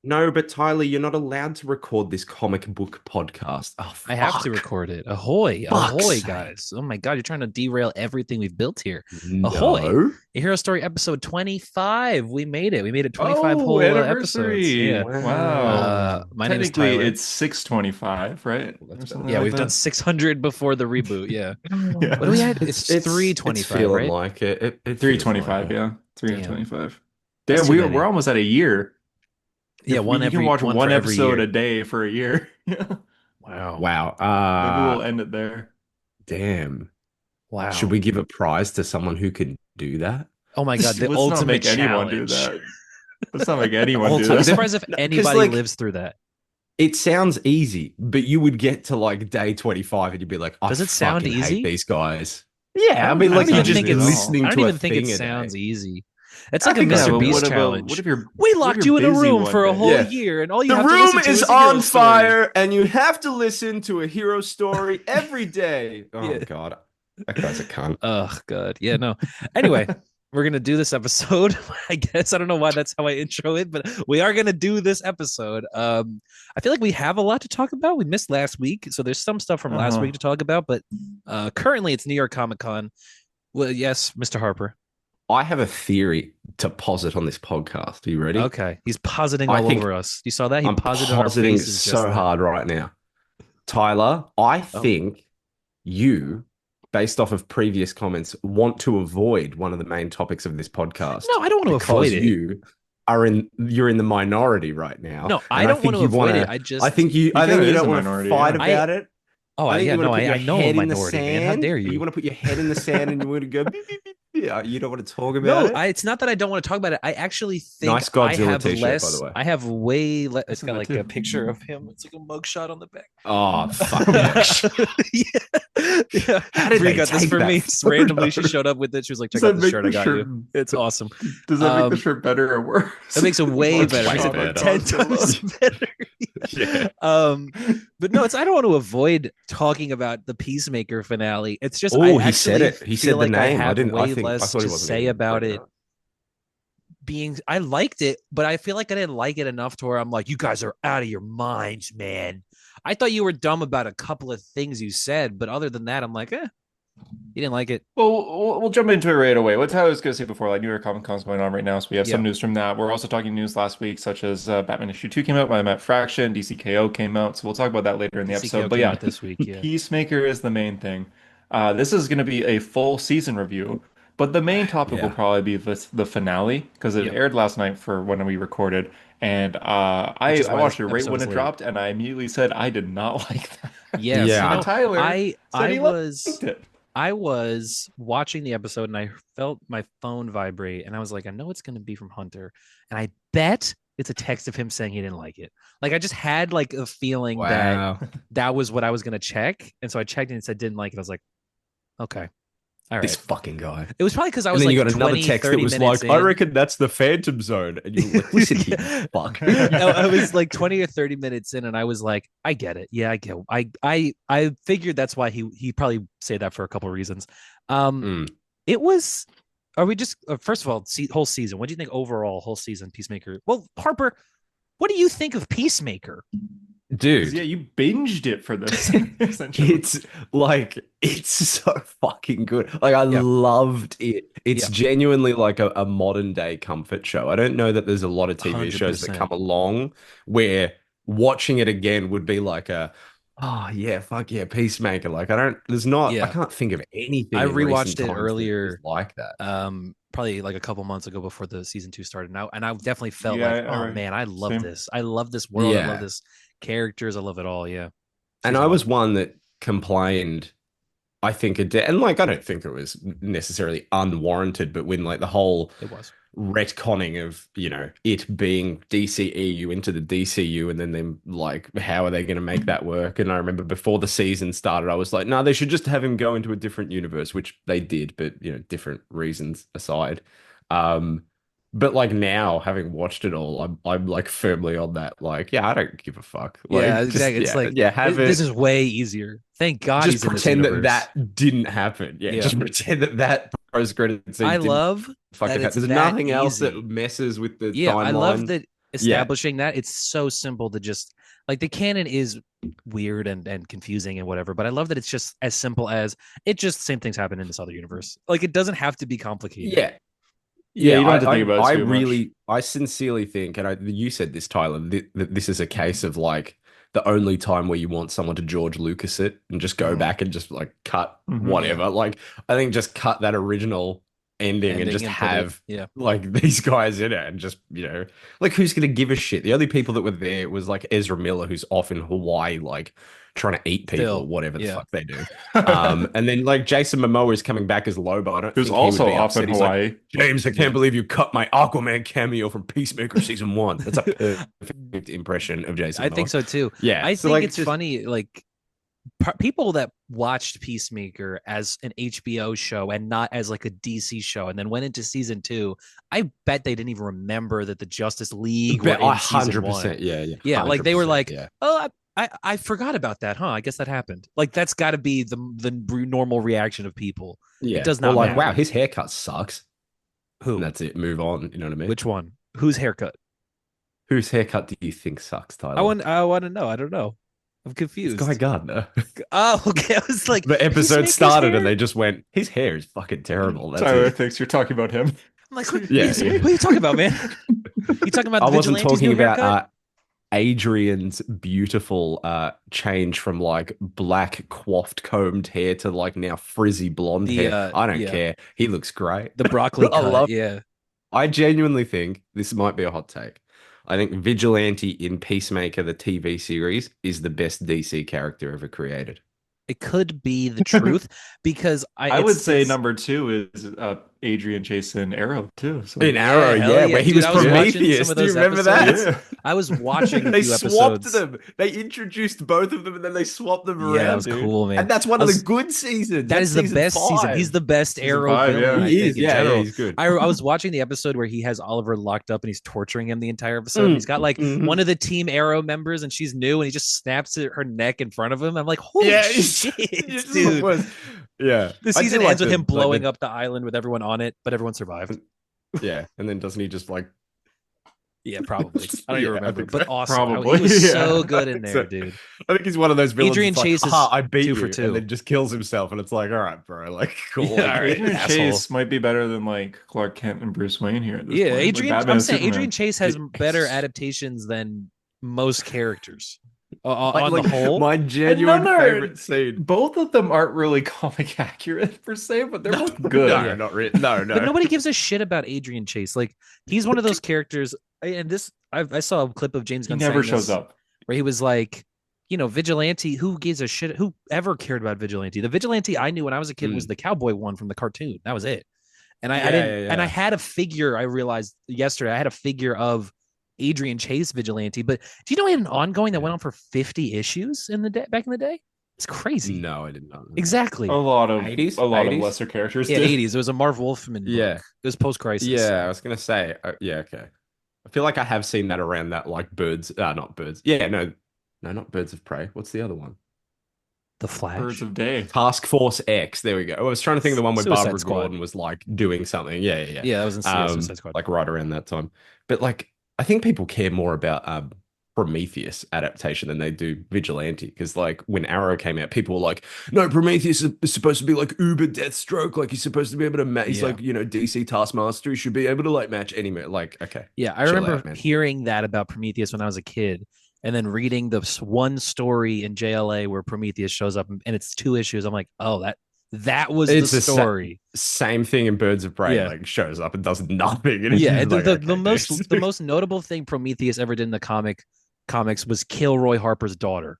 No, but Tyler, you're not allowed to record this comic book podcast. Oh, I have to fuck. record it. Ahoy, Fuck's ahoy, sake. guys. Oh my God, you're trying to derail everything we've built here. Ahoy. No. A Hero Story episode 25. We made it. We made it 25 Oh, whole episodes. Yeah. anniversary. Wow. Wow. My name is Technically, Tyler. it's 625, right? Well, that's Or better. something Yeah, like we've done that. 600 before the reboot. Yeah. Yeah. What do we had? It's It's 325, feeling right? like it. It feels like 325, it. yeah. Damn. 325. That's Damn, too we're many. almost at a year. Yeah, You can watch one one for every episode year. a day for a year. Yeah. Wow. Wow. Maybe we'll end it there. Damn. Should Wow. we give a prize to someone who can do that? Oh my God, the Let's not ultimate make anyone do challenge. that. Let's not make anyone do I'm that. surprised if Because, anybody like, lives through that. it sounds easy, but you would get to like day 25 and you'd be like, I Does it sound fucking hate easy? these guys. Yeah, I mean, I I like don't you're even sounds just think easy at all. listening I don't to a even think it thing a sounds day. easy. It's I like a think Yeah, that's Mr. but Beast what challenge. if you're We what if locked you're you in a busy room one for a day? whole yeah. year, and all you The have to room listen to is is a hero on story. fire, and you have to listen to a hero story every day. Oh Yeah. God, that guy's a cunt. Oh God. Yeah. No. Anyway, we're gonna do this episode. I guess I don't know why that's how I intro it, but we are gonna do this episode. I feel like we have a lot to talk about. We missed last week, so there's some stuff from last Uh-huh. week to talk about. But currently, it's New York Comic Con. Well, yes, Mr. Harper. I have a theory to posit on this podcast. Are you ready? Okay, he's positing I all think over us. You saw that? He I'm posited on our positing faces just so then. hard right now. Tyler, I Oh, think you, based off of previous comments, want to avoid one of the main topics of this podcast no, I don't want to because avoid it. you're in the minority right now. No, I And I don't want think to you avoid want it. to I I just, think you He I kind think of you is don't a want to minority, fight yeah. I, about it. oh, I think yeah, you want no, to put your I know I'm a head in the minority, man. How sand. dare You you? want to put your head in the sand and you want to go beep, beep, beep, beep. You don't want to talk about No, it. it's not that I don't want to talk about it. I actually think Nice I Godzilla have t-shirt, by the less. way. I have way less. I It's said got that like a too. picture of him. It's like a mugshot on the back. Oh, fuck yeah. Yeah, yeah. How did Bree they got this take for that me. Just randomly, she photo? showed up with it. She was like, Does "Check out that this make shirt I the got you. shirt It's awesome." does that make the Um, shirt better or worse? It makes it way better. It makes way it better. 10 times better. Yeah. But no, it's I don't want to avoid talking about the Peacemaker finale. It's just I Oh, he said actually it. He feel said the like I name. I have didn't. way I less thought he to wasn't say going to about bring it it. up. Being I liked it, but I feel like I didn't like it enough to where I'm like, you guys are out of your minds, man. I thought you were dumb about a couple of things you said, but other than that, I'm like, you didn't like it. Well, we'll jump into it right away. What's how I was going to say before, like New York Comic Con's going on right now, so we have Yeah, some news from that. We're also talking news last week, such as Batman issue 2 came out, by Matt Fraction, DCKO came out, so we'll talk about that later in the DCKO episode. But came yeah, out this week. Yeah, Peacemaker is the main thing. This is going to be a full season review, but the main topic will Yeah. probably be the finale because it yep. aired last night for when we recorded, and Which is I why this watched it right episode when is it late. dropped, and I immediately said I did not like that. Yes, you Yeah. know, Tyler said I he was liked it. I was watching the episode and I felt my phone vibrate and I was like, I know it's going to be from Hunter. And I bet it's a text of him saying he didn't like it. Like I just had like a feeling that Wow. that was what I was going to check. And so I checked and it said didn't like it. I was like, okay. All This right. fucking guy. It was probably because I And was then like you got another 20, text that 30 was minutes like, I in. reckon that's the Phantom Zone. And you were like, listen here, Yeah. you fuck. I was like 20 or 30 minutes in and I was like, I get it. Yeah, I get it. I figured that's why he probably said that for a couple of reasons. Mm. It was are we just first of all, whole season. What do you think overall whole season Peacemaker? Well, Harper, what do you think of Peacemaker? Yeah, Dude, you binged it for this, essentially. it's like, it's so fucking good. Like, I Yeah. loved it. It's Yeah. genuinely like a modern day comfort show. I don't know that there's a lot of TV shows that 100%. come along where watching it again would be like oh yeah, fuck yeah, Peacemaker. Like, I Yeah. can't think of anything I in recent rewatched it times that is earlier, like that. probably like a couple months ago before the season 2 started. Now, and I definitely felt Yeah, like, oh right. man, I love Same. this. I love this world. I love Yeah. this characters. I love it all. Yeah. And Season I was one. one that complained, I think and like I don't think it was necessarily unwarranted, but when like the whole It was. retconning of, it being DCEU into the DCU and then them like, how are they going to make that work? And I remember before the season started, I was like, no, they should just have him go into a different universe, which they did, but different reasons aside. But like now, having watched it all, I'm like firmly on that. Like, yeah, I don't give a fuck. Like, Yeah, just, exactly. It's like have this it. is way easier. Thank God Just he's in this pretend that universe. that didn't happen. Yeah, Yeah. just pretend that post credit scene I didn't love fucking that happen. it's There's that nothing else that easy. messes with the Yeah, I love timeline. that Yeah. establishing that. It's so simple to just like the canon is weird and confusing and whatever, but I love that it's just as simple as it just same things happen in this other universe. Like it doesn't have to be complicated. Yeah. Yeah, Yeah, you don't have to think about it I too much. really, I sincerely think, and you said this, Tyler, that this is a case of like the only time where you want someone to George Lucas it and just go back and just like cut Hmm. Yeah. whatever. Like, I think just cut that original ending and Ending just and put it, have yeah. like these guys in it and just, like who's gonna give a shit? The only people that were there was like Ezra Miller, who's off in Hawaii, like trying to eat people, Still. whatever the Yeah. fuck they do. And then like Jason Momoa is coming back as Lobo. I don't Who's think he would also be off in upset. He's like, Hawaii. James, I can't Yeah. believe you cut my Aquaman cameo from Peacemaker season one. That's a perfect impression of Jason I think Momoa. so too. Yeah. I So think like it's just funny, like people that watched Peacemaker as an HBO show and not as like a DC show, and then went into season two. I bet they didn't even remember that the Justice League were bet in season 100%. one. Yeah, yeah. Yeah, like they were 100%. like, Yeah. oh, I forgot about that, huh? I guess that happened. Like that's got to be the normal reaction of people. It Yeah. does Or not like, wow, matter his haircut sucks. And who, that's it. Move on. You know what I mean? which one, whose haircut. Whose haircut do you think sucks, Tyler? I want to know. I don't know. I'm It's Guy confused. Gardner. Oh, okay. I was like, The episode Peacemaker's started and hair. they just went, his hair is fucking terrible. That's Tyler it. thinks you're talking about him. I'm like, what, Yeah, what yeah. are you talking about, man? You talking about I the wasn't Vigilante's talking new about haircut? Adrian's beautiful change from like black coiffed combed hair to like now frizzy blonde The hair. I don't yeah, care. He looks great. the broccoli I cut. love Yeah, I genuinely think this might be a hot take. I think Vigilante in Peacemaker, the TV series, is the best DC character ever created. it could be the truth because I would say number two is Adrian Jason Arrow too. So In Arrow, hell yeah, yeah, where he dude. was I was watching some Prometheus. of Do you those remember episodes. that? yeah, I was watching a They few swapped episodes. them. They introduced both of them and then they swapped them Yeah, that around, was dude. cool, man. And that's one I of the was good seasons. That That's is the season best season. He's five. the best Season Arrow five, villain, yeah. I He think, is. in Yeah, yeah, general. he's good. I was watching the episode where he has Oliver locked up and he's torturing him the entire episode. And he's got like Mhm. one of the Team Arrow members and she's new and he just snaps at her neck in front of him. I'm like, holy Yeah, shit, it's the dude. worst. Yeah, The I do season like ends with him blowing the up the island with everyone on it, but everyone survived. yeah, and then doesn't he just like Yeah, probably. I don't even yeah, I remember, think but so. awesome. Probably, He was yeah. so I good in think there, so. dude. I think he's one of those villains. Adrian That's like, Chase is "Ha, I beat 2 you," for 2. and then just kills himself, and it's like, all right, bro, like cool. Yeah, like, all right. Adrian asshole. Chase might be better than like Clark Kent and Bruce Wayne here at this Yeah, point. Like Adrian. Batman I'm and saying Superman. Adrian Chase has better It's- adaptations than most characters like, on the whole. my genuine none are- favorite scene. Both of them aren't really comic accurate per se, but they're both good. No, Yeah. not really. No, But no. nobody gives a shit about Adrian Chase. Like he's one of those characters. And this, I saw a clip of James He Gunn never saying shows this, up. where he was like, Vigilante. Who gives a shit? Who ever cared about Vigilante? The Vigilante I knew when I was a kid was the cowboy one from the cartoon. That was it. And I didn't. Yeah. And I had a figure. I realized yesterday I had a figure of Adrian Chase Vigilante. But do you know he had an ongoing that went on for 50 issues in the day back in the day? It's crazy. No, I did not. Exactly. A lot of 80s? a lot of 80s? lesser characters. Yeah, did. 80s. It was a Marv Wolfman book. Yeah. It was post-crisis. Yeah, I was gonna say, yeah, okay. I feel like I have seen that around that, like birds, not birds. Yeah, no, not Birds of Prey. What's the other one? The Flash. Birds of Day. Task Force X. There we go. I was trying to think of the one where Suicide Barbara Squad. Gordon was like doing something. Yeah. Yeah, that was in Suicide Squad. Like right around that time. But like, I think people care more about Prometheus adaptation than they do Vigilante. Because like when Arrow came out, people were like, "No, Prometheus is supposed to be like Uber Deathstroke. Like he's supposed to be able to match. He's Yeah. like DC Taskmaster. He should be able to like match any man." Like, okay, Yeah, I chill remember out, man. hearing that about Prometheus when I was a kid, and then reading the one story in JLA where Prometheus shows up, and it's 2 issues. I'm like, oh, that was It's the the story. Same thing in Birds of Prey. Yeah. Like shows up and does nothing. And it's Yeah, just and like, the okay, most next. the most notable thing Prometheus ever did in the comics was kill Roy Harper's daughter.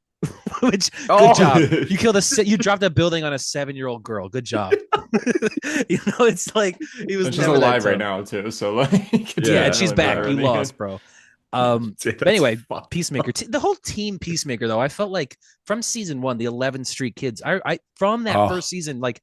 Which Oh. good job. You killed you dropped a building on a 7-year-old girl. Good job. It's like he was And she's never that alive right tough. now too. So like, Yeah, and she's really back. matter You in the lost, end. bro. Yeah, But anyway, that's fucked Peacemaker, up. the whole team Peacemaker, though, I felt like from season 1, the 11th Street Kids, I from that Oh. first season, like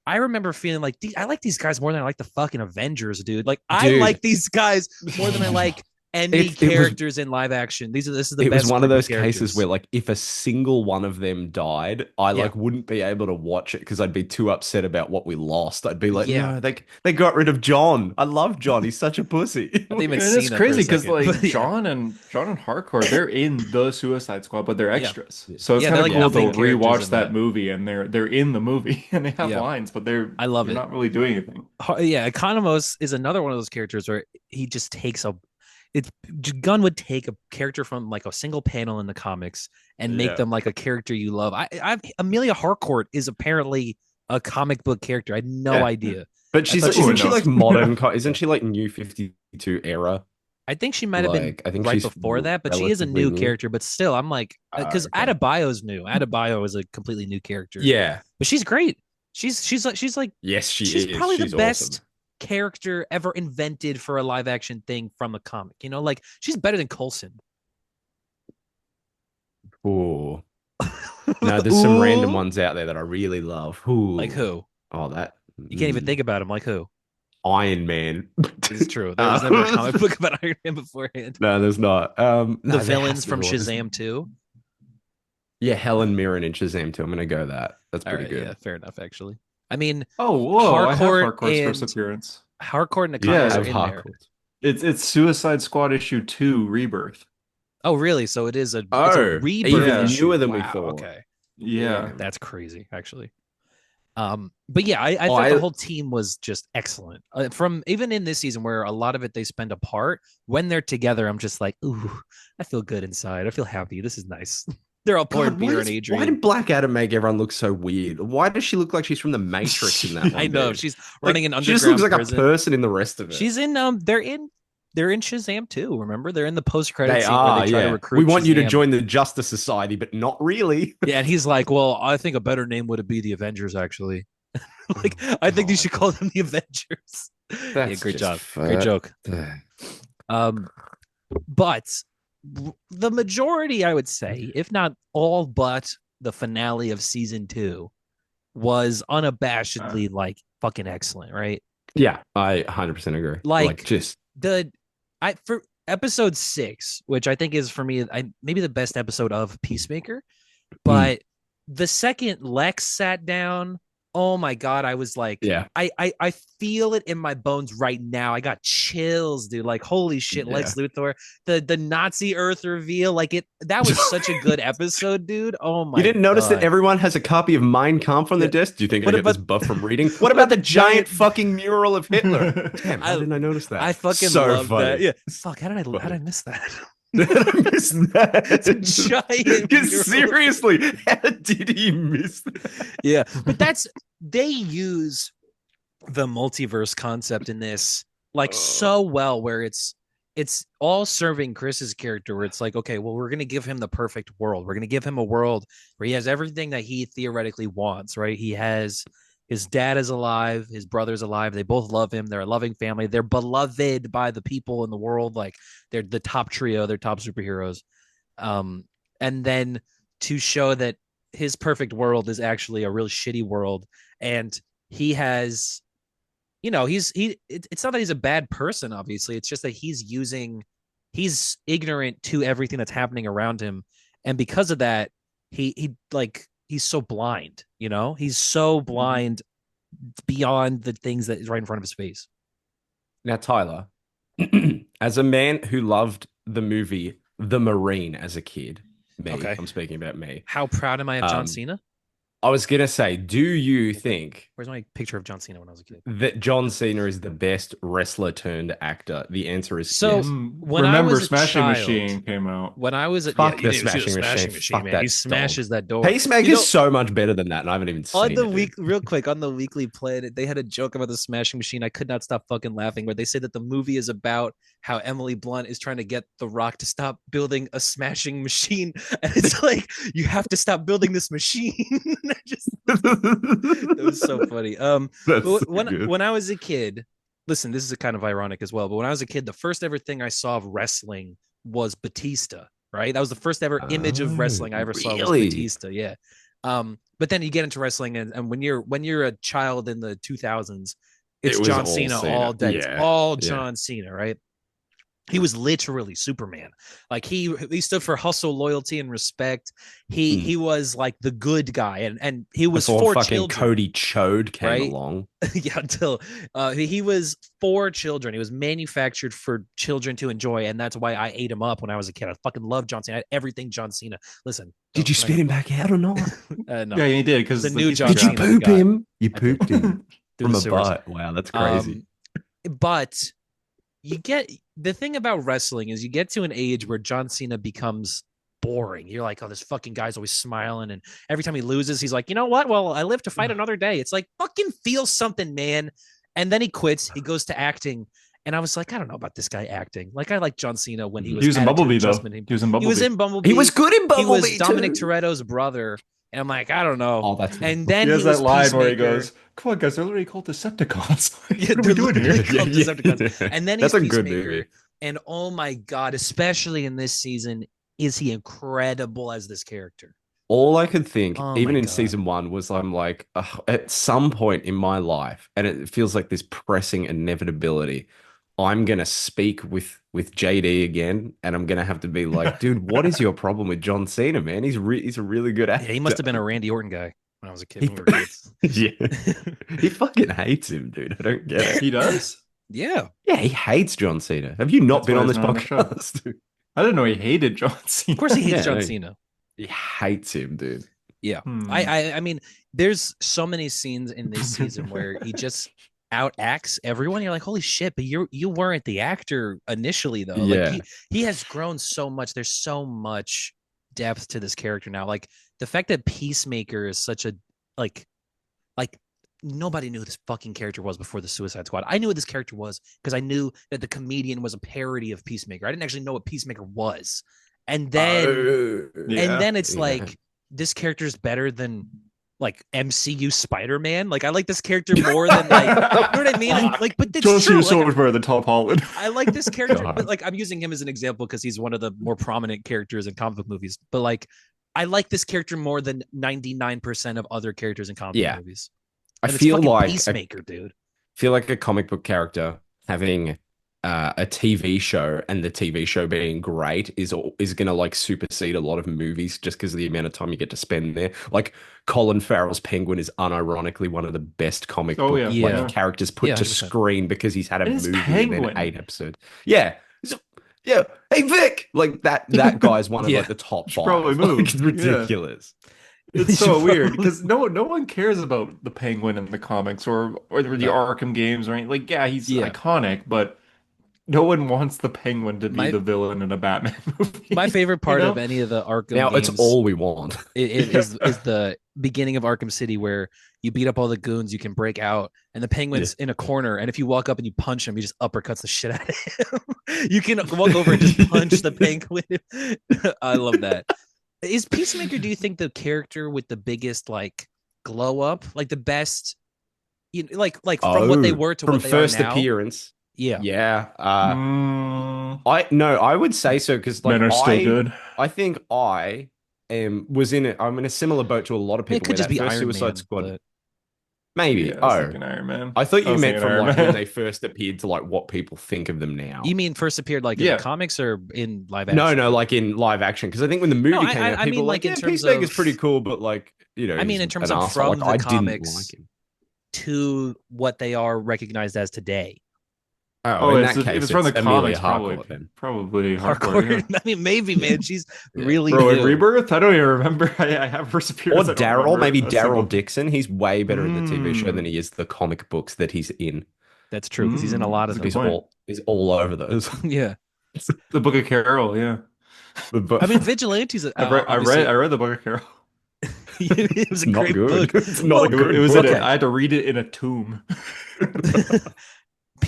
I remember feeling like I like these guys more than I like the fucking Avengers, dude. Like I Dude. like these guys more than I like any it was characters in live action. This is the it was best one of group of those cases characters. where, like, if a single one of them died, I Yeah. like wouldn't be able to watch it because I'd be too upset about what we lost. I'd be like, Yeah. no, they got rid of John. I love John. He's such a pussy. I think And it's it's Cena for a crazy because second. like But yeah. John and Hardcore, they're in the Suicide Squad, but they're Yeah. extras. So it's Yeah, kind they're of like cool to nothing characters rewatch in that that. movie and they're in the movie and they have Yeah. lines, but I love they're it. not really doing anything. Yeah, Economos is another one of those characters where he just takes a it's Gunn would take a character from like a single panel in the comics and make Yeah. them like a character you love. Amelia Harcourt is apparently a comic book character. I had no Yeah. idea. But I thought she isn't was she like just modern? Isn't she like New 52 era? I think she might have been Like, I think right she's before that, but she is a relatively new new. character. But still, I'm like, because Okay. Adebayo's new. Adebayo is a completely new character, Yeah. but she's great. She's Yes, she she's is. probably the She's best awesome. character ever invented for a live action thing from a comic. You know, like she's better than Coulson. Ooh. No, there's some random Ooh. ones out there that I really love. Ooh. Like who? Oh, that. You can't even think about him. Like who? Iron Man. This is true. There was never a comic book about Iron Man beforehand. No, there's not. No, The there villains has to from be one. Shazam too. Yeah, Helen Mirren in Shazam too. I'm gonna go that. That's All pretty right, good. yeah, fair enough. Actually, I mean, Oh, whoa! I have Harcourt Hardcore's first and appearance. Harcourt and You Yeah, Economos are have in there. Harcourt. It's Suicide Squad issue 2 Rebirth. Oh, really? So it is it's Oh, a rebirth even issue. newer than we Wow, thought. okay, Yeah. that's crazy, actually. But yeah, I thought the whole team was just excellent. From even in this season, where a lot of it they spend apart, when they're together, I'm just like, ooh, I feel good inside. I feel happy. This is nice. They're all pouring God, beer and Adrian. why did Black Adam make everyone look so weird? Why does she look like she's from the Matrix in that one? I know dude? she's Like, running an she just underground looks like prison. a person in the rest of it. She's in they're in Shazam too. Remember, they're in the post credit They scene where are, they try to yeah. recruit. We want you to Shazam. join the Justice Society, but not really. Yeah, and he's like, well, I think a better name would be the Avengers. Actually, like I think you should call them the Avengers. Yeah, great job, great joke. But the majority, I would say, if not all but the finale of season 2 was unabashedly like fucking excellent, right? Yeah, I 100% agree. Like just for episode 6, which I think is for me, maybe the best episode of Peacemaker, but the second Lex sat down, oh my god, I was like, yeah, I feel it in my bones right now. I got chills, dude. Like, holy shit, Yeah. Lex Luthor, the Nazi Earth reveal, like that was such a good episode, dude. Oh my! You didn't notice god. that everyone has a copy of Mein Kampf on their desk? Do you think I What get this about- buff from reading? What about the giant fucking mural of Hitler? Damn, how I- didn't I notice that? I fucking so love funny. that. Yeah, fuck. How did I miss that? Did I miss that? It's a giant mural. Seriously, how did he miss that? Yeah, but they use the multiverse concept in this like so well, where it's all serving Chris's character, where it's like, okay, well, we're gonna give him the perfect world. We're gonna give him a world where he has everything that he theoretically wants, right? He has his dad is alive, his brother's alive, they both love him, they're a loving family, they're beloved by the people in the world, like they're the top trio, they're top superheroes. And then to show that his perfect world is actually a really shitty world, and he has, it's not that he's a bad person, obviously, it's just that he's ignorant to everything that's happening around him, and because of that, he's so blind, he's so blind beyond the things that is right in front of his face. Now, Tyler, as a man who loved the movie The Marine as a kid, Okay. I'm speaking about me. How proud am I of John Cena? I was going to say, do you think Where's my picture of John Cena when I was a kid? that John Cena is the best wrestler turned actor? The answer is So- yes. When I Remember was a Smashing child- Machine came out. When I was a Fuck yeah, the he was a Smashing Machine. Fuck man. that He smashes that door. Peacemaker You know- is so much better than that, and I haven't even seen On the it. week, real quick, on the Weekly Planet, they had a joke about the Smashing Machine. I could not stop fucking laughing. Where they say that the movie is about how Emily Blunt is trying to get The Rock to stop building a smashing machine, and it's like, you have to stop building this machine. That was so funny. That's so when good. when I was a kid, listen, this is kind of ironic as well, but when I was a kid, the first ever thing I saw of wrestling was Batista. Right, that was the first ever image of wrestling I ever saw was really? Batista. Yeah. But then you get into wrestling, and when you're a child in the 2000s, it's It was John all Cena Cena. all day. It's Yeah, all yeah. John Cena, right? He was literally Superman. Like he stood for hustle, loyalty, and respect. He was like the good guy, and he was Before for fucking children, Cody Chode came right? along. Yeah, until he was for children. He was manufactured for children to enjoy, and that's why I ate him up when I was a kid. I fucking loved John Cena. I had everything John Cena. Listen, Did you spit him back out or not? no, Yeah, he did because the the new John Did you Cena Peacemaker. we poop got him? You I did. pooped him through from the a sewers. butt. Wow, that's crazy. But you get the thing about wrestling is you get to an age where John Cena becomes boring. You're like, oh, this fucking guy's always smiling, and every time he loses, he's like, you know what? Well, I live to fight another day. It's like fucking feel something, man. And then he quits. He goes to acting. And I was like, I don't know about this guy acting. Like, I like John Cena when he was He was in Attitude Bumblebee though. Adjustment. He was in He was Bumblebee. in Bumblebee. He was good in He was Bumblebee Dominic too. Toretto's brother. And I'm like, I don't know. Oh, that's And He then has he was that line where he Peacemaker. goes, "Come on, guys, they're literally called Decepticons. Like, Yeah, what are we they're doing here?" literally called Decepticons. And then he's That's a good Peacemaker. movie. And oh my God, especially in this season, is he incredible as this character? All I could think, Oh even my in God. season one, was I'm like, at some point in my life, and it feels like this pressing inevitability, I'm gonna speak with JD again, and I'm gonna have to be like, dude, what is your problem with John Cena, man? He's a really good actor. Yeah, he must have been a Randy Orton guy when I was a kid. He, When we were kids. yeah, he fucking hates him, dude. I don't get it. He does. Yeah. Yeah, he hates John Cena. Have you not That's been why on he's this not on the show. podcast? I didn't know he hated John Cena. Of course he hates Yeah, John no. Cena. He hates him, dude. Yeah. Hmm. I mean, there's so many scenes in this season where he just out acts everyone. You're like, holy shit, but you weren't the actor initially though. Yeah. Like he has grown so much. There's so much depth to this character now. Like the fact that Peacemaker is such a like nobody knew who this fucking character was before the Suicide Squad. I knew what this character was because I knew that the comedian was a parody of Peacemaker. I didn't actually know what Peacemaker was. And then Yeah. it's Yeah. like this character is better than like MCU Spider-Man. Like I like this character more than like you know what I mean? Like, but that's John true. Cena's so Like, much better than Tom Holland. I like this character, God. but like I'm using him as an example because he's one of the more prominent characters in comic book movies. But like I like this character more than 99% of other characters in comic Yeah. book movies. I And it's feel fucking like Peacemaker, dude. feel like a comic book character having a TV show and the TV show being great is gonna like supersede a lot of movies just because of the amount of time you get to spend there. Like Colin Farrell's Penguin is unironically one of the best comic Oh, book yeah. Yeah. like characters put Yeah, to 100%. screen because he's had a And it's movie and Penguin. then 8 episodes. Yeah. Yeah. Hey Vic, like that guy's one of Yeah. like the top Should 5. probably move. Like, it's ridiculous. It's so should weird probably- because no one cares about the Penguin in the comics or the No. Arkham games or anything. Like, yeah, he's Yeah. iconic, but no one wants the Penguin to be My- the villain in a Batman movie. My favorite part You know? of any of the Arkham Now games it's all we want. is the beginning of Arkham City where you beat up all the goons, you can break out, and the Penguin's in a corner. And if you walk up and you punch him, he just uppercuts the shit out of him. You can walk over and just punch the Penguin. I love that. Is Peacemaker, do you think, the character with the biggest like glow up, like the best, like from what they were to from what they first are now? appearance. Yeah. Yeah. Mm, I would say so because like men are still good. I think I was in it. I'm in a similar boat to a lot of I mean, people. it could where just that be first Iron Suicide Man. Squad. But Maybe. Yeah, I was Oh, thinking Iron Man. I thought you was meant thinking from Iron like Man. when they first appeared to like what people think of them now. you mean first appeared like in Yeah. the comics or in live action? No, like in live action. Because I think when the movie No, came out, I people mean, were like, like, in yeah, terms Peacemaker's of- pretty cool, but like, I mean, he's in terms an of asshole. from Like, the I didn't comics like him. to what they are recognized as today. Oh, Oh, in it's, that if case, it's from the it's Amelia comics, probably, Harcourt then. probably hardcore. Hardcore. I mean, maybe, man. She's Yeah. really Bro, in new. Rebirth, I don't even remember. I have first Or appearance. I don't Daryl, remember maybe a single- Daryl Dixon. He's way better in the TV show Mm. than he is the comic books that he's in. That's true because he's in a lot of That's a them. good He's point. all over those. Yeah, The Book of Carol, yeah. But I mean, Vigilantes. I read the Book of Carol. It was a not great good. book. It's not a good It was book. I had to read it in a tomb.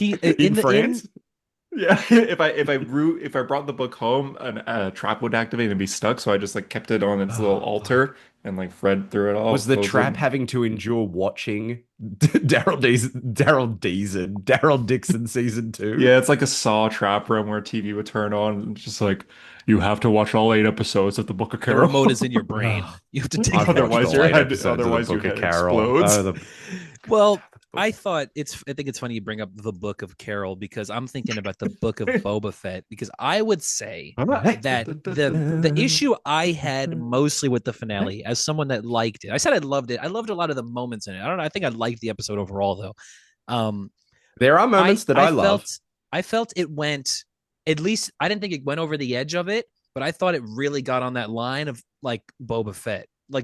In France. Yeah, if I brought the book home, a trap would activate and be stuck, so I just like kept it on its little altar and like read through it all. Was the closed trap it. having to endure watching Daryl Dixon season 2? Yeah, it's like a Saw trap room where TV would turn on, and it's just like you have to watch all 8 episodes of the Book of The Carol. remote is in your brain. You have to take I've it. watched Otherwise all your 8 head- episodes of the otherwise your Book of head Carol. explodes. Oh, Well, I think it's funny you bring up the Book of Carol because I'm thinking about the Book of Boba Fett because I would say that the issue I had mostly with the finale as someone that liked it. I said I loved it. I loved a lot of the moments in it. I don't know. I think I liked the episode overall though. Um, There are I moments that I I love. felt I felt it went at least I didn't think it went over the edge of it, but I thought it really got on that line of like Boba Fett, No, I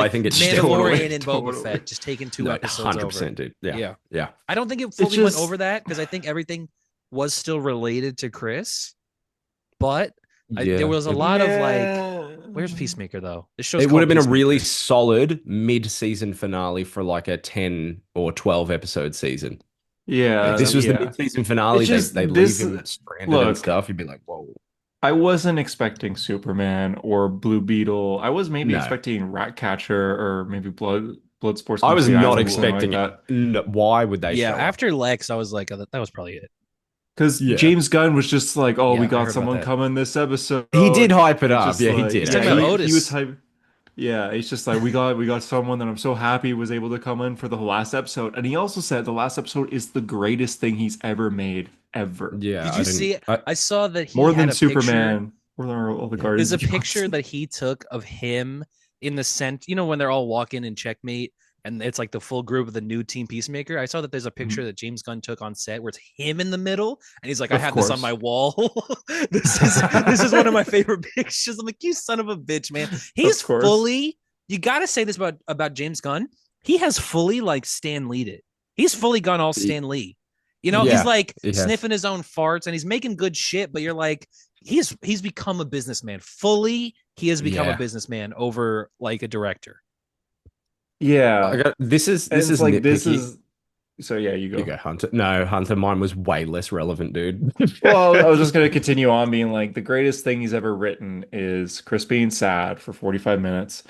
like think it's Mandalorian totally, and Boba totally. Fett just taking two no, episodes over. 100%, dude. Yeah, Yeah. yeah, I don't think it It's fully went just over that because I think everything was still related to Chris, but there yeah. was a lot of like, Yeah. where's Peacemaker though? This show's It would called have been a really Peacemaker. solid mid-season finale for like a 10 or 12 episode season. Like Think Yeah, this so? was the yeah. mid-season It's finale. just They leave this. him stranded and Look, stuff. You'd be like, whoa. I wasn't expecting Superman or Blue Beetle. I was maybe No. expecting Ratcatcher or maybe Bloodsport's I was Mystery not Island, something like expecting it. that. No, why would they Yeah, show up? after Lex, I was like, oh, that was probably it. Because Yeah. James Gunn was just like, "Oh, we Yeah, I got heard about someone that. coming this episode." He did hype it It's up. just Yeah, he like, did He's yeah, talking about actually. he was Otis. hype. Yeah, it's just like we got someone that I'm so happy was able to come in for the last episode. And he also said the last episode is the greatest thing he's ever made, ever. Yeah, Did I you didn't. see it? I saw that he More had than a picture. Superman, more than all the Yeah. There's Guardians a of the picture Galaxy. that he took of him in the cent. You know when they're all walking in checkmate, and it's like the full group of the new team Peacemaker. I saw that there's a picture Mhm. that James Gunn took on set where it's him in the middle, and he's like, "I Of have this on course. my wall. This is one of my favorite pictures." I'm like, "You son of a bitch, man!" He's Of course. fully. You got to say this about James Gunn. He has fully like Stan Lee'd it. He's fully gone all He- Stan Lee. You know, he's Yeah, like he has. sniffing his own farts and he's making good shit, but you're like, he's become a businessman. Fully, he has become a Yeah. businessman over like a director. I Yeah. got, And this it's is like this nitpicky. is so yeah, you You go. go, Hunter. No, Hunter, mine was way less relevant, dude. Well, I was just gonna continue on being like the greatest thing he's ever written is Chris being sad for 45 minutes.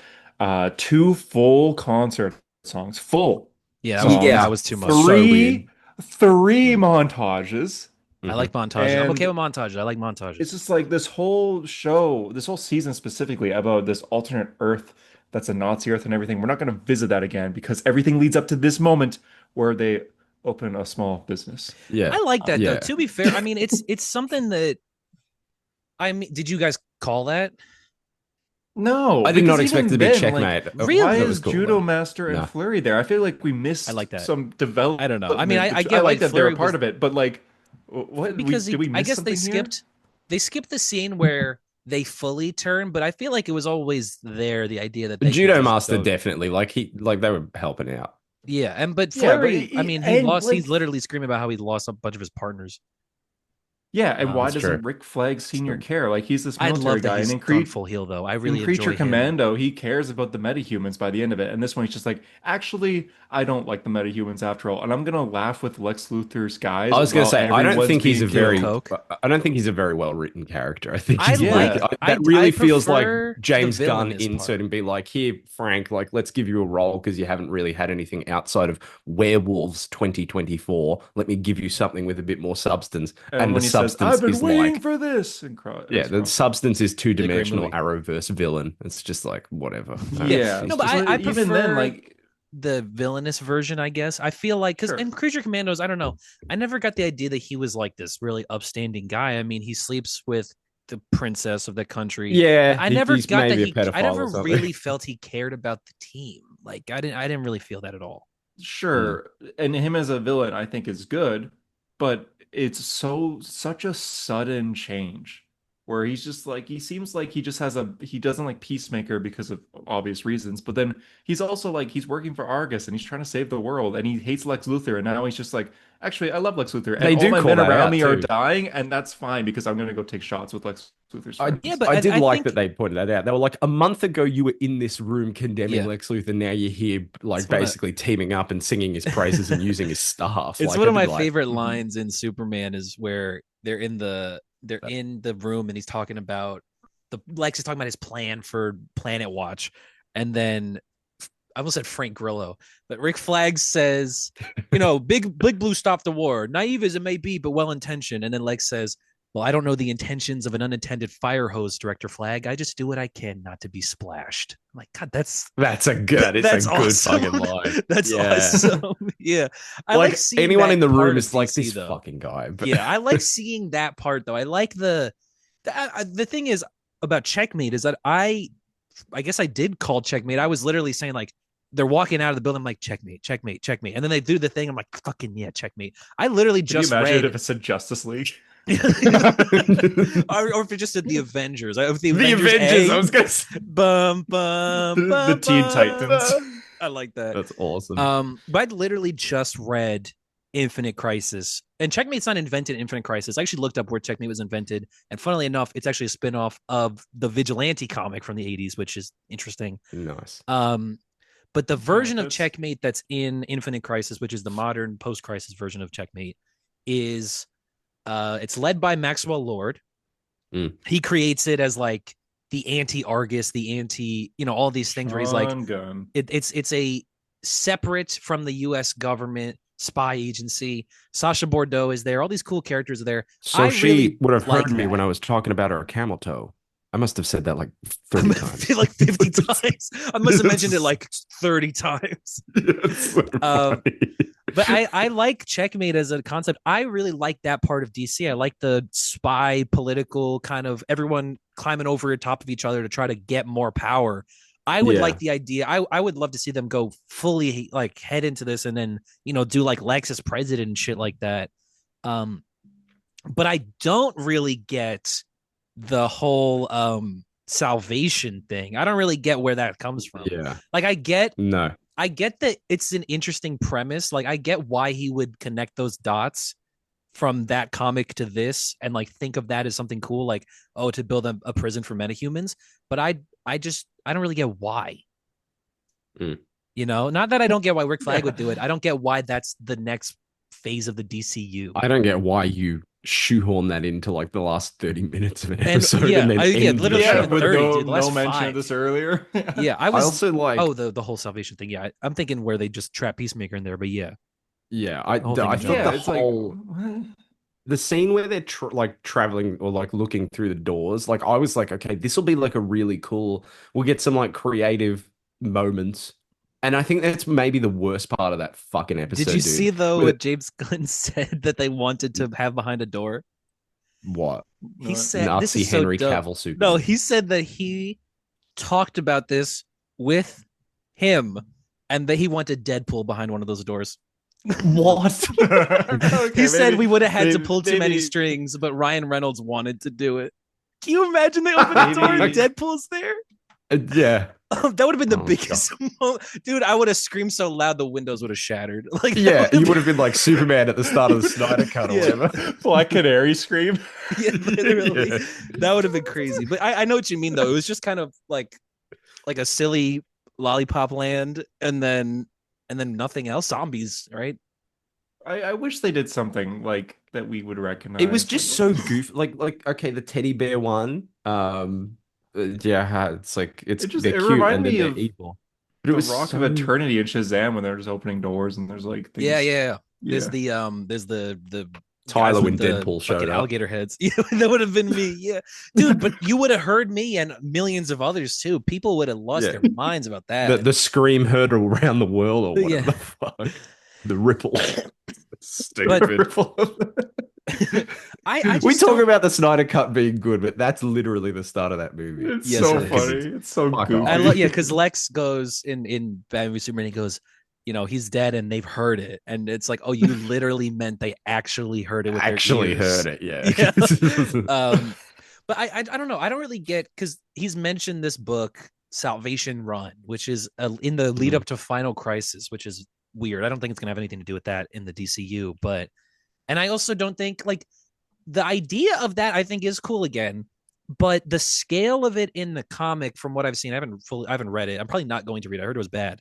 Two full concert songs, full Yeah, that Yeah, songs, was too much. so weird. three montages, I Mhm. like montages. I'm okay and with montages. I like it's montages. just like this whole show, this whole season specifically about this alternate Earth that's a Nazi Earth and everything. We're not gonna visit that again because everything leads up to this moment where they open a small business. Yeah, I like that though. yeah. To be fair, I mean it's something that I mean, did you guys call that? No, I did not because expect it even to be then, like, checkmate. why That Really? was is cool Judo though. Master and No, Flurry there? I feel like we I missed like that. some I don't know. development. I mean, I I get like like that they're a Flurry part was of it, but like, what we because did we I miss guess something here? they skipped the scene where they fully turn, but I feel like it was always there the idea that they could Judo just Master go. definitely like they were helping out. Yeah, and but Yeah, but Flurry, I mean, and he's like, literally screaming about how he lost a bunch of his partners. yeah, and why That's true. doesn't Rick Flag Senior So, care? Like, he's this I'd military love that guy, and he's gone full heel though. I in really Creature enjoy him. Commando, he cares about the metahumans by the end of it. And this one, he's just like, actually, I don't like the metahumans after all. And I'm gonna laugh with Lex Luthor's guys I was gonna while say everyone's being killed. Coke. I don't think he's a very well written character. I think he's like Yeah, that I really feels like prefer the James Gunn villainous insert part. and be like, here, Frank, like let's give you a role because you haven't really had anything outside of Werewolves 2024. Let me give you something with a bit more substance. and And the when he says, "I've substance been is waiting like, for this," and yeah, it's the cross. substance is Really great two-dimensional movie. Arrowverse villain. It's just like whatever. Yeah, Yeah, no, He's but just but I even then, prefer like, the villainous version, I guess. I feel like because sure. in Creature Commandos, I don't know. I never got the idea that he was like this really upstanding guy. I mean, he sleeps with the princess of the country. yeah, I never he's got that maybe a I pedophile never or something. really felt he cared about the team. Like I didn't really feel that at all. Sure, and him as a villain, I think is good, but it's such a sudden change where he's just like he seems like he doesn't like Peacemaker because of obvious reasons, but then he's also like he's working for Argus and he's trying to save the world and he hates Lex Luthor and now he's just like actually I love Lex Luthor and They all do my call men that around out me are too. dying and that's fine because I'm gonna go take shots with Lex Luthor's I Yeah, friends. but I did I like think that they pointed that out. They were like, a month ago you were in this room condemning yeah, Lex Luthor. Now you're here, it's like one of basically teaming up and singing his praises and using his staff. it's Like one I of my did like, favorite Mhm. lines in Superman is where they're that. in the room and he's talking about the Lex is talking about his plan for Planet Watch, and then I almost said Frank Grillo, but Rick Flag says, you know, big blue stopped the war. Naive as it may be, but well intentioned. And then Lex says, well, I don't know the intentions of an unintended fire hose, Director Flag. I just do what I can not to be splashed. I'm like, God, that's a good. It's a that's good awesome. fucking line. That's Yeah. awesome. Yeah, I like Like seeing anyone that in the part room of is like DC this though. fucking guy. But Yeah, I like seeing that part though. I like the thing is about Checkmate is that I guess I did call Checkmate. I was literally saying like they're walking out of the building. I'm like checkmate, checkmate, checkmate, and then they do the thing. I'm like fucking yeah, checkmate. I literally Can you just imagine read, if it said Justice League? or if it just said the Avengers. If the the Avengers, Avengers. A, I was gonna say. bum bum The bum Teen bum. Titans. I like that. That's awesome. But I'd literally just read Infinite Crisis, and Checkmate's not invented in Infinite Crisis. I actually looked up where Checkmate was invented, and funnily enough, it's actually a spinoff of the Vigilante comic from the '80s, which is interesting. Nice. But the version of that's- Checkmate that's in Infinite Crisis, which is the modern post-crisis version of Checkmate, is it's led by Maxwell Lord. He creates it as like the anti-Argus, the anti, all these things where he's like, Sean Gunn. it's a separate from the U.S. government spy agency. Sasha Bordeaux is there. All these cool characters are there. So I she really would have like heard me that. when I was talking about her camel toe. I must have said that like 30 I times. feel like 50 times. I must have mentioned it like 30 times. It's so Um, funny. But I like Checkmate as a concept. I really like that part of DC. I like the spy political kind of everyone climbing over the top of each other to try to get more power. I would Yeah. like the idea. I would love to see them go fully like head into this and then, do like Lex as president and shit like that. But I don't really get the whole salvation thing. I don't really get where that comes from. Yeah. Like I get No. that it's an interesting premise. Like I get why he would connect those dots from that comic to this and like think of that as something cool, like, oh, to build a prison for metahumans. But I don't really get why. Not that I don't get why Rick Flag would do it. I don't get why that's the next phase of the DCU. I don't get why you shoehorn that into like the last 30 minutes of an episode yeah, and then end literally the Yeah, show. with 30, no, dude, the last no mention 5. of this earlier. Yeah, I I was also like the whole salvation thing. Yeah, I'm thinking where they just trap Peacemaker in there, but yeah. yeah, I whole thing I in thought general. the it's whole like the scene where they're like traveling or like looking through the doors, like I was like, okay, this will be like a really cool. We'll get some like creative moments, and I think that's maybe the worst part of that fucking episode. Did you dude. see though With- what James Gunn said that they wanted to have behind a door? what He said this Nazi is so Henry dope. Cavill Superman? No, he said that he talked about this with him and that he wanted Deadpool behind one of those doors. What? He said we would have had to maybe- pull too many maybe- strings, but Ryan Reynolds wanted to do it. Can you imagine they open the door and Maybe- Deadpool's there? Yeah. That would have been the Oh, biggest moment. Dude, I would have screamed so loud the windows would have shattered. Like, Yeah, you would have been like Superman at the start of the Snyder Cut or Yeah. whatever. Black Canary scream. Yeah, literally. Yeah. That would have been crazy. But I know what you mean though. It was just kind of like a silly lollipop land and then nothing else. Zombies, right? I wish they did something like that we would recognize. It was just so goofy. Like okay, the teddy bear one. Yeah, it's like It just- they're it cute reminded and then me they're of evil. But the it was Rock so... of Eternity and Shazam when they're just opening doors and there's like things. Yeah. There's Yeah. the Tyler guys when with the Deadpool showed fucking up. alligator heads. Yeah, that would have been me. Yeah, dude. But you would have heard me and millions of others too. People would have lost Yeah. their minds about that. The scream heard around the world or whatever Yeah. the fuck. The ripple. But- Stupid. Ripple. I We just talk don't- about the Snyder Cut being good, but that's literally the start of that movie. It's Yes, so it is. funny. It's so Fuck goofy. off. I love, yeah, because Lex goes in Batman v Superman. He goes, he's dead, and they've heard it, and it's like, oh, you literally meant they actually heard it. With Actually their ears. heard it, yeah. Yeah. But I don't know. I don't really get because he's mentioned this book, Salvation Run, which is in the lead up to Final Crisis, which is weird. I don't think it's gonna have anything to do with that in the DCU, and I also don't think like the idea of that I think is cool again, but the scale of it in the comic, from what I've seen, I haven't read it. I'm probably not going to read it. I heard it was bad,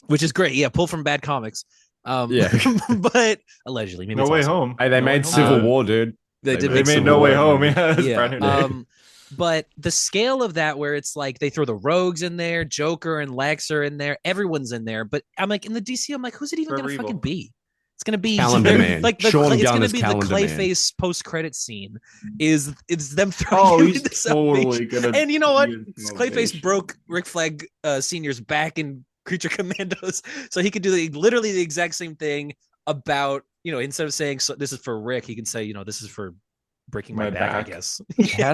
which is great. Yeah, pull from bad comics. Yeah. But allegedly, maybe No it's Way awesome. Home. Hey, they No Way made Home. Civil War, dude. They did They make They made some No Way more. Home. Yeah, it's Yeah. brand new day. But the scale of that, where it's like they throw the Rogues in there, Joker and Lex are in there, everyone's in there. But I'm like, in the DC, I'm like, who's it even Forever gonna fucking Evil. be? It's gonna be Calendar Man. like Sean it's Gunn gonna as be Calendar the Man. Clayface post-credit scene. Is them throwing Oh, him he's into totally salvation. gonna. And you know what? be in Clayface Salvation. broke Rick Flag Senior's back in Creature Commandos, so he could do literally the exact same thing about, instead of saying so, this is for Rick, he can say, this is for breaking my back, I guess. How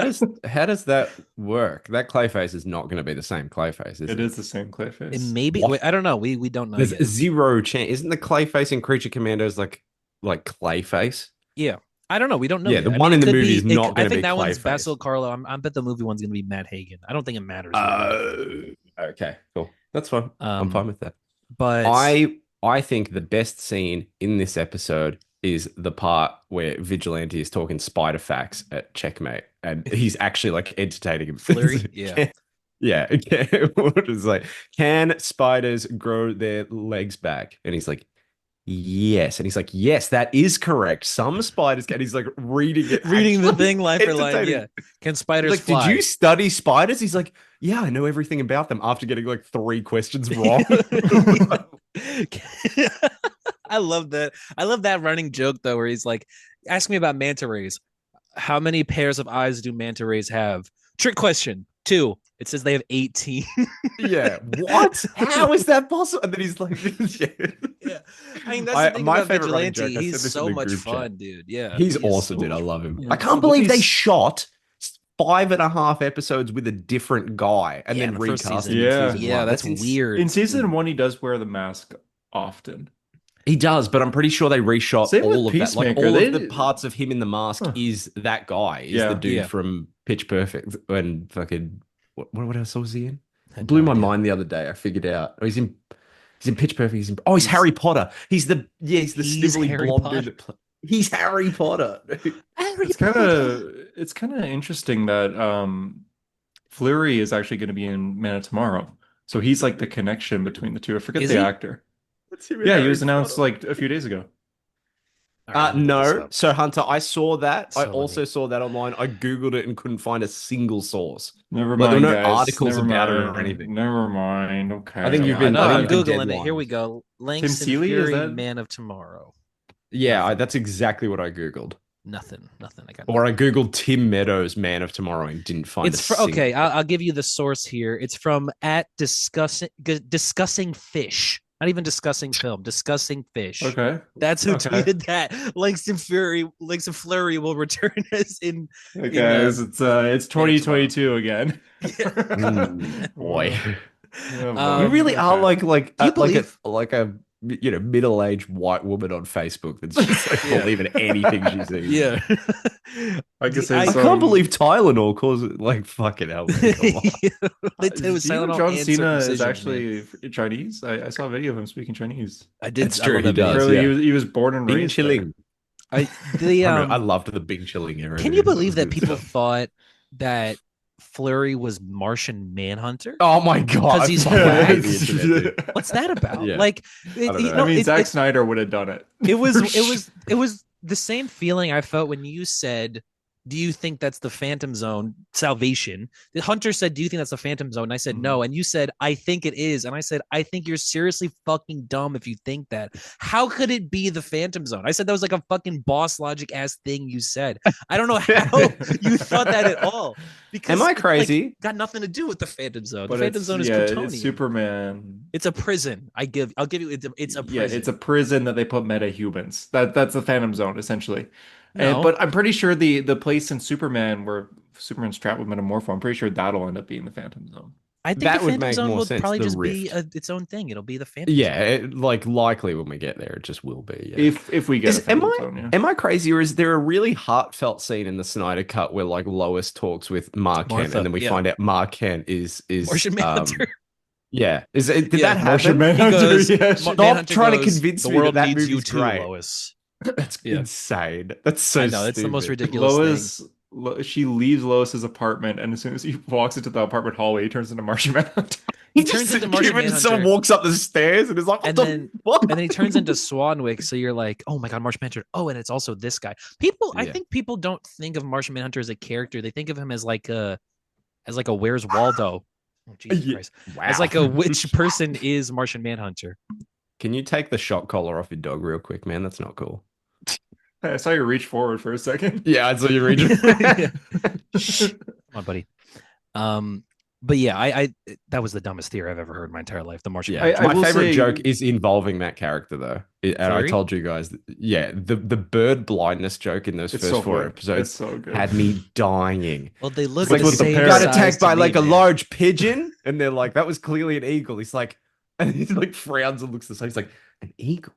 does that work? That Clayface is not going to be the same Clayface, is It it? is the same It Clayface. maybe What? I don't know. We don't know There's yet. zero chance. Isn't the Clayface in Creature Commandos like Clayface? Yeah. I don't know. We don't know Yeah, yet. the I one mean, in it the could movie be. is not I going to think be that one's Clayface. Basil Carlo. I bet the movie one's going to be Matt Hagen. I don't think it matters. Really. Okay, cool. That's fine. I'm fine with that. But I think the best scene in this episode is the part where Vigilante is talking spider facts at Checkmate, and he's actually like entertaining him. Flurry, yeah. Yeah. What is like, can spiders grow their legs back? And he's like, yes. And he's like, yes, that is correct. Some spiders can. He's like reading it, reading the actually thing line for line. entertaining. Yeah. Can He's spiders like, fly? did you study spiders? He's like, yeah, I know everything about them after getting like 3 questions wrong. I love that. I love that running joke though, where he's like, ask me about manta rays. How many pairs of eyes do manta rays have? Trick question. 2. It says they have 18. Yeah. What? How is that possible? And then he's like, Yeah. I mean, that's the thing my about favorite running Vigilante. joke, I said He's this in so the much group fun, chat. dude. Yeah. He's he is awesome, so dude. I much love fun. him. Yeah. I can't believe they shot 5.5 episodes with a different guy and Yeah, then in the first recast season. him in Yeah. season Yeah, one. that's weird. In season 1, he does wear the mask often. He does, but I'm pretty sure they reshot Same with all of that. Like Peacemaker. all They of the did- parts of him in the mask Huh. is that guy, is Yeah. the dude Yeah. from Pitch Perfect and fucking what else was he in? I had Blew no my idea. mind the other day. I figured out. Oh, he's in Pitch Perfect. He's Harry Potter. He's the He's snivelly Harry blonde Potter. dude. He's Harry Potter. It's kind of interesting that Fleury is actually going to be in Man of Tomorrow. So he's like the connection between the two. I forget Is the he? actor. What's him in Yeah, he Harry was announced Potter? like a few days ago. All right, let me look this No. up. So Hunter, I saw that. So I let also me- saw that online. I googled it and couldn't find a single source. Never Like, there mind, were no guys. articles Never about it or mind. anything. Never mind. Okay. I think you've been- No, I I'm think you've been googling it. Here we deadlines. go. Langston Seeley, is Fury, that- Man of Tomorrow. Yeah, Nothing. that's exactly what I googled. Nothing. I got. Or I googled Tim Meadows, Man of Tomorrow, and didn't find It's a okay. single- I'll give you the source here. It's from at discussing fish. Not even discussing film. Discussing fish. Okay. That's who Okay. tweeted that. Langston Fleury will return as in. Hey, In, guys, it's 2022 again. Boy. Yeah, You really are okay. like Do you like a middle-aged white woman on Facebook that's just like Yeah. believing anything she sees. Yeah. I guess I I can't believe Tylenol causes like fucking hell. Man, come on. They did it with Do you know Tylenol John and Cena is circumcision, man. actually Chinese? I saw a video of him speaking Chinese. I did. It's I true, love he that video. does. Apparently, yeah. he was born and Bing raised there. chilling. I the I loved the Bing chilling era. Can you dude. believe that people thought that Fleury was Martian Manhunter? Oh my god! 'Cause he's I fucking black? hate the internet, dude. What's that about? Yeah. Like, don't know. I mean, Zack it, Snyder would have done it. it was For it was the same feeling I felt when you said, "Do you think that's the Phantom Zone salvation?" The Hunter said, "Do you think that's the Phantom Zone?" And I said, "No." And you said, "I think it is." And I said, "I think you're seriously fucking dumb if you think that. How could it be the Phantom Zone?" I said that was like a fucking boss logic ass thing you said. I don't know how you thought that at all. Because Am I it's, like, crazy? got nothing to do with the Phantom Zone. But The Phantom Zone is it's Kryptonian. Superman. It's a prison. I'll give you. It's a prison. Yeah, it's a prison that they put meta-humans. That's the Phantom Zone, essentially. No. But I'm pretty sure the place in Superman where Superman's trapped with Metamorpho, I'm pretty sure that'll end up being the Phantom Zone. I think that the would Phantom make Zone more will sense, probably the just be Rift. its own thing. It'll be the Phantom Yeah, Zone. like likely when we get there, it just will be. Yeah. If we get a Am Phantom I Zone, yeah. am I crazy, or is there a really heartfelt scene in the Snyder Cut where like Lois talks with Mark Kent, Martha, and then we yeah. find out Mark Kent is Martian Manhunter. yeah. Did Yeah, that Martian happen? Manhunter, He goes, yeah, Stop Manhunter trying to goes, convince the me world that needs you movie's too, great. Lois. That's Yeah. insane. That's so I know it's the most stupid. ridiculous thing. She leaves Lois's apartment, and as soon as he walks into the apartment hallway, he turns into Martian Manhunter. He turns into Martian Even Manhunter. someone walks up the stairs and is like, what And the then- fuck? And then he turns into Swanwick, so you're like, oh my god, Martian Manhunter. Oh, and it's also this guy. I Yeah. think people don't think of Martian Manhunter as a character. They think of him as like a Where's Waldo. Oh Jesus Yeah. Christ. Wow. As like a which person is Martian Manhunter. Can you take the shock collar off your dog real quick, man? That's not cool. I saw you reach forward for a second. Yeah, I saw you read Yeah. Shh. Come on, buddy. Um, but yeah, I that was the dumbest theory I've ever heard in my entire life. The Martian Yeah, I Manhunter. my will favorite say, joke is involving that character though. And I Theory? told you guys, yeah, the bird blindness joke in those it's first so four good. It's episodes so good. had me dying. Well, they It's look like, the With the same got parrot. size attacked to by me, like a man. large pigeon, and they're like, that was clearly an eagle. He's like, and he like frowns and looks the same. He's like, an eagle.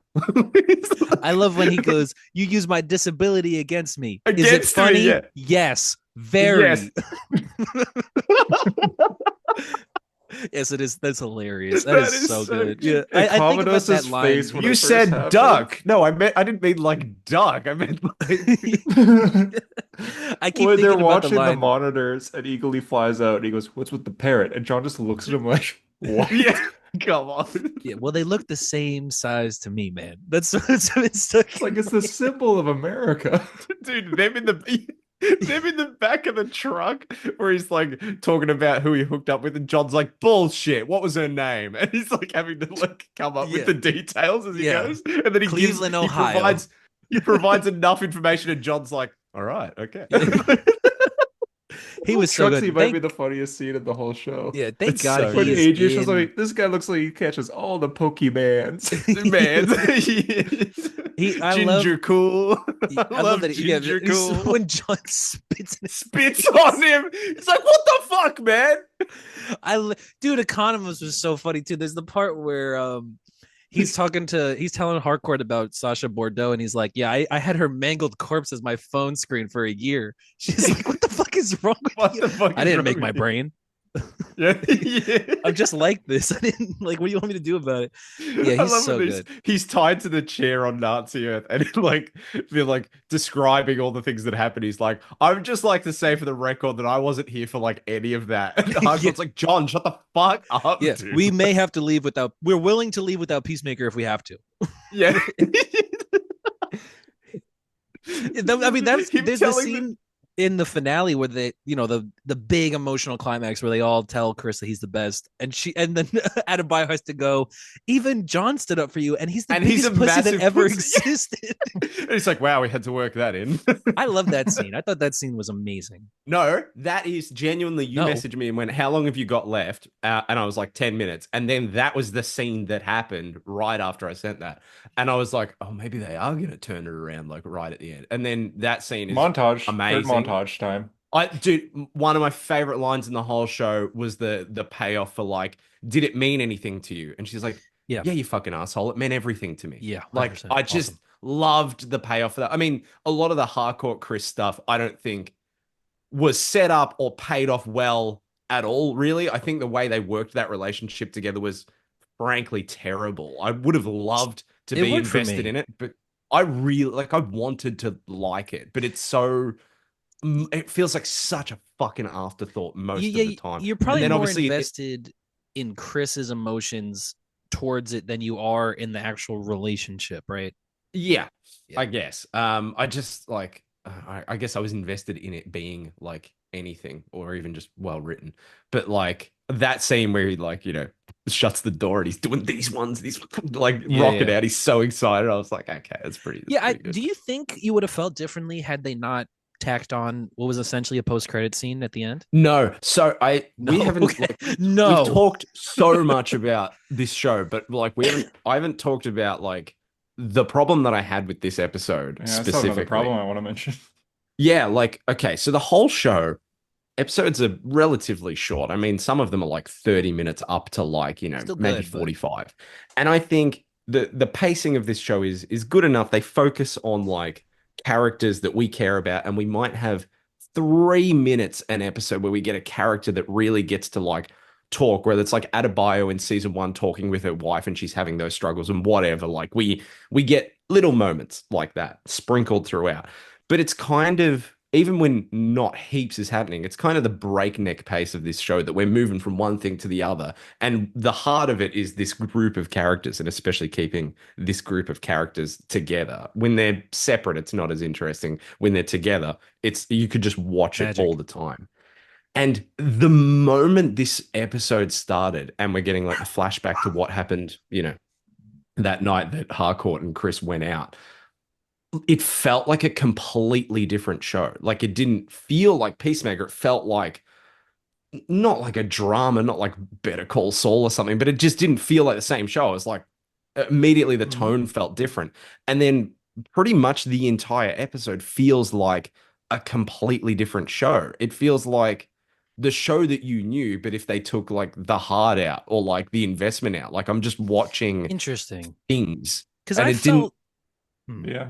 It's I like- love when he goes, "You use my disability against me. Is it Against me, funny? yeah. Yes, Yes. very." Yes, it is. That's hilarious. That That is is so so good. good. Yeah, And I think about that Commodore's line. face when You it first said happened. duck. No, I didn't mean like duck. I meant like I keep When they're thinking about the watching the line. monitors and Eagle flies out and he goes, "What's with the parrot?" And John just looks at him like, "What?" yeah. Come on. Yeah, well, they look the same size to me, man. That's it's stuck It's like in it's my the symbol of America. Dude, them in the back of the truck where he's like talking about who he hooked up with, and John's like, bullshit, what was her name? And he's like having to like come up with Yeah. the details as he Yeah. goes. And then Cleveland, Ohio. He provides enough information, and John's like, all right, okay. He was so Truxie good. might be the funniest scene in the whole show. Yeah, thank It's God so When he is AJ shows in. like, this guy looks like he catches all the Pokemans. Man. I Ginger love cool. I love that. Yeah, Ginger cool. when John spits in his Spits face. on him. He's like, what the fuck, man? Dude, Economist was so funny too. There's the part where he's telling Harcourt about Sasha Bordeaux, and he's like, "Yeah, I had her mangled corpse as my phone screen for a year." She's like, "What the fuck is wrong with What you?" the fuck I is didn't wrong make with my you? brain. Yeah. Yeah. I'm just like this. I didn't like. What do you want me to do about it? Yeah, I he's love so when good. he's tied to the chair on Nazi Earth and like they're like describing all the things that happened. He's like, I would just like to say for the record that I wasn't here for like any of that. And Harcourt's like, John, shut the fuck up, Yeah, dude. we may have to leave without. We're willing to leave without Peacemaker if we have to. Yeah. I mean, there's the telling scene in the finale where they, the big emotional climax where they all tell Chris that he's the best, and then Adebayo has to go. Even John stood up for you, and he's the biggest pussy that ever existed. And it's like, wow, we had to work that in. I love that scene. I thought that scene was amazing. No, that is genuinely. You No. messaged me and went, "How long have you got left?" And I was like, 10 minutes. And then that was the scene that happened right after I sent that. And I was like, oh, maybe they are going to turn it around like right at the end. And then that scene is Montage. amazing. Great montage time. Dude, one of my favorite lines in the whole show was the payoff for like, did it mean anything to you? And she's like, Yeah. you fucking asshole. It meant everything to me. Yeah, Like, 100%. I just loved the payoff for that. I mean, a lot of the Harcourt Chris stuff, I don't think was set up or paid off well at all, really. I think the way they worked that relationship together was frankly terrible. I would have loved to It be worked for invested me. in it, but I really like I wanted to like it, but it's so it feels like such a fucking afterthought most of the time. You're And probably then more obviously invested in Chris's emotions towards it than you are in the actual relationship, right? yeah, Yeah. I guess. I just like I guess I was invested in it being like anything or even just well written. But like that scene where he like, shuts the door and he's doing these like rocket out. He's so excited. I was like, okay, that's pretty good. Do you think you would have felt differently had they not tacked on what was essentially a post-credit scene at the end? No. So we No, haven't okay. we've talked so much about this show, but like I haven't talked about like the problem that I had with this episode Yeah, that's not specifically. another problem I want to mention. Yeah, like, okay, so the whole show, episodes are relatively short. I mean, some of them are like 30 minutes up to like, Still maybe good, but- 45. And I think the pacing of this show is good enough. They focus on like characters that we care about, and we might have 3 minutes an episode where we get a character that really gets to like talk, whether it's like Adebayo in season 1 talking with her wife and she's having those struggles and whatever. Like we get little moments like that sprinkled throughout. But it's kind of, even when not heaps is happening, it's kind of the breakneck pace of this show that we're moving from one thing to the other. And the heart of it is this group of characters, and especially keeping this group of characters together. When they're separate, it's not as interesting. When they're together, you could just watch Magic. it all the time. And the moment this episode started and we're getting like a flashback to what happened, that night that Harcourt and Chris went out, it felt like a completely different show. Like it didn't feel like Peacemaker. It felt like not like a drama, not like Better Call Saul or something, but it just didn't feel like the same show. It was like immediately the Mhm. tone felt different. And then pretty much the entire episode feels like a completely different show. It feels like the show that you knew, but if they took like the heart out or like the investment out, like I'm just watching Interesting. things Because and I it didn't. felt, hmm, Yeah,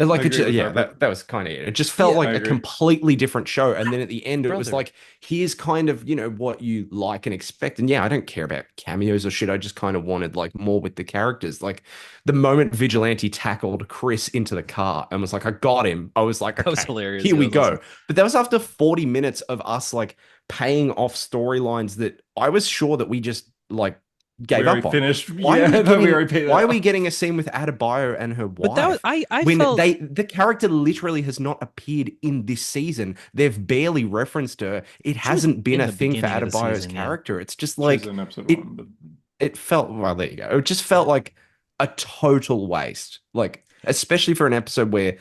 I Like it, agree with yeah, that, but that was kind of it. It just felt yeah, I like a agree. completely different show. And then at the end, it was brother. like, here's kind of, what you like and expect. And yeah, I don't care about cameos or shit. I just kind of wanted like more with the characters. Like the moment Vigilante tackled Chris into the car and was like, I got him. I was like, That was okay, hilarious. here Yeah, we that was awesome. go. But that was after 40 minutes of us like paying off storylines that I was sure that we just like We gave already up on. finished. Why are Yeah, we I thought we getting already paid it why are we off. getting a scene with Adebayo and her But that was wife? I When felt the character literally has not appeared in this season. They've barely referenced her. It she was hasn't been in a the thing for beginning of the Adebayo's season. Yeah, character. It's just She's like in episode it one, but it felt well, there you go. It just felt like a total waste. Like, especially for an episode where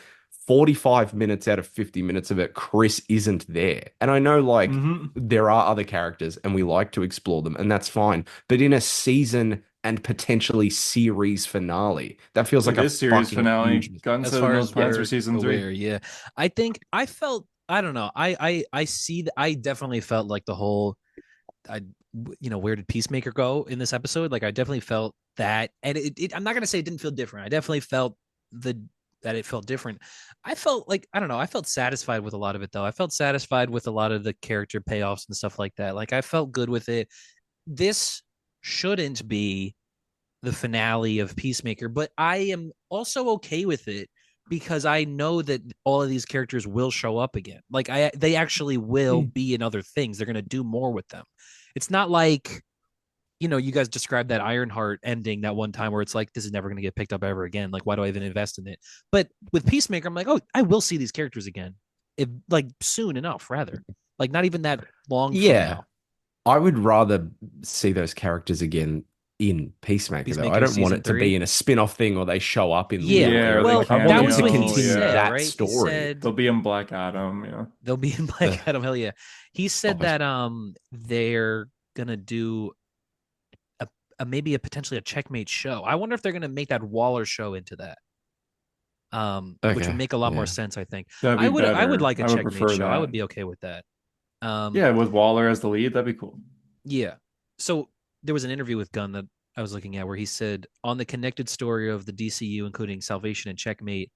45 minutes out of 50 minutes of it, Chris isn't there. And I know like hmm there are other characters and we like to explore them, and that's fine. But in a season and potentially series finale, that feels like it a is series fucking finale. huge mistake. Gunn as said far no as plans for we're season three. aware, yeah. I think I felt I don't know. I see that I definitely felt like the whole I where did Peacemaker go in this episode? Like I definitely felt that, and I'm not gonna say it didn't feel different. I definitely felt the that it felt different. I felt like I don't know. I felt satisfied with a lot of it though. I felt satisfied with a lot of the character payoffs and stuff like that. Like I felt good with it. This shouldn't be the finale of Peacemaker, but I am also okay with it because I know that all of these characters will show up again. Like they actually will be in other things. They're going to do more with them. It's not like you guys described that Ironheart ending that one time where it's like this is never going to get picked up ever again. Like why do I even invest in it? But with Peacemaker, I'm like, oh, I will see these characters again, if like soon enough, rather. Like not even that long from Yeah. now. I would rather see those characters again in Peacemaker, though. I Peacemaker don't want season it to be three. in a spin-off thing or they show up in Yeah. little Yeah, or they areas. Well, Like, I want that them was to what he cameo. continue Yeah, said, that right? He story. said they'll be in Black Adam. Yeah. they'll be in The, Black Adam. Hell yeah. He said oh, that they're gonna do maybe a potentially a checkmate show. I wonder if they're gonna make that Waller show into that. Which would okay. make a lot more Yeah. sense, I think. That'd be I would better. like a I would checkmate prefer show. I that. would be okay with that. Yeah, with Waller as the lead, that'd be cool. Yeah. So there was an interview with Gunn that I was looking at where he said on the connected story of the DCU, including Salvation and Checkmate,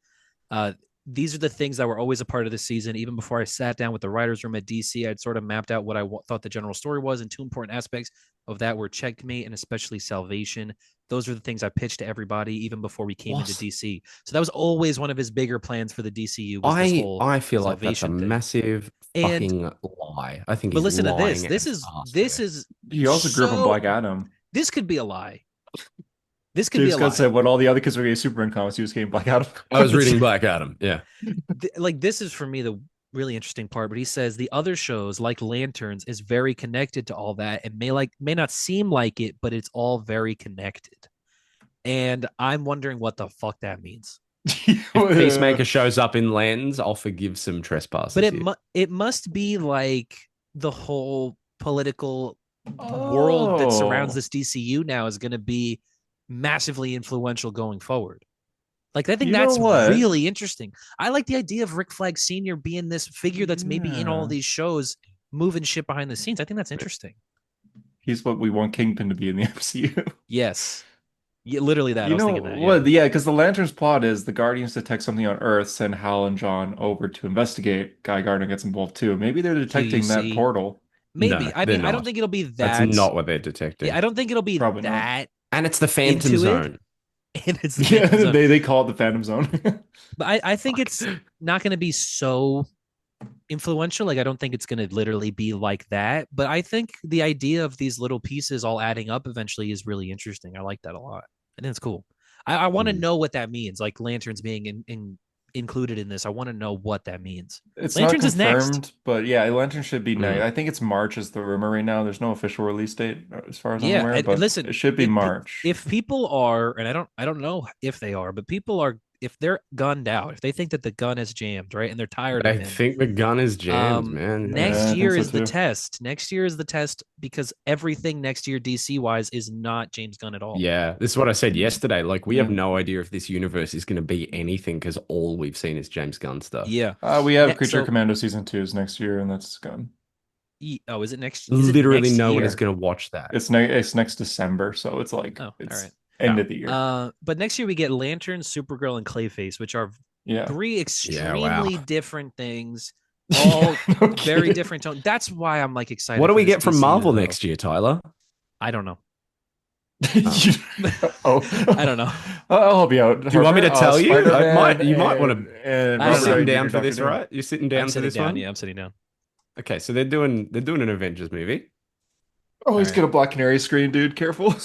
uh, these are the things that were always a part of the season. Even before I sat down with the writers' room at DC, I'd sort of mapped out what I thought the general story was, and two important aspects of that were Checkmate and especially Salvation. Those are the things I pitched to everybody even before we came into What? DC. So that was always one of his bigger plans for the DCU was this I whole I feel like that's a Salvation thing. massive And fucking lie. I think but he's listen to this. lying This his is ass this there. is He also grew up in so Black Adam. this could be a lie. This could be James a Gunn lie. said when all the other kids were getting Superman comics, he was getting Black Adam I was comics. reading Black Adam. Yeah. Like this is for me the really interesting part, but he says the other shows like Lanterns is very connected to all that and may not seem like it, but it's all very connected. And I'm wondering what the fuck that means. If Peacemaker shows up in Lands, I'll forgive some But trespasses here. it must be like the whole political world that surrounds Oh, this DCU now is going to be massively influential going forward. Like I think you know that's what? really interesting. I like the idea of Rick Flag Sr. being this figure that's maybe in all Yeah. these shows, moving shit behind the scenes. I think that's interesting. He's what we want Kingpin to be in the MCU. Yes, yeah, literally that. I You was know thinking that. Yeah, what? Yeah, because the Lantern's plot is the Guardians detect something on Earth, send Hal and John over to investigate. Guy Gardner gets involved too. Maybe they're detecting that QUC. portal. Maybe. No, I they're mean, I don't not. think it'll be That's that. not what they're Yeah, detecting. I don't think it'll be Probably not. that And it's the Phantom into it. Zone. And it's the Yeah, Phantom Zone. they call it the Phantom Zone. But I think Fuck. it's not going to be so influential. Like I don't think it's going to literally be like that. But I think the idea of these little pieces all adding up eventually is really interesting. I like that a lot. I think it's cool. I want to Mm. know what that means. Like lanterns being included in this. I want to know what that means. It's not Lanterns is next. confirmed, but yeah, Lantern should be next. Mm. I think it's March is the rumor right now. There's no official release date as far as I'm Yeah, aware, and but listen, it should be March. if people are, and I don't know if they are, but people are, if they're gunned out, if they think that the gun is jammed, right, and they're tired of I him, think the gun is jammed, man. Yeah, next I think year so is the too. test. Next year is the test because everything next year DC wise is not James Gunn at all. Yeah, this is what I said yesterday. Like, we have Yeah. no idea if this universe is going to be anything because all we've seen is James Gunn stuff. Yeah. We have Creature So, Commando season 2 is next year, and that's gone. oh, is it next? Is it Literally, next no one year? is going to watch that. It's next December, so it's like Oh, all it's right. end Yeah. of the year. But next year we get Lantern, Supergirl, and Clayface, which are Yeah. three Yeah, extremely wow. different things, all Yeah, no very kidding. different tone. That's why I'm like excited. What do for we this get from DCU, Marvel though. next year, Tyler? I don't know. Oh. I don't know. I'll help you out. Do you want me to tell you? Spider-Man You might want and, to. and I You're don't Robert know. sitting Downey down Jr., for Dr. this, Doom. right? You're sitting I'm down for sitting this down. one. Yeah, I'm sitting down. Okay, so they're doing an Avengers movie. Oh, he's All got right. a Black Canary screen, dude. Careful.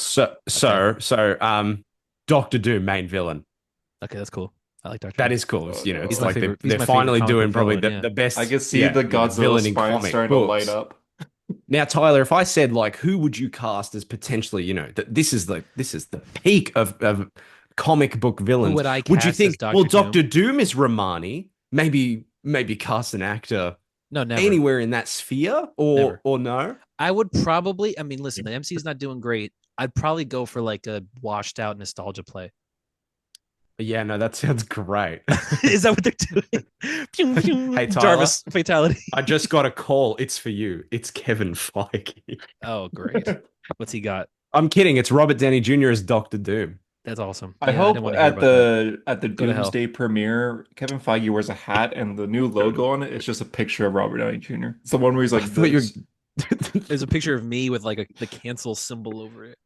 Doctor Doom, main villain. Okay, that's cool. I like Doctor That Doom. is cool. Oh, You know, no. it's He's my like favorite. He's they're my favorite finally comic doing book probably villain, yeah. the best. I can see the Godzilla villain in spine comic starting to light books. up. Now, Tyler, if I said like, who would you cast as potentially, that this is the peak of comic book Who villains? would I Would you cast as think? Doctor Well, Doom? Doctor Doom is Romani. Maybe cast an actor No, never. anywhere in that sphere, Never. or no? I would probably. I mean, listen, the MCU is not doing great. I'd probably go for like a washed out nostalgia play. Yeah, no, that sounds great. Is that what they're doing? Pew, pew. Hey, Tyler. Jarvis fatality. I just got a call. It's for you. It's Kevin Feige. Oh, great. What's he got? I'm kidding. It's Robert Downey Jr. as Doctor Doom. That's awesome. I Yeah, hope didn't want to hear at about that. the Go to hell. Doomsday premiere, Kevin Feige wears a hat and the new logo on it is just a picture of Robert Downey Jr. It's the one where he's like, I thought you this. There's a picture of me with like the cancel symbol over it.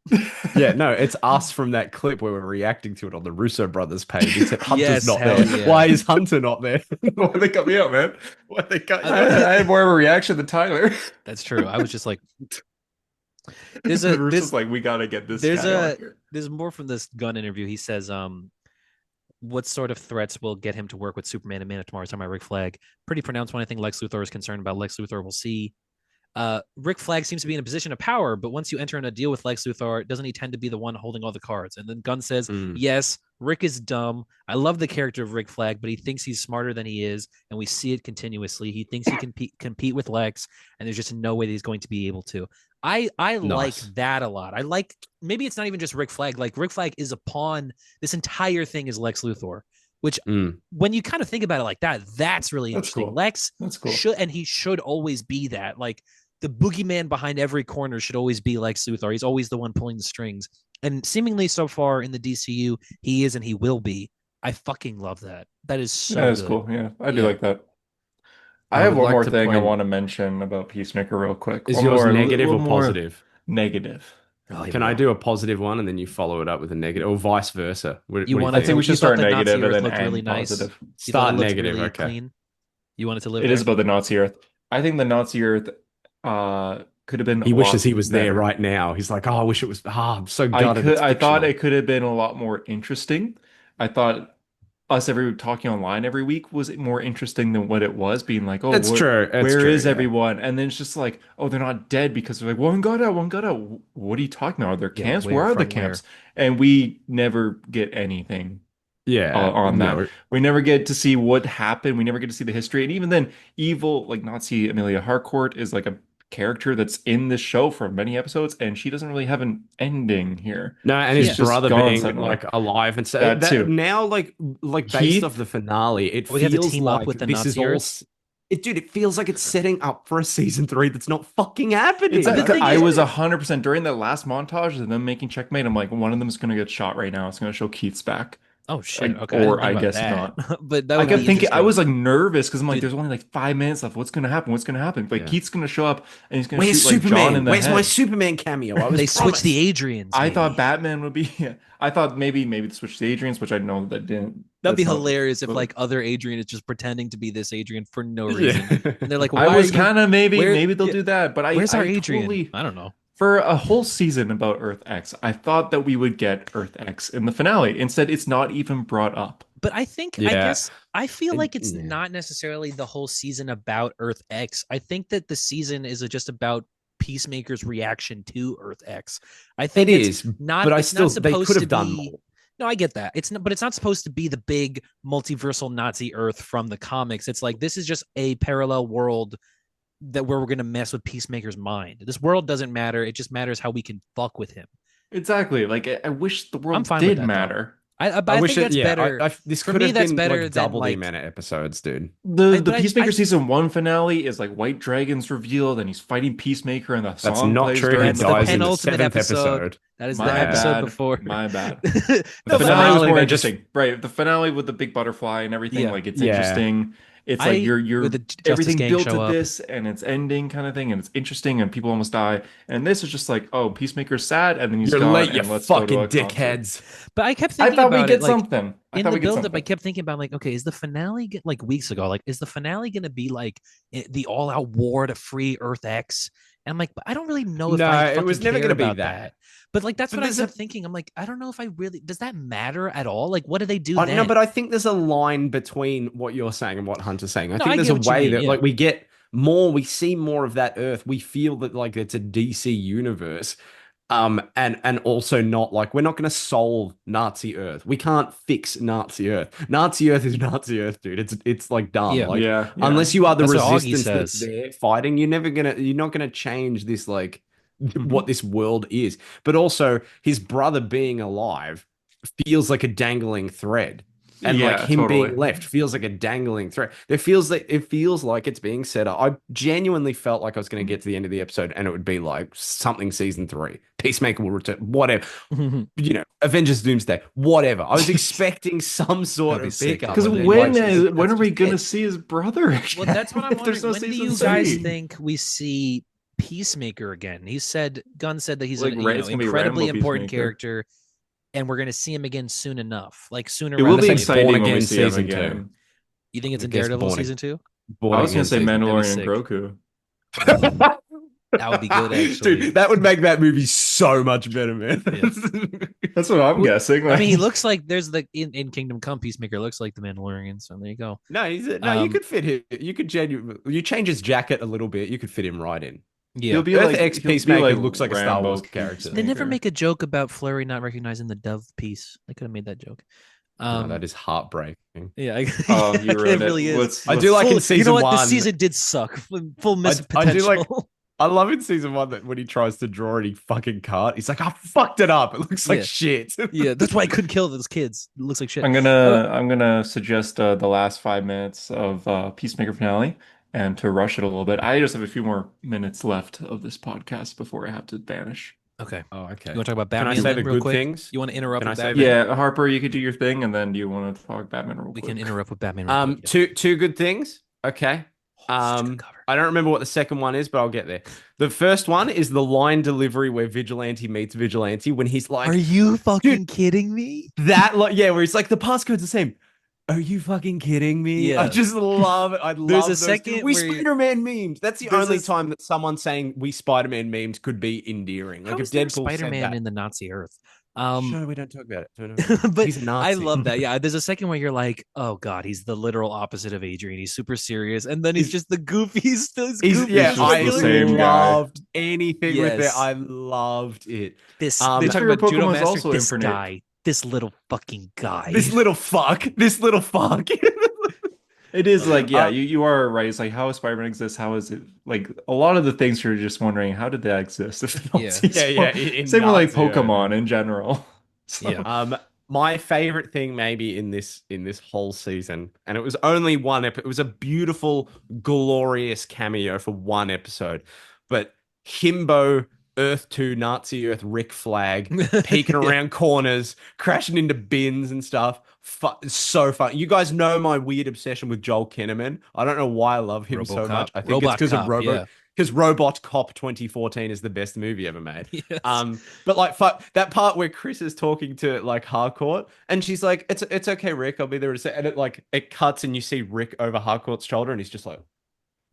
Yeah, no, it's us from that clip where we're reacting to it on the Russo brothers page. Except Hunter's Yes, not hell there. yeah. Why is Hunter not there? Why they cut me out, man? Why they cut you I, out? I had more of a reaction than Tyler. That's true. I was just like, there's a Russo's like, we gotta get this there's guy a on here. there's more from this Gunn interview. He says, what sort of threats will get him to work with Superman and Man of Tomorrow? Talking about Rick Flag. Pretty pronounced one. I think Lex Luthor is concerned about. Lex Luthor, we'll see. Rick Flag seems to be in a position of power, but once you enter in a deal with Lex Luthor, doesn't he tend to be the one holding all the cards? And then Gunn says, Mm. yes, Rick is dumb. I love the character of Rick Flag, but he thinks he's smarter than he is, and we see it continuously. He thinks he can compete with Lex, and there's just no way that he's going to be able to. I like Nice. that a lot. I like, maybe it's not even just Rick Flag. Like Rick Flag is a pawn. This entire thing is Lex Luthor, which when you kind of think about it like that, that's really That's interesting. cool. Lex That's cool. he should always be that. Like the boogeyman behind every corner should always be Lex Luthor. He's always the one pulling the strings. And seemingly so far in the DCU, he is and he will be. I fucking love that. That is so That is good. cool. Yeah, I do Yeah. like that. I I have would one like more to thing I point- want to mention about Peacemaker real quick. Is One yours more, negative or one more positive? Negative. Oh, here Can we I go. do a positive one and then you follow it up with a negative, or vice versa? What do you wanted I think we should you thought start the Nazi negative and Earth then looked end really nice? positive. You thought Start it looked negative, really okay. clean? You wanted to live It there? is about the Nazi Earth. I think the Nazi Earth could have been He a wishes lot he was there better. right now. He's like, oh, I wish it was. I'm so gutted. It's I thought fictional." it could have been a lot more interesting. I thought us talking online every week was more interesting than what it was, being like, oh, That's true. That's where true, is yeah. everyone? And then it's just like, oh, they're not dead because they're like, one got out, one got out. What are you talking about? Are there Yeah, camps? where, Where are the from camps? And we never get anything Yeah, on that. no. We never get to see what happened. We never get to see the history. And even then, evil, like Nazi Amelia Harcourt is like a character that's in this show for many episodes, and she doesn't really have an ending here. No, and She's his just brother gone being suddenly. like alive and so That too. now, like based Heath- off the finale, it We have to feels team up like with the this is Nazi all. Earth? Dude, it feels like it's setting up for a season 3 that's not fucking happening. The thing I is- was 100% during that last montage of them making checkmate. I'm like, one of them is going to get shot right now. It's going to show Keith's back. Oh shit! Like, Okay, I didn't or think I about guess that. not. But that I would kept be thinking, I interesting. was like nervous because I'm like, Dude. there's only like 5 minutes left. What's going to happen? What's going to happen? Like Yeah. Keith's going to show up and he's going to Where's shoot like Superman? John in the Where's head. my Superman cameo? I was They switched promised. the Adrians. I maybe. thought Batman would be. I thought maybe they switched the Adrians, which I know that didn't. that'd be that's not- hilarious if but- like other Adrian is just pretending to be this Adrian for no reason, Yeah. and they're like, "Why I was are you- kind of maybe where- they'll yeah. do that, but Where's our I Adrian? totally, I don't know." for a whole season about Earth X, I thought that we would get Earth X in the finale. Instead, it's not even brought up. But I think, I Yeah. guess, I feel like it's Yeah. not necessarily the whole season about Earth X. I think that the season is just about Peacemaker's reaction to Earth X. I It think is, but it's not they could supposed to have done be. more. No, I get that. It's not, but it's not supposed to be the big multiversal Nazi Earth from the comics. It's like this is just a parallel world that where we're gonna mess with Peacemaker's mind. This world doesn't matter. It just matters how we can fuck with him. Exactly. Like I wish the I'm world fine with did that though. matter. But I I wish think it, that's yeah, better this for could me. have That's been better like than double the like. amount of episodes, dude. The But Peacemaker I season 1 finale is like White Dragons revealed and he's fighting Peacemaker and the That's song not plays true. He during that's the the dies in the fight. penultimate seventh episode. episode. That is the My Yeah. episode bad. before. My bad. No, The The but finale was finale, more they just, interesting. Right. The finale with the big butterfly and everything, yeah, like it's yeah. interesting. It's like I with you're the Justice everything Gang built to show up. this and it's ending kind of thing, and it's interesting and people almost die. And this is just like, oh, Peacemaker's sad and then he's You're gone late, you and let's go to fucking a concert. dickheads. But I kept I thinking thought we'd about it get like something. I in thought the we'd get build-up. I something. kept thinking about like, okay, is the finale like weeks ago? Like, is the finale gonna be like the all-out war to free Earth X? And I'm like, but I don't really know if No, I it fucking was never care going to be about that. that. But like that's But what I there's a kept thinking. I'm like, I don't know if I really does that matter at all? Like, what do they do no, then? but I think there's a line between what you're saying and what Hunter's saying. I No, think I there's get a what you way mean. that Yeah. like we get more, we see more of that Earth. We feel that like it's a DC universe. And also not like we're not going to solve Nazi Earth. We can't fix Nazi Earth. Nazi Earth is Nazi Earth, dude. It's like done. Yeah. Like Yeah, yeah. unless you are the That's what Augie resistance that's says. there fighting, you're not gonna change this like what Mhm. this world is. But also his brother being alive feels like a dangling thread. And like Yeah, him totally. being left feels like a dangling thread. It feels like it's being set up. I genuinely felt like I was going to get to the end of the episode and it would be like something season 3. Peacemaker will return, whatever. Avengers Doomsday, whatever. I was expecting some sort That'd be of sick. pickup. Because And then, when like, is when that's are we just gonna it. see his brother again? Well, that's what I'm if there's wondering. no When do season you guys 3? think we see Peacemaker again? Gunn said that he's Like, an it's gonna be incredibly Rambo important Peacemaker. character, and we're gonna see him again soon enough, like sooner It rather will I'm be than gonna say later. Born exciting when we Again see him season 2. again. You think it's I in guess Daredevil season 2? I Born was gonna Again say season. Mandalorian and sick. Grogu. That would be good, actually. Dude, that would make that movie so much better, man. Yeah. That's what I'm guessing. I mean, he like- looks like there's the in Kingdom Come Peacemaker looks like the Mandalorian, so there you go. No, you Um, could fit him. You could genuinely, you change his jacket a little bit, you could fit him right in. Yeah, He'll be Earth like X he'll be Peacemaker like looks like a Star Rambo Wars character. they never Peacemaker. make a joke about Flurry not recognizing the dove piece. They could have made that joke. No, that is heartbreaking. Yeah, Oh, you ruined it really it. is. I do like in You season know what? The one. season did suck. Full missed I do like. potential. I love in season 1 that when he tries to draw it, he fucking can't. He's like, I fucked it up. It looks like Yeah. shit. Yeah, that's why I couldn't kill those kids. It looks like shit. I'm gonna suggest the last 5 minutes of Peacemaker finale and to rush it a little bit. I just have a few more minutes left of this podcast before I have to vanish. Okay. Oh, okay. You want to talk about Can I Batman say then the real good quick? things? You want to interrupt Can I with say Batman? Yeah, Harper, you could do your thing, and then do you want to talk Batman real We quick? can interrupt with Batman real quick. Two good things. Okay. Oh, such a good cover. I don't remember what the second one is, but I'll get there. The first one is the line delivery where Vigilante meets Vigilante when he's like, Are you fucking kidding me? that, like, yeah, where he's like, the passcode's the same. Are you fucking kidding me? Yeah. I just love it. I love There's a those second two. We where you- Spider-Man memes. That's the There's only a- time that someone saying we Spider-Man memes could be endearing. Like How if is there Deadpool said Spider-Man that. in the Nazi Earth? No, we don't talk about it. Don't talk about it. But He's a I Nazi. love that. Yeah, there's a second where you're like, oh god, he's the literal opposite of Adrian. He's super serious, and then he's just the goofy. He's still goofy. Yeah, He's just I the same guy. loved anything with it. Yes. I loved it. This My they talk favorite about Judo Pokemon's Master. also This Infernape. guy, this little fucking guy. This little fuck. This little fuck. It is like, yeah, Uh, you are right. It's like, how does Spider-Man exist? How is it like a lot of the things you're just wondering, how did that exist? If they don't Yeah. exist? Yeah, in Same with like Nazi, yeah. Pokemon in general. So- Yeah. My favorite thing maybe in this whole season, and it was only one episode. It was a beautiful, glorious cameo for one episode, but Himbo, Earth 2, Nazi Earth, Rick Flag, peeking around corners, crashing into bins and stuff. So fun. You guys know my weird obsession with Joel Kinnaman. I don't know why I love him so RoboCop. much. I think it's because of RoboCop, yeah. because Robot Cop 2014 is the best movie ever made. Yes. But like that part where Chris is talking to like Harcourt and she's like, it's okay, Rick, I'll be there to say, and it cuts and you see Rick over Harcourt's shoulder and he's just like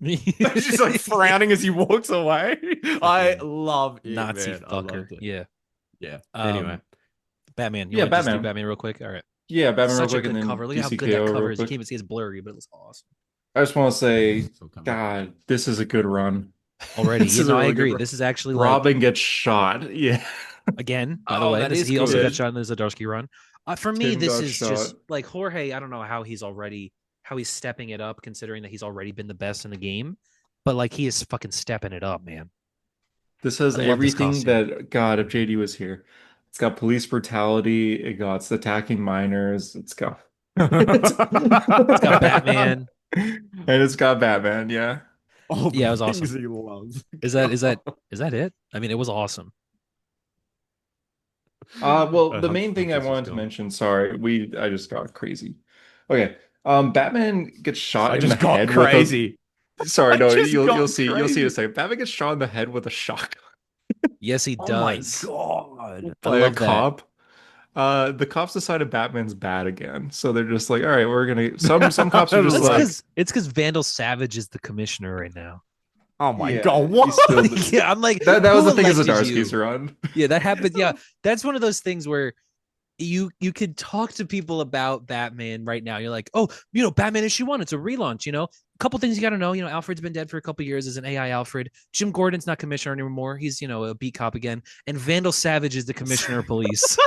she's like frowning as he walks away. I love it, Nazi man. I fucker. loved it. Yeah. Yeah. Um, Anyway. Batman. You Yeah, want to just do Batman. Batman real quick? All right. Yeah, Batman real Such a quick, and good then cover. Look at how good that DCKO cover real is. You quick. can't even see it's blurry, but it looks awesome. I just want to say, Still coming. God, this is a good run. Already, This you is know, a I really good agree. run. This is actually like Robin gets shot. Yeah. again. By the Oh, way, that is he also got good. shot in the Zdarsky run. For me, Tim this got is just shot. like Jorge. I don't know how he's stepping it up, considering that he's already been the best in the game. But like he is fucking stepping it up, man. This has I love this everything costume. that, God, if JD was here. It's got police brutality. It got it's attacking minors. It's got it's, It's got Batman. and it's got Batman. Yeah. All the Yeah, it was things awesome. he loves. Is that is that is that it? I mean, it was awesome. Well, the main thing I Hunter's just wanted to gone. mention, sorry, I just got crazy. Okay. Batman gets shot I in the just got head with a crazy. sorry, I no, just you'll got see in a crazy. second. Batman gets shot in the head with a shotgun Yes, he Oh my does. God. I by a love that. cop. The cops decided Batman's bad again. So they're just like, all right, we're gonna some cops are I just It's like, love- because Vandal Savage is the commissioner right now. Oh my yeah, God. What? he's still Yeah, I'm like, that was who the thing is a elected Darsky's you? run. Yeah, that happened. Yeah, that's one of those things where you could talk to people about Batman right now. You're like, oh, Batman issue 1, it's a relaunch. A couple things you got to know. Alfred's been dead for a couple years as an AI Alfred. Jim Gordon's not commissioner anymore. He's a beat cop again. And Vandal Savage is the commissioner of police.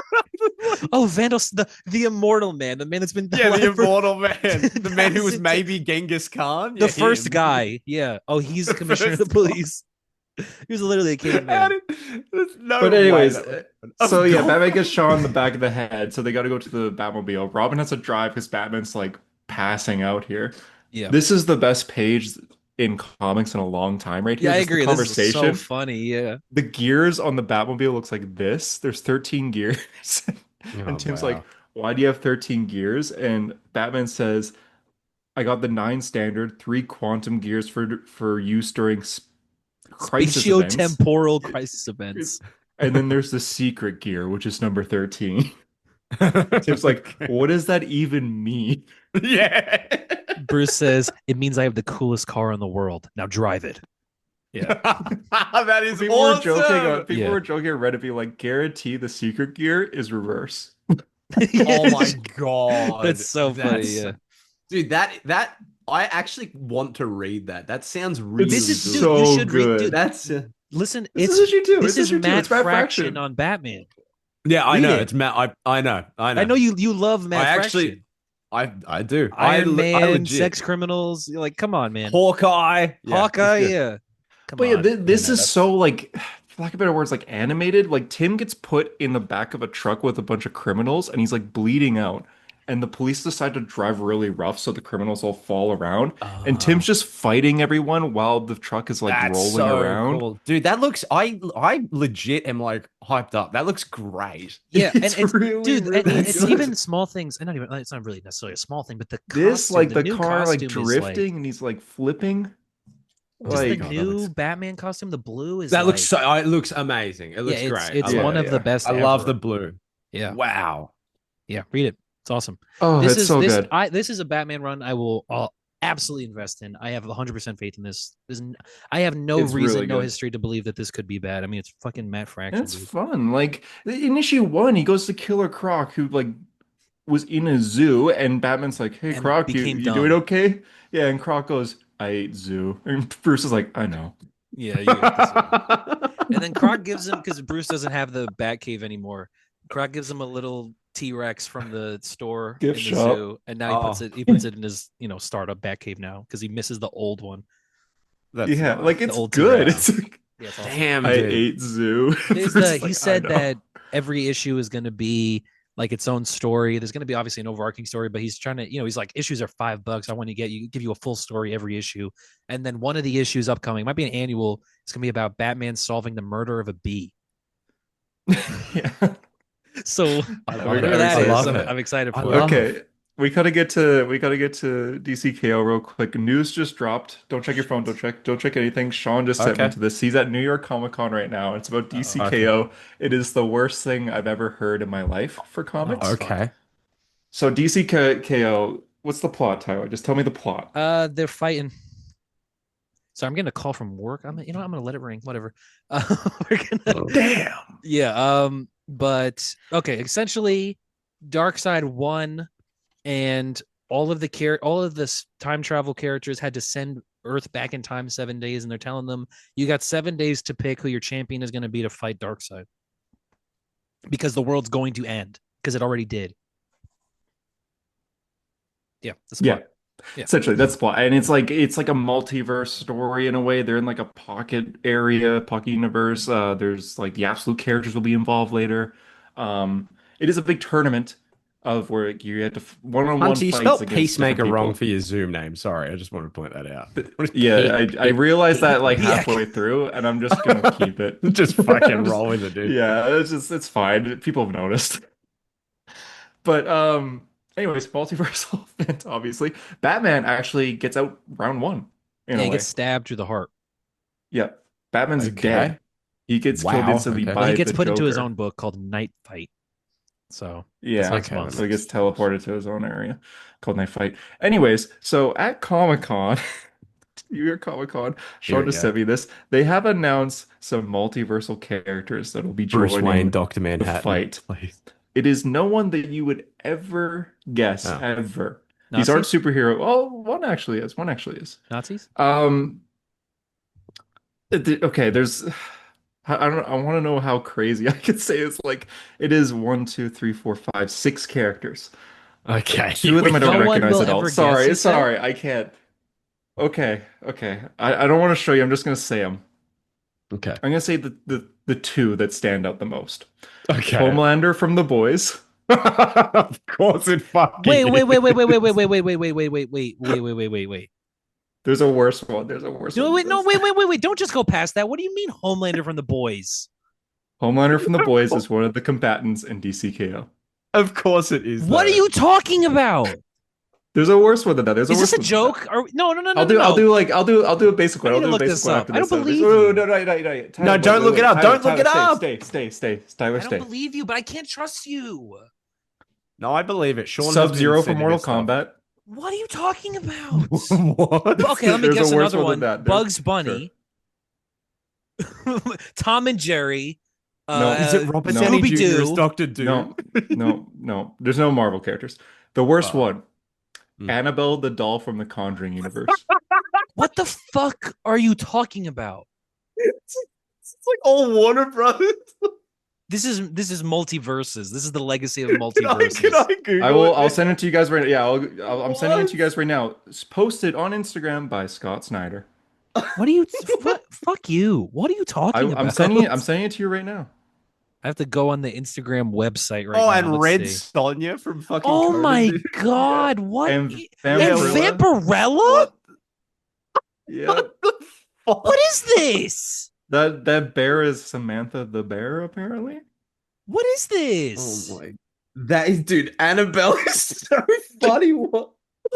Oh, Vandal, the immortal man, the man that's been Yeah, the alive for immortal man. The man who was 10,000 maybe Genghis Khan. the Yeah, first him. guy. Yeah. Oh, he's the The commissioner of the first guy. police. He was literally a How caveman. there's no But way anyways, that would happen. so Of yeah, course. Batman gets shot in the back of the head, so they got to go to the Batmobile. Robin has to drive because Batman's like passing out here. Yeah. This is the best page in comics in a long time right Yeah, here. I Just the agree. This is so conversation. funny. Yeah. The gears on the Batmobile looks like this. There's 13 gears. Oh And Tim's like, wow. why do you have 13 gears? And Batman says, I got the 9 standard, 3 quantum gears for use during crisis events. Spatiotemporal crisis events. And then there's the secret gear, which is number 13. Tim's like, Okay. what does that even mean? Yeah. Bruce says, it means I have the coolest car in the world. Now drive it. Yeah. That is People were joking on awesome. people Yeah. were joking on Reddit, be like, guarantee the secret gear is reverse. Oh my God. That's so funny. Yeah. Dude, that I actually want to read that. That sounds really This is, It's dude, good. you so should read, good. dude. That's Listen, This is issue 2. this It's is issue 2. Matt It's Matt Fraction Fraction. on Batman. yeah, I Read know. it. It's Matt. I know. I know. I know you love Matt I Fraction. actually I do. Iron I Man, legit sex criminals. You're like, come on, man. Hawkeye. Yeah, Hawkeye, it's good. yeah. Come But yeah, on. this no, is that's- so like, for lack of better words, like animated. Like Tim gets put in the back of a truck with a bunch of criminals, and he's like bleeding out. And the police decide to drive really rough, so the criminals all fall around. And Tim's just fighting everyone while the truck is like That's rolling so around. cool. Dude, that looks I legit am like hyped up. That looks great. Yeah, It's and it's really, dude, really and it's good. even small things, and not even it's not really necessarily a small thing, but the This costume, like the the new car like costume is like drifting and he's like flipping. just the Like God, that new looks- Batman costume, the blue is That looks like, so it looks amazing. It looks yeah, great. it's I one love of it. the best. I love ever. the blue. Yeah, Wow. yeah. Read it. It's awesome. oh, This it's is so this good. this is a Batman run I will absolutely invest in. I have 100% faith in this. I have no It's reason, really no good. history to believe that this could be bad. I mean, it's fucking Matt And Fraction. it's Dude. fun. Like in issue 1, he goes to Killer Croc, who like was in a zoo, and Batman's like, "Hey, And Croc, became you doing dumb. okay?" Yeah, and Croc goes, "I ate zoo," and Bruce is like, "I know." Yeah, you got this. And then Croc gives him, because Bruce doesn't have the Batcave anymore. Croc gives him a little T-Rex from the store Gift in the shop. zoo, and now Oh. he puts it in his startup Batcave now because he misses the old one. That's Yeah, nice. like it's old good. T-Rex. It's like, Yeah, it's awesome. Damn, I dude. ate zoo. There's Bruce is he like, said "I know." that every issue is going to be like its own story. There's going to be obviously an overarching story, but he's trying to, he's like, issues are $5. I want to give you a full story every issue. And then one of the issues upcoming might be an annual. It's going to be about Batman solving the murder of a bee. Yeah. So I love whatever it. that I is, love I'm, it. I'm excited I for love it. Okay. We gotta get to DCKO real quick. News just dropped. Don't check your phone. Don't check anything. Sean just sent me Okay. to this. He's at New York Comic Con right now. It's about DCKO. It is the worst thing I've ever heard in my life for comics. Oh, Okay. So DCKO, what's the plot, Tyler? Just tell me the plot. They're fighting. So I'm getting a call from work. I'm gonna let it ring. Whatever. We're gonna. Damn. Yeah. But okay. Essentially, Darkseid won, and all of this time travel characters had to send Earth back in time 7 days, and they're telling them you got 7 days to pick who your champion is going to be to fight Darkseid because the world's going to end because it already did. Yeah, that's Yeah. plot. Yeah. Essentially, that's the plot. And it's like a multiverse story in a way. They're in like a pocket universe. There's like the absolute characters will be involved later. It is a big tournament of where you had to one-on-one Hunter, you fights spelled against different Peacemaker wrong people. for your Zoom name. Sorry, I just want to point that out. What is Yeah, I realized that like Yeah. halfway through, and I'm just gonna keep it. Just fucking I'm just- roll with it, dude. yeah, it's fine. People have noticed. But anyways, multiversal event, obviously. Batman actually gets out round one in Yeah, a he way. gets stabbed through the heart. Yeah. Batman's Okay. dead. He gets killed Wow. instantly Okay. Well, he by gets the put into his Joker. own book called Night Fight. So that's Yeah. next Okay, that month. So he makes gets teleported to his own area called Night Fight. Anyways, so at Comic-Con, New York Comic-Con, Here Sean we just go. sent me this. They have announced some multiversal characters that will be Bruce Wayne, joining Dr. the Manhattan, fight. please. It is no one that you would ever guess, Oh. ever. These aren't Nazis? superhero. Well, one actually is. One actually is. Nazis? Um, okay, there's I don't I want to know how crazy I could say it's like it is one, two, three, four, five, six characters. Okay, Two here of them we I don't No go. one recognize will at all. ever guess, you Sorry, said? sorry, I can't. Okay, okay. I don't want to show you. I'm just gonna say them. Okay. I'm gonna say the two that stand out the most. Okay. Homelander from The Boys. Of course it fucking Wait. There's a worse one. There's a worse No, one wait, than no, this. wait. Don't just go past that. What do you mean Homelander from the boys? Homelander from The Boys is. is one of the combatants in DCKO. Of course it is, What are though. you talking about? There's a worse one than that. There's a Is this worse a one than that. joke? Or no. I'll do like I'll do a basic I one. need I'll to do a look basic this one up. after I don't this. believe Oh, you. no, no, no, no. Tyler, No, don't look it up. Tyler, Don't look it Tyler, up. stay. Tyler, I don't stay. believe you, but I can't trust you. No, I believe it. Sean has been Sub-Zero from sending Mortal us stuff. Kombat. What are you talking about? What? Okay, let me There's guess a worse another one than one. that. Bugs Bunny, Tom and Jerry, No, Is it Robert no, Downey Jr. as Scooby-Doo. Doctor Doom? no. There's no Marvel characters. The worst Oh. one, Mm. Annabelle the doll from the Conjuring universe. What the fuck are you talking about? It's like all Warner Brothers. This is multiverses. This is the legacy of Can multiverses. I Google it? I'll send it to you guys right now. Yeah, I'm sending it to you What? guys right now. It's posted on Instagram by Scott Snyder. What are you? Fuck you. What are you talking about? I'm sending it to you right now. I have to go on the Instagram website right Oh, now. and Let's Red see. Sonja from fucking Oh Conan, my dude. god! What? And And Vampirella. Vampirella? What? Yeah. What the fuck? What is this? That bear is Samantha the bear, apparently. What is this? Oh my. That is, dude, Annabelle is so funny. What?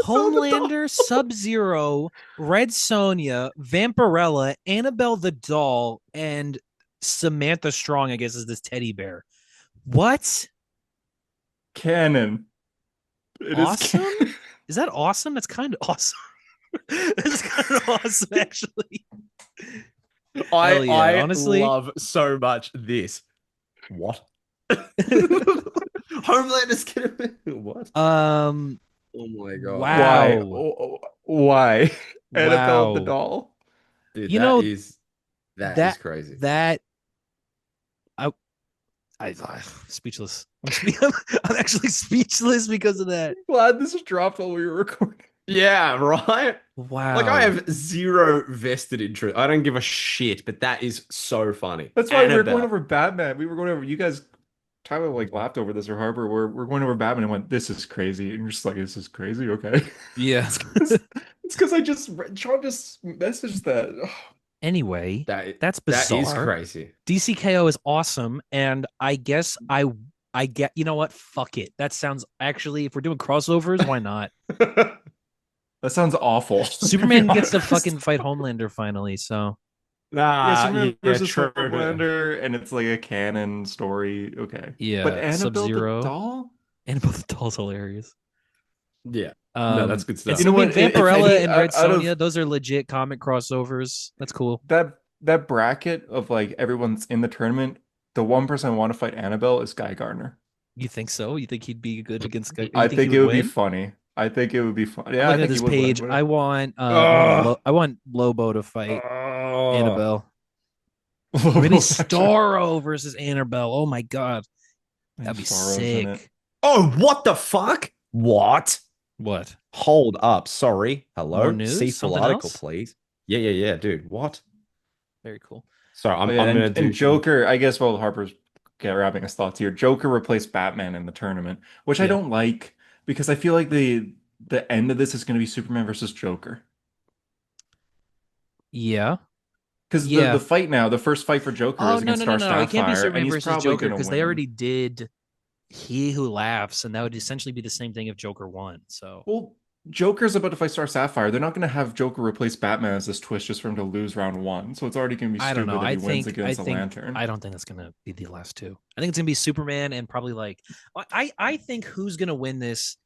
Homelander, Sub-Zero, Red Sonja, Vampirella, Annabelle the doll, and Samantha Strong, I guess, is this teddy bear. What? Canon. It is Awesome? canon. Is that awesome? That's kind of awesome. That's kind of awesome, actually. Hell yeah, I honestly. love so much this. What? Homelander's gonna what? Um, Oh my god. Wow. Why? Annabelle the wow. doll. Dude, You know, that that is crazy. that I speechless. I'm actually speechless because of that. Glad this dropped while we were recording. Yeah, right? Wow. Like I have zero vested interest. I don't give a shit, but that is so funny. That's why we were Annabelle. going over Batman. We were going over you guys. Tyler like laughed over this or Harper. We're going over Batman and went, "This is crazy," and you're just like, "This is crazy." Okay. Yeah. It's because I just Sean just messaged that. Anyway, that's That is bizarre. crazy. DCKO is awesome, and I guess I get. You know what? Fuck it. That sounds actually. If we're doing crossovers, why not? That sounds awful. Superman be gets to honest. fucking fight Homelander finally. So Yeah, Nah, Superman versus true. Homelander, and it's like a canon story. Okay. yeah, But Annabelle Sub-Zero the doll? and both dolls hilarious. Yeah. No, that's good stuff. It's, You know I mean, what, if Vampirella any- and Red out of- Sonja, those are legit comic crossovers. That's cool. That bracket of like everyone's in the tournament, the one person I want to fight Annabelle is Guy Gardner. You think so? You think he'd be good against? You I think he think it would would be win? funny. I think it would be fun. I'm Yeah, I looking at think he this would win. page. Oh, I want Lobo to fight oh. Annabelle. Maybe Lobo matchup. Starro versus Annabelle. Oh my god, And that'd be Sorrow's in it. sick. Oh, what the fuck? What? What? Hold up. Sorry. More Hello. See news? full Something article, else? please. Yeah, dude. What? Very cool. Sorry, Oh I'm yeah, I'm gonna and do some. Joker, I guess while Harper's wrapping his thoughts here, Joker replaced Batman in the tournament, which I Yeah. don't like because I feel like the end of this is going to be Superman versus Joker. Yeah. Because the Yeah. fight now, the first fight for Joker Oh is no against no no Star no no! It can't be Sapphire, and Superman he's versus probably Joker going to because they win. already did He Who Laughs, and that would essentially be the same thing if Joker won. So Well, Joker's about to fight Star Sapphire. They're not going to have Joker replace Batman as this twist just for him to lose round one. So it's already going to be I don't know. stupid that he wins against a Lantern. I don't think that's gonna be the last two. I think it's gonna be Superman and probably like I think who's gonna win this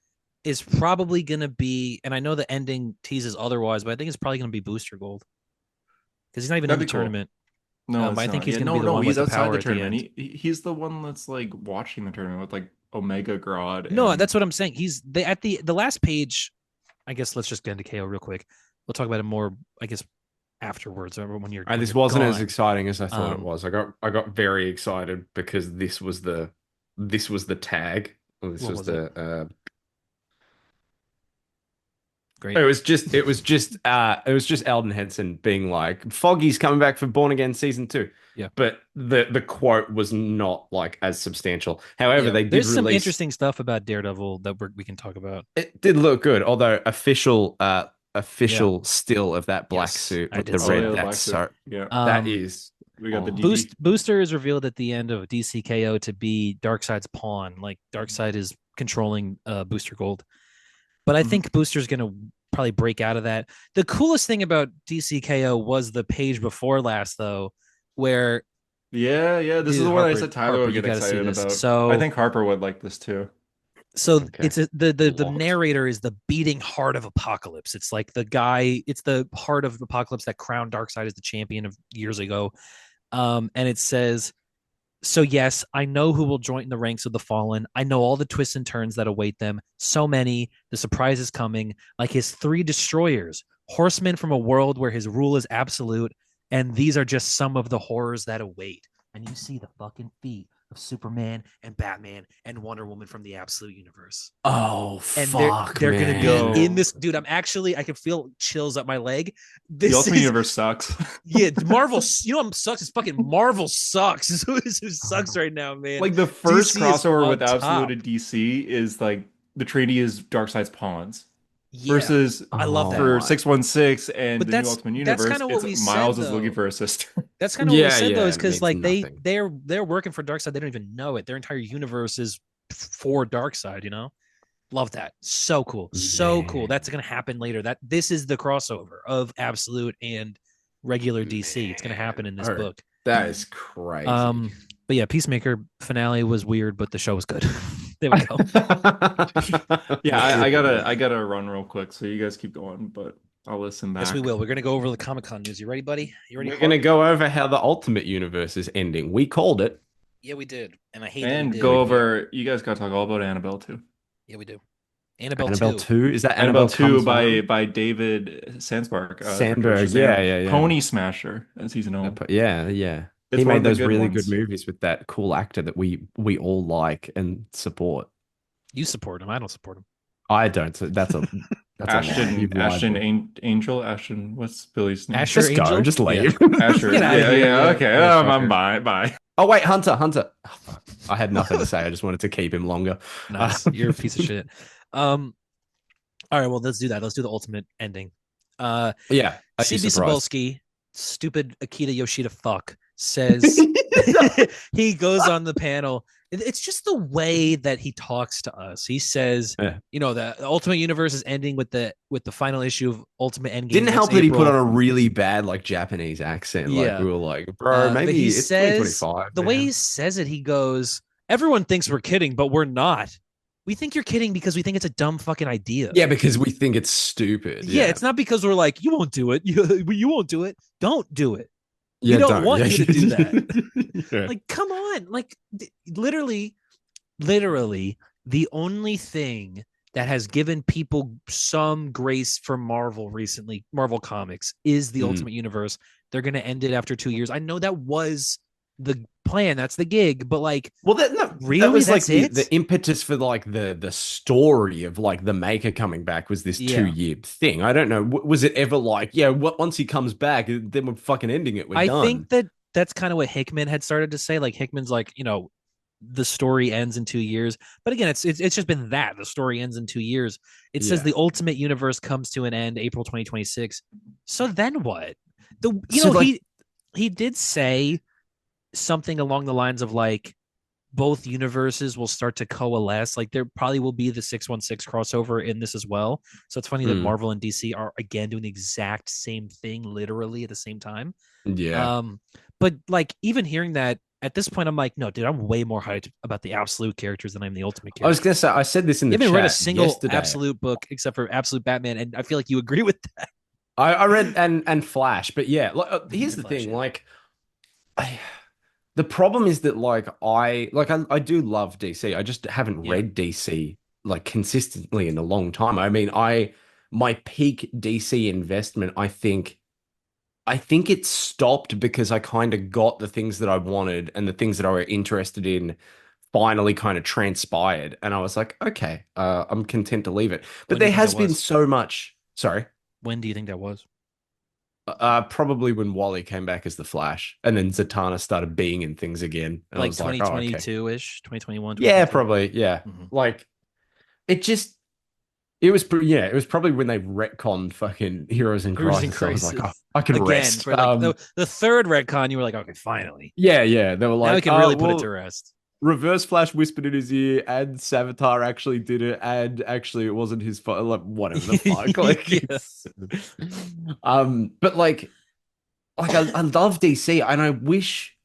is probably gonna be, and I know the ending teases otherwise, but I think it's probably gonna be Booster Gold because he's not even in That'd the be cool. tournament. No, But it's I think not. he's Yeah, gonna be no, the no, one he's with the outside power the at the tournament. end. He's the one that's like watching the tournament with like Omega Grodd No, and that's what I'm saying. He's they at the last page. I guess let's just get into KO real quick. We'll talk about it more, I guess, afterwards or when This you're wasn't as gone. exciting as I thought it Um, was. I got very excited because this was the tag. This what was was it? the Great. it was just Eldon Henson being like, Foggy's coming back for Born Again season 2. Yeah. But the quote was not like as substantial. However, Yeah, they did there's some release interesting stuff about Daredevil that we can talk about. it did look good, although Yeah. official still of that black Yes, suit I with did the oh see yeah, red, the that. black that's suit. so Yeah, that Um, is we got the oh. DD. Booster is revealed at the end of DCKO to be Darkseid's pawn. Like Darkseid is controlling Booster Gold, but I Mhm. think Booster's gonna probably break out of that. The coolest thing about DCKO was the page before last, though, where Yeah. This is dude the one I said Tyler Harper, would you get got to see excited this. about. I So think Harper would like this too. Okay. it's the Locked. narrator is the beating heart of Apocalypse. It's like it's the heart of Apocalypse that crowned Darkseid as the champion of years ago. And it says, so yes, I know who will join the ranks of the fallen. I know all the twists and turns that await them. So many, the surprise is coming, like his three destroyers, horsemen from a world where his rule is absolute, and these are just some of the horrors that await. And you see the fucking feet of Superman and Batman and Wonder Woman from the Absolute Universe. Oh And fuck, they're gonna be man. in this, dude. I can feel chills up my leg. The This Ultimate is Universe sucks. yeah, Marvel. You know what sucks? It's fucking Marvel sucks. Is who sucks right now, man. Like the first DC is crossover on with top. Absolute DC is like the treaty is Darkseid's pawns Yeah, versus I love that. Oh for my. 616 and But the new Ultimate that's Universe, kind of what it's we said Miles is looking though. for a sister. That's kind of what we Yeah, said though, yeah, is it because means like nothing. they're working for Darkseid. They don't even know it. Their entire universe is for Darkseid. You know, love that. So cool, so cool. Man. That's gonna happen later. This is the crossover of Absolute and regular DC. It's gonna happen in this Oh, book. that is crazy. But yeah, Peacemaker finale was weird, but the show was good. There we go. Yeah, I gotta run real quick, so you guys keep going, but I'll listen back. Yes, we will. We're gonna go over the Comic-Con news. You ready, buddy? You ready? We're gonna go over how the Ultimate Universe is ending. We called it. Yeah, we did, and I hate that we And did. go over. You guys gotta talk all about Annabelle too. Yeah, we do. Annabelle, Annabelle 2. 2? Is that Annabelle 2 Comes Home? by David Sandspark, Sandberg. Yeah. Pony Smasher, as he's known. Yeah. It's He one made of the those good really ones. good movies with that cool actor that we all like and support. You support him. I don't support him. I don't. So that's a lie. You've lied to me. Angel, Ashton. What's Billy's name? Asher Just go. Angel? Just leave. Asher. Get outta here, Yeah. you Okay. I'm motherfucker. bye. Oh wait, Hunter. Oh, fuck. I had nothing to say. I just wanted to keep him longer. Nice. You're a piece of shit. All right, well, let's do that. Let's do the ultimate ending. Yeah. Are you CB surprised? Cebulski, stupid Akita Yoshida fuck, says he goes on the panel. It's just the way that he talks to us. He says, Yeah. the Ultimate Universe is ending with the final issue of Ultimate Endgame. Didn't help next that he put on April. a really bad like Japanese accent. Yeah. Like we were like, bro, But maybe he it's says 2025. the way man. he says it, he goes, "Everyone thinks we're kidding, but we're not. We think you're kidding because we think it's a dumb fucking idea." Yeah, because we think it's stupid. Yeah, it's not because we're like, you won't do it. You won't do it. Don't do it. Yeah, we don't want you to do that. Yeah. Like, come on. Like, literally, literally the only thing that has given people some grace for Marvel recently, Marvel Comics, is the Mm. Ultimate Universe. They're going to end it after 2 years. I know that was the plan, that's the gig, but like, Well, that no, that really, was like that's the it? impetus for like the story of like the Maker coming back was this two Yeah. year thing. I don't know. Was it ever like, yeah, once he comes back, then we're fucking ending it. We're I done. think that that's kind of what Hickman had started to say. Like Hickman's like, the story ends in 2 years. But again, it's just been that the story ends in 2 years. It says Yeah. the Ultimate Universe comes to an end April 2026. So then what? The So like, he did say something along the lines of like both universes will start to coalesce. Like there probably will be the 616 crossover in this as well. So it's funny that mm, Marvel and DC are again doing the exact same thing literally at the same time. yeah. Um, but like even hearing that at this point, I'm like, no, dude, I'm way more hyped about the absolute characters than I'm the ultimate I was characters. gonna say I said this in You the haven't read a chat single yesterday. absolute book except for Absolute Batman, and I feel like you agree with that. I read and Flash, but yeah, like, here's And the Flash, thing, yeah. like I, the problem is that I do love DC. I just haven't Yeah. read DC like consistently in a long time. I mean, I my peak DC investment, I think it stopped because I kind of got the things that I wanted and the things that I were interested in finally kind of transpired. And I was like, okay, I'm content to leave it. But When do you there think that has been was? so much. Sorry. When do you think that was? Probably when Wally came back as the Flash, and then Zatanna started being in things again, and I Like was like, oh, okay, 2022 ish, 2021, yeah, 2022. probably, yeah. Mm-hmm. Like it just, it was, yeah, it was probably when they retconned fucking Heroes in Heroes in Crisis. I was like, oh, Crisis I can again rest. for like the third retcon. You were like, okay, finally, Yeah, yeah. They were now we like, can oh, really put it to well, rest. Reverse Flash whispered in his ear, and Savitar actually did it, and actually it wasn't his fault. Like, whatever the fuck, like Yeah. it's, but like I love DC and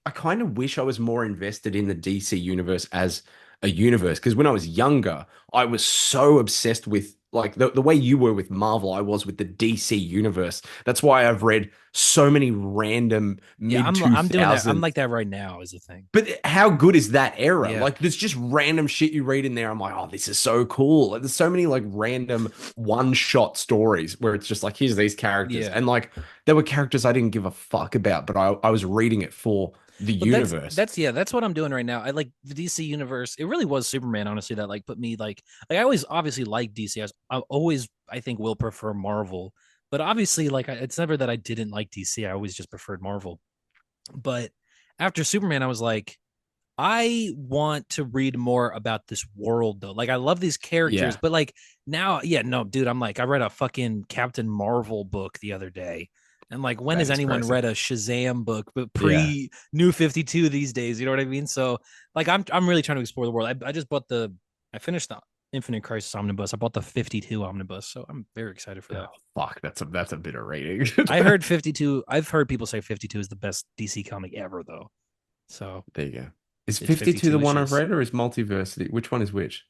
I kind of wish I was more invested in the DC universe as a universe because when I was younger, I was so obsessed with like the way you were with Marvel, I was with the DC universe. That's why I've read so many random Yeah, mid I'm doing that. I'm 2000s. like that right now is the thing. But how good is that era? Yeah. Like, there's just random shit you read in there. I'm like, oh, this is so cool. Like, there's so many like random one-shot stories where it's just like, here's these characters. Yeah. And like, there were characters I didn't give a fuck about, but I was reading it for the But that's universe. that's yeah, that's what I'm doing right now. I like the DC universe. It really was Superman, honestly, that like put me like I always obviously like DC. I always I think will prefer Marvel, but obviously like it's never that I didn't like DC. I always just preferred Marvel. But after Superman, I was like, I want to read more about this world though. Like I love these characters, Yeah. but like now, yeah, no, dude, I'm like, I read a fucking Captain Marvel book the other day. And like, when That has is anyone crazy. read a Shazam book, but Yeah. pre New 52 these days? You know what I mean? So like I'm really trying to explore the world. I just bought I finished the Infinite Crisis omnibus. I bought the 52 omnibus, so I'm very excited for Oh, that. fuck. That's a bit of reading. I heard 52, I've heard people say 52 is the best DC comic ever, though. So There you go. Is it's 52 52 the one I've issues. read or is Multiversity? Which one is which?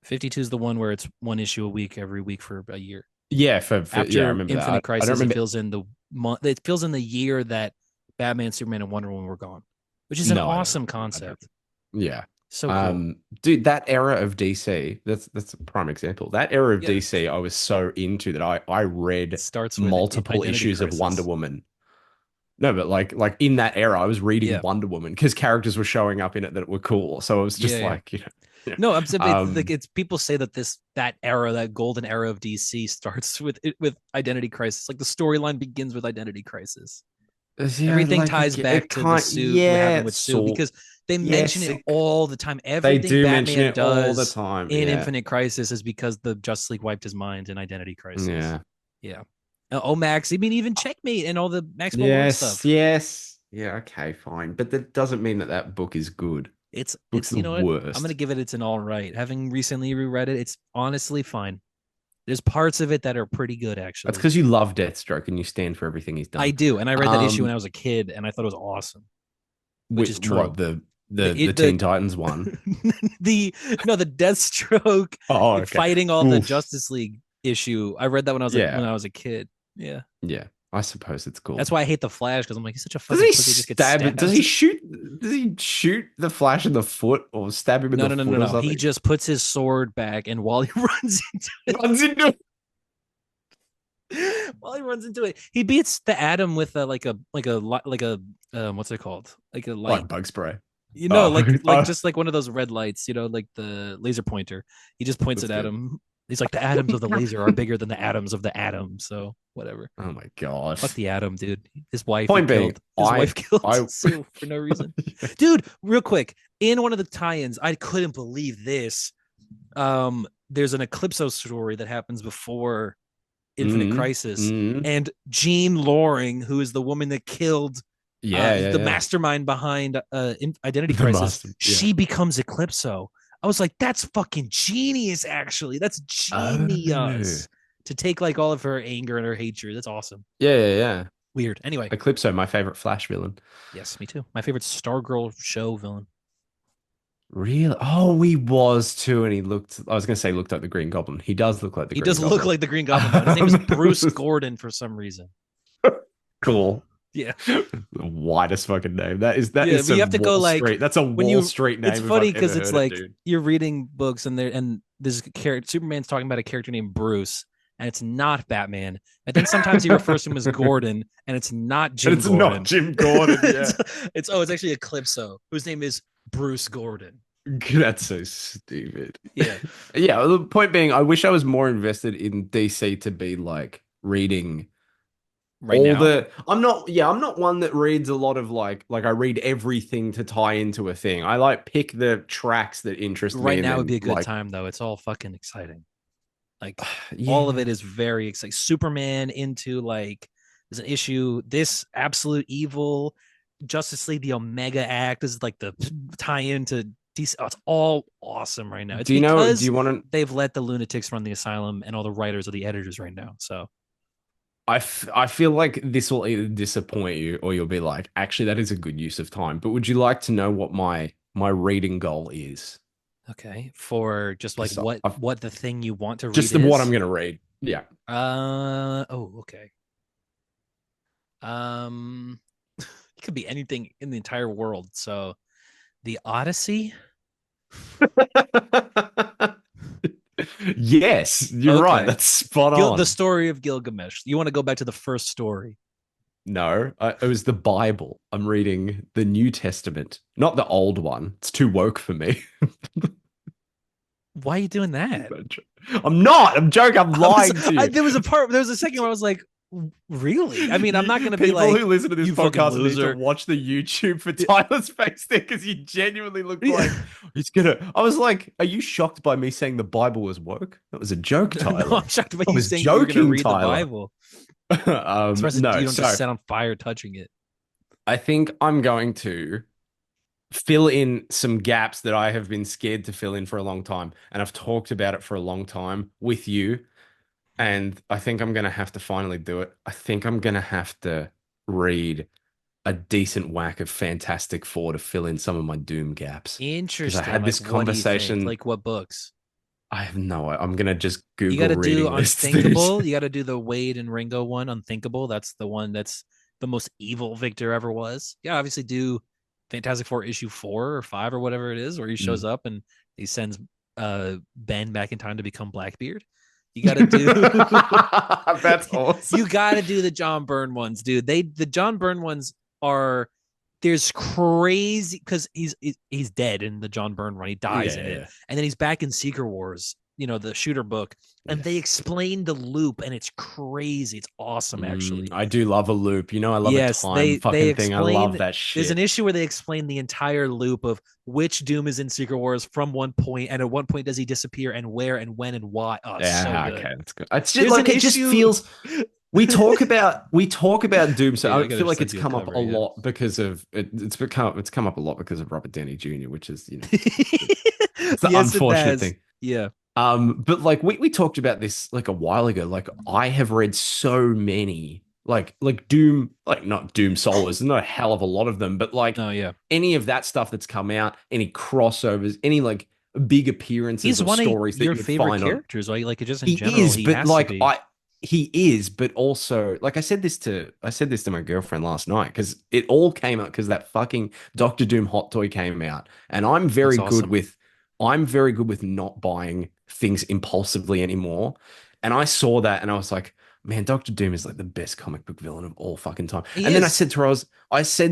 52 is the one where it's one issue a week every week for a year. Yeah, yeah, I After remember that. Infinite I don't Crisis, it remember. fills in the month. It fills in the year that Batman, Superman, and Wonder Woman were gone, which is an No, I don't. awesome I don't. concept. Yeah. So cool. Dude, that era of DC, that's a prime example. That era of Yeah, DC, I was so into that I it read starts with multiple Identity issues of Wonder Crisis. Woman. No, but like in that era, I was reading Yeah, Wonder Woman because characters were showing up in it that were cool. So it was yeah, just yeah. like, yeah. No, I'm saying it's like Um, it's people say that that era, that golden era of DC starts with Identity Crisis. Like the storyline begins with Identity Crisis. yeah, Everything like ties back it to the can't, suit what yeah, happened with it's Sue so because they mention yes, it all the time. they Everything do mention Batman it all the does time. in Yeah. Infinite Crisis is because the Justice League wiped his mind in Identity Crisis. Yeah. Yeah. Oh, Max. I mean, even Checkmate and all the Maxwell Lord Yes, stuff. yes. Yeah, okay, fine. But that doesn't mean that that book is good. Book's It's the you know what? I'm gonna worst. give it's an all right. Having recently reread it, it's honestly fine. There's parts of it that are pretty good, That's actually. because you love Deathstroke and you stand for everything he's I done. do, and I read that issue when Um, I was a kid, and I thought it was awesome, which is true. what the The Teen Titans one? the no the Deathstroke Oh, okay. fighting all the Oof. Justice League issue. I read that when Yeah, I was a kid. Yeah, yeah. I suppose it's cool. That's why I hate the Flash, because I'm like, he's such a Does fucking he pussy. He just gets stab it? stabbed. Does he shoot? Does he shoot the Flash in the foot or stab him in No, the no, no, no, foot or no. He something? just puts his sword back, and while he runs into Runs into it, he beats the Atom with what's it called? Like a light. like bug spray. Oh, like oh, just like one of those red lights, like the laser pointer. He just points that's it at good. him. He's like, the atoms of the laser are bigger than the atoms of the atom. So whatever. Oh my god. Fuck the Atom, dude. His wife he Point being, killed. His wife killed I Sue for no reason. Dude, real quick, in one of the tie-ins, I couldn't believe this. There's an Eclipso story that happens before Infinite Crisis, and Jean Loring, who is the woman that killed the mastermind behind Identity Crisis, she becomes Eclipso. I was like, that's fucking genius, actually. That's genius. To take like all of her anger and her hatred. That's awesome. Yeah. Weird. Anyway. Eclipso, my favorite Flash villain. Yes, me too. My favorite Stargirl show villain. Really? Oh, he was too, and he looked. I was going to say looked like the Green Goblin. He does look like the. He Green does Goblin. look like the Green Goblin. His name is Bruce Gordon for some reason. Cool. Yeah. The widest fucking name. That is you have to go like Street. That's a Wall Street name. It's funny because it's like you're reading books and there's a character. Superman's talking about a character named Bruce, and it's not Batman. And then sometimes he refers to him as Gordon, and it's not Jim. It's Gordon. not Jim Gordon. Yeah. it's actually Eclipso, whose name is Bruce Gordon. That's so stupid. Yeah. Yeah. The point being, I wish I was more invested in DC to be like reading. I'm not one that reads a lot of like I read everything to tie into a thing. I like pick the tracks that interest me. Right now would be a good time though. It's all fucking exciting. Like all of it is very exciting. Superman into like there's an issue. This Absolute Evil, Justice League, the Omega Act is like the tie into DC. Oh, it's all awesome right now. It's do you want to? They've let the lunatics run the asylum, and all the writers are the editors right now. So. I feel like this will either disappoint you or you'll be like, actually, that is a good use of time. But would you like to know what my reading goal is? Okay, for just like what the thing you want to read just what I'm going to read. Yeah. Okay. It could be anything in the entire world. So, the Odyssey. Yes, you're right. That's spot on. The story of Gilgamesh. You want to go back to the first story? No, it was the Bible. I'm reading the New Testament, not the old one. It's too woke for me. Why are you doing that? I'm not. I'm joking. I'm lying to you. There was a second where I was like, really? I mean, I'm not going to be people like who listen to this podcast need to loser. watch the YouTube for Tyler's face there because you genuinely look like he's gonna. I was like, "Are you shocked by me saying the Bible was woke?" That was a joke, Tyler. No, I'm shocked by you saying you're going to read Tyler. the Bible. No, you don't just set on fire touching it. I think I'm going to fill in some gaps that I have been scared to fill in for a long time, and I've talked about it for a long time with you. And I think I'm going to have to finally do it. I think I'm going to have to read a decent whack of Fantastic Four to fill in some of my Doom gaps. Interesting. I had this conversation. Like what books? I have no idea. I'm going to just Google You got to do lists, Unthinkable. dude. You got to do the Wade and Ringo one, Unthinkable. That's the one that's the most evil Victor ever was. Yeah, obviously do Fantastic Four issue 4 or 5 or whatever it is, where he shows up and he sends Ben back in time to become Blackbeard. You got to do That's awesome. You got to do the John Byrne ones, dude. The John Byrne ones are there's crazy because he's dead in the John Byrne run. He dies in it, and then he's back in Secret Wars, the shooter book, and they explain the loop, and it's crazy. It's awesome, actually. I do love a loop. I love a time fucking thing. I love that shit. There's an issue where they explain the entire loop of which Doom is in Secret Wars from one point, and at one point does he disappear, and where, and when, and why. Oh, so good. Okay, that's good. It's just like it just feels. We talk about Doom, so I feel like it's come up a lot because of it's come up a lot because of Robert Downey Jr., which is it's the unfortunate thing. Yeah. But like we talked about this like a while ago. Like I have read so many like Doom, like not Doom solos, there's not a hell of a lot of them, but like any of that stuff that's come out, any crossovers, any like big appearances of stories that your you favorite find characters, right? Like just in he general, is, but like he is, but also like I said this to my girlfriend last night because it all came out because that fucking Doctor Doom hot toy came out, and Looks awesome. I'm very good with not buying things impulsively anymore. And I saw that and I was like, man, Doctor Doom is like the best comic book villain of all fucking time. He And then is. I said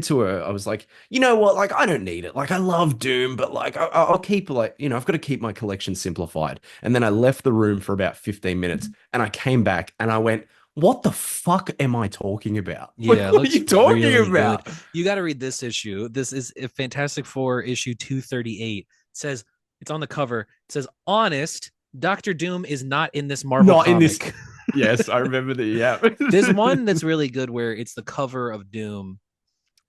to her, I was like, you know what? Like, I don't need it. Like, I love Doom, but like, I'll keep like, I've got to keep my collection simplified. And then I left the room for about 15 minutes and I came back and I went, what the fuck am I talking about? Yeah, it What are looks you talking really good. about? You got to read this issue. This is a Fantastic Four issue 238. It says, it's on the cover. It says, honest, Doctor Doom is not in this Marvel Not in this. comic. Yes, I remember the, yeah. There's one that's really good where it's the cover of Doom,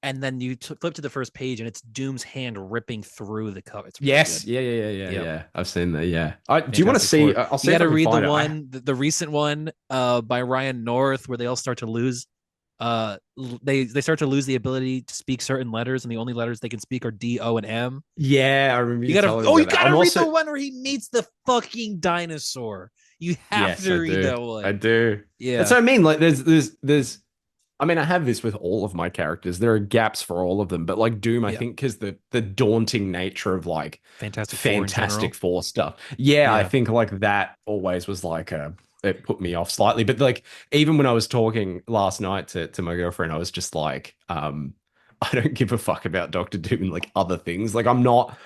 and then you flip to the first page, and it's Doom's hand ripping through the cover. It's really good. Yes, yeah. Yep. Yeah. I've seen that. Yeah. Do you want to Fantastic see? Four. I'll You see got if I to can read the find it. one, the recent one, by Ryan North, where they all start to lose. They start to lose the ability to speak certain letters, and the only letters they can speak are D, O, and M. Yeah, I remember You you gotta. telling Oh, me you about that. I'm gotta read the also one where he meets the fucking dinosaur. You have yes, to I read do. that I one. do. That's Yeah. what I mean. Like, there's. I mean, I have this with all of my characters. There are gaps for all of them, but like Doom, I Yeah. think, because the daunting nature of like Fantastic Four in Fantastic general. Four stuff. Yeah, I Yeah. think like that always was like a. It put me off slightly, but like even when I was talking last night to my girlfriend, I was just like, I don't give a fuck about Doctor Doom and like other things. Like I'm not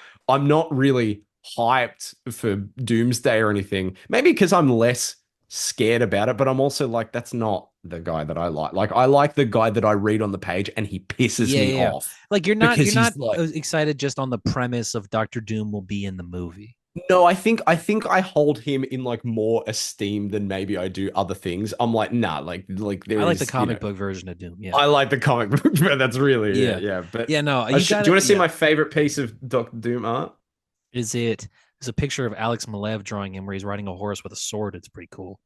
really hyped for Doomsday or anything. Maybe because I'm less scared about it, but I'm also like, that's not the guy that I like. Like I like the guy that I read on the page and he pisses Yeah, me yeah, yeah. off Like because you're not he's like, excited just on the premise of Doctor Doom will be in the movie. no, I think I hold him in like more esteem than maybe I do other things. I'm like, nah, like I there like the is, comic book version of Doom. Yeah. I like the comic book, but that's really it. Yeah. Yeah, but Yeah, no, do you want to see my favorite piece of Doctor Doom art? is it there's a picture of Alex Malev drawing him where he's riding a horse with a sword. It's pretty cool.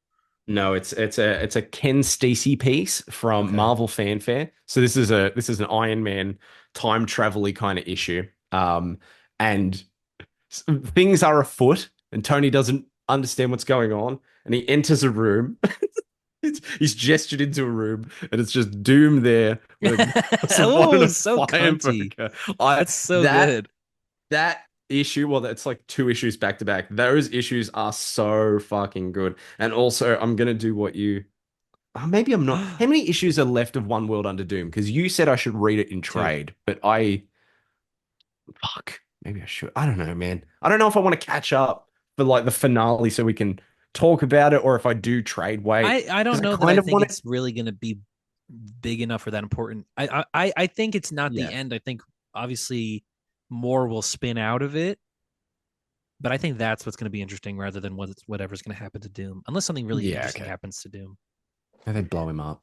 No, it's a Ken Stacy piece from Okay. Marvel Fanfare. So this is an Iron Man time travel kind of issue. And things are afoot, and Tony doesn't understand what's going on, and he enters a room. He's gestured into a room, and it's just Doom there with a glass of wine and Oh, a so fire cunty. poker. I That's so that good. that issue, well, that's like two issues back to back. Those issues are so fucking good. And also, I'm gonna do what you. Maybe I'm not. How many issues are left of One World Under Doom? Because you said I should read it in Two. trade, but fuck, maybe I should. I don't know, man. I don't know if I want to catch up for like the finale so we can talk about it, or if I do trade wait, I don't because I know that I kind of think want to. it's really gonna be big enough for that important. I think it's not the Yeah, end. I think obviously more will spin out of it, but I think that's what's going to be interesting rather than whatever's going to happen to Doom, unless something really yeah, interesting okay. happens to Doom. They blow him up.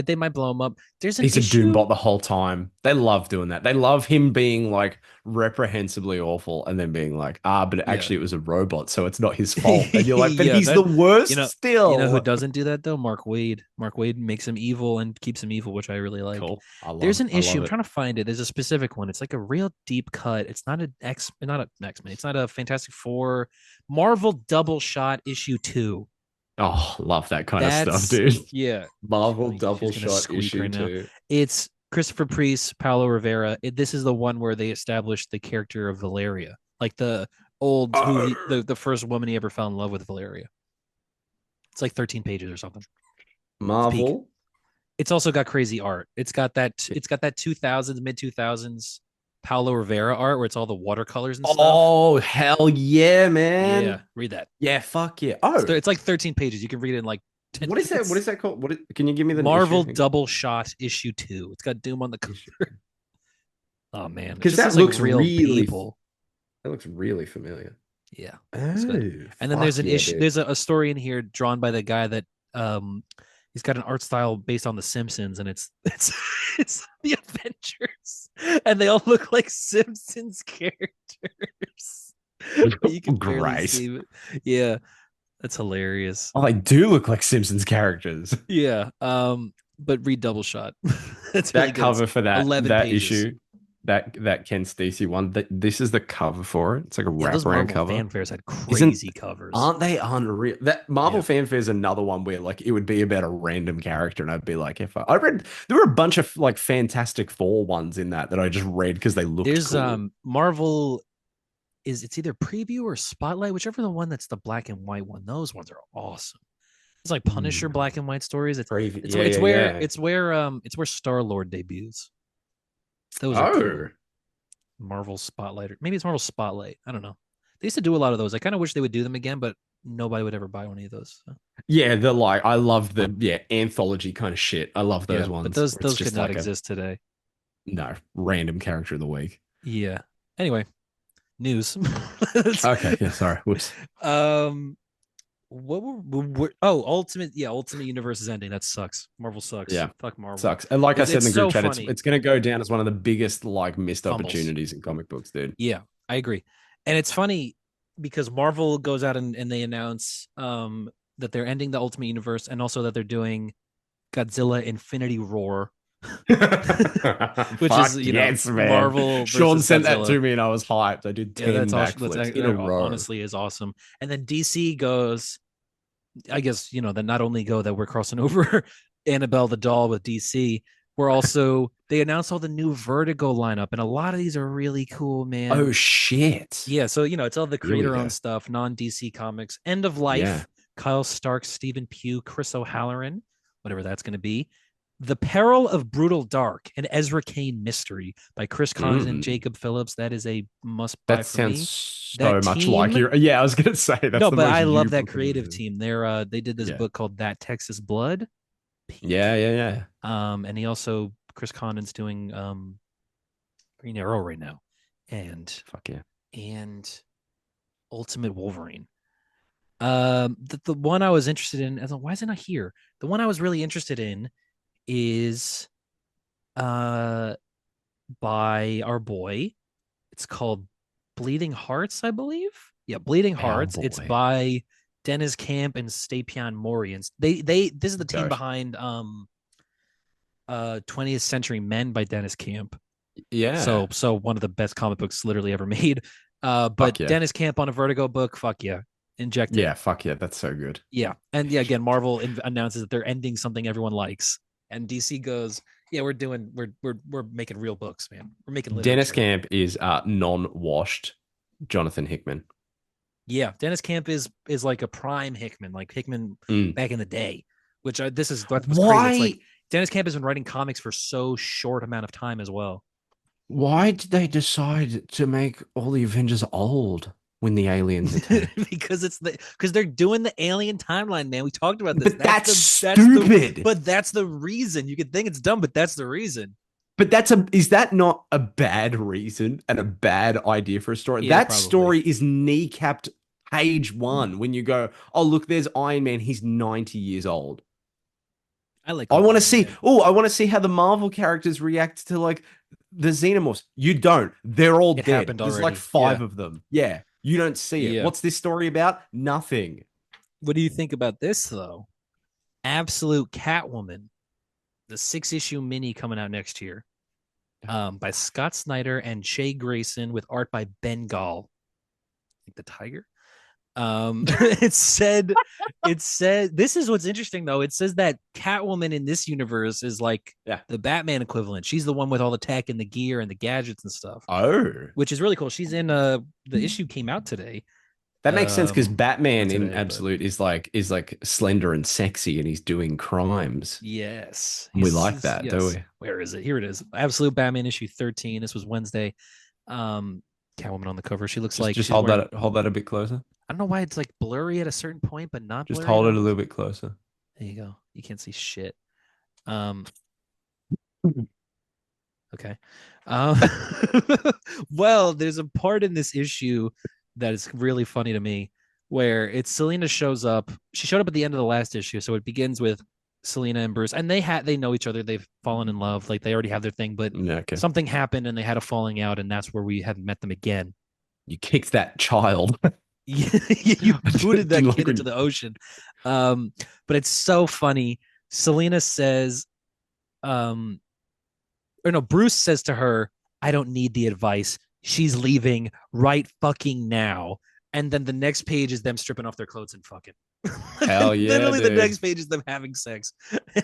They might blow him up. There's an He's a issue. Doombot the whole time. They love doing that. They love him being like reprehensibly awful and then being like, but Yeah, actually it was a robot, so it's not his fault. And you're like, but yeah. he's the That worst you know who still. doesn't do that though? Mark Wade. Mark Wade makes him evil and keeps him evil, which I really like. Cool. There's an I issue. love I'm it. trying to find it. There's a specific one. It's like a real deep cut. It's not not an X-Men. It's not a Fantastic Four. Marvel Double Shot issue 2. Oh, love that kind of stuff, That's dude. yeah. Marvel She's double gonna shot squeak issue right now. two. It's Christopher Priest, Paolo Rivera. This is the one where they established the character of Valeria, like the old the first woman he ever fell in love with, Valeria. It's like 13 pages or something. It's peak. Marvel. It's also got crazy art. It's got that 2000s, mid 2000s Paolo Rivera art where it's all the watercolors and stuff. Oh, hell yeah, Yeah, man. read that. Yeah, fuck yeah. Oh, It's like 13 pages. You can read it in like 10 what is that? What minutes. is that called? Can you give me the issue Marvel again? Double Shot issue 2. It's got Doom on the cover. Oh man, it Because just looks like real people. that looks really familiar. Yeah, it's good. Oh, And then there's fuck an yeah, issue. dude. There's a story in here drawn by the guy that he's got an art style based on The Simpsons, and it's the Avengers, and they all look like Simpsons characters. You can barely Great. see it. Yeah, that's hilarious. Oh, they do look like Simpsons characters. Yeah. But read Double Shot. That's really That good. It's cover for 11 that pages. issue. that Ken Stacy one. That this is the cover for it. It's like a Yeah, those wraparound Marvel cover. fanfares had Isn't crazy covers. Aren't they unreal? That Marvel Yeah. fanfare is another one where like it would be about a random character, and I'd be like, if I read there were a bunch of like Fantastic Four ones in that I just read because they looked There's cool. Marvel is it's either preview or spotlight, whichever the one that's the black and white one. Those ones are awesome. It's like Punisher Hmm. black and white stories. It's it's Yeah, it's yeah, where yeah. it's where it's where Star-Lord debuts. Those are cool. Oh, Marvel Spotlight, or maybe it's Marvel Spotlight. I don't know. They used to do a lot of those. I kind of wish they would do them again, but nobody would ever buy one of those. So. yeah. The like, I love the anthology kind of shit. I love Yeah, those but ones those where it's those could just not like a exist today. no random character of the week. Yeah. Anyway, news. Okay, yeah, sorry. Whoops. um, what were Ultimate Universe is ending. That sucks. Marvel sucks. Yeah, Fuck Marvel. sucks. And like I said in It's the group so chat, funny. it's gonna go down as one of the biggest like missed Fumbles. opportunities in comic books, dude. Yeah, I agree. And it's funny because Marvel goes out and they announce that they're ending the Ultimate Universe and also that they're doing Godzilla Infinity Roar, which Fuck is, yes, man. Marvel Sean versus sent that Godzilla. to me and I was hyped. I did Yeah, 10 that's awesome. backflips in a That row. honestly is awesome. And then DC goes, I guess, that not only go that we're crossing over Annabelle the doll with DC, we're also they announced all the new Vertigo lineup, and a lot of these are really cool, man. Oh shit. Yeah, so it's all the Here we creator-owned go. stuff, non-DC comics. End of Yeah. Life, Kyle Stark, Stephen Pugh, Chris O'Halloran, whatever that's going to be. The Peril of Brutal Dark, an Ezra Kane mystery by Chris Condon and Mm. Jacob Phillips. That is a must buy That for sounds me. That so much like team, you. Yeah, I was gonna say that's no, the but most I you love that book I've ever creative read. team. They did this Yeah. book called That Texas Blood, peak. Yeah, yeah, yeah. And he also Chris Condon's doing Green Arrow right now, and Fuck yeah. and Ultimate Wolverine. The one I was interested in, why is it not here? The one I was really interested in is by our boy. It's called Bleeding Hearts, I believe. Yeah, Bleeding Our Hearts. It's boy. by Dennis Camp and Stapon Mori. And this is the team Gosh. behind 20th Century Men by Dennis Camp. Yeah. So one of the best comic books literally ever made. Fuck But yeah. Dennis Camp on a Vertigo book, fuck yeah. Inject it. Yeah, fuck yeah. That's so good. Yeah. And yeah, again, Marvel announces that they're ending something everyone likes. And DC goes, yeah, we're making real books, man. We're making Dennis literature. Camp is non-washed Jonathan Hickman. Yeah, Dennis Camp is like a prime Hickman, like Hickman Mm. back in the day. Which this is what's crazy. It's Why like Dennis Camp has been writing comics for so short amount of time as well. why did they decide to make all the Avengers old when the aliens attacked? because they're doing the alien timeline, man. We talked about this. But that's stupid. stupid. But that's the reason. You could think it's dumb, but that's the reason. But is that not a bad reason and a bad idea for a story? Yeah, That probably. story is kneecapped page one when you go, oh, look, there's Iron Man. He's 90 years old. I like. I want to Iron see, Man. I want to see how the Marvel characters react to like the Xenomorphs. You don't. They're all It dead. happened There's already. like five Yeah. of them. Yeah. You don't see it. Yeah. What's this story about? Nothing. What do you think about this though? Absolute Catwoman, the 6-issue mini coming out next year, by Scott Snyder and Shay Grayson with art by Ben Gall, like the tiger. It said this is what's interesting though. It says that Catwoman in this universe is like the Batman equivalent. She's the one with all the tech and the gear and the gadgets and stuff. Oh, which is really cool. She's in the issue came out today. that makes sense because Batman today, in Absolute is like slender and sexy and he's doing crimes. Yes. We like that, yes. don't we? Where is it? Here it is. Absolute Batman issue 13. This was Wednesday. Catwoman on the cover. She looks like just she's hold wearing, that a bit closer. I don't know why it's like blurry at a certain point, but not Just blurry hold it a enough. little bit closer. There you go. You can't see shit. Okay. Well, there's a part in this issue that is really funny to me where it's Selena shows up. She showed up at the end of the last issue, so it begins with Selena and Bruce, and they know each other. They've fallen in love, like they already have their thing, but something happened and they had a falling out, and that's where we haven't met them again. You kicked that child. You booted that kid into the ocean. But it's so funny. Selena says, Bruce says to her, I don't need the advice. She's leaving right fucking now. And then the next page is them stripping off their clothes and fucking. Hell yeah, Literally, the dude. next page is them having sex.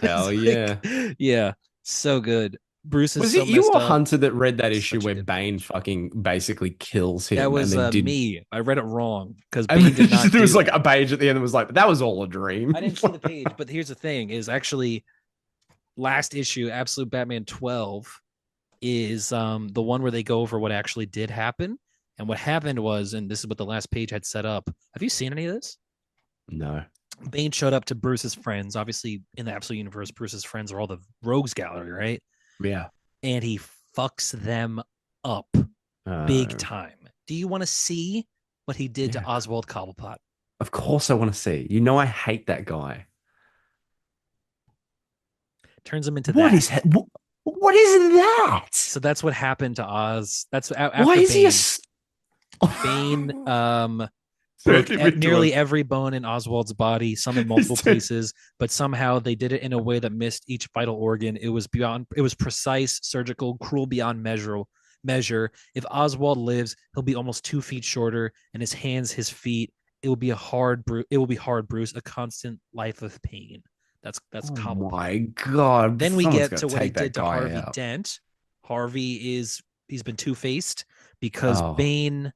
Hell Like, yeah. yeah, so good. Bruce is Was it so you messed or up. Hunter that read that issue Such a where good Bane page. fucking basically kills That him and was then did me. I read it wrong because and Bane did not there do was like that. a page at the end that was like, that was all a dream. I didn't see the page, but here's the thing: is actually last issue, Absolute Batman 12, is the one where they go over what actually did happen. And what happened was, and this is what the last page had set up. Have you seen any of this? No. Bane showed up to Bruce's friends. Obviously, in the Absolute Universe, Bruce's friends are all the Rogues Gallery, right? Yeah. And he fucks them up big Uh, time. Do you want to see what he did to yeah. Oswald Cobblepot? Of course I want to see. You know I hate that guy. Turns him into What that. is what is that? So that's what happened to Oz. That's Why after is he a Bane. Bane Turn broke him into nearly every bone in Oswald's body, some in multiple places, but somehow they did it in a way that missed each vital organ. It was precise, surgical, cruel beyond measure. If Oswald lives, he'll be almost 2 feet shorter, and his hands, his feet, it will be hard, Bruce, a constant life of pain. That's Oh Cobblepot. my god. Then we Someone's get got to to what he take that did to guy Harvey out. Dent. He's been two-faced because Oh. Bane.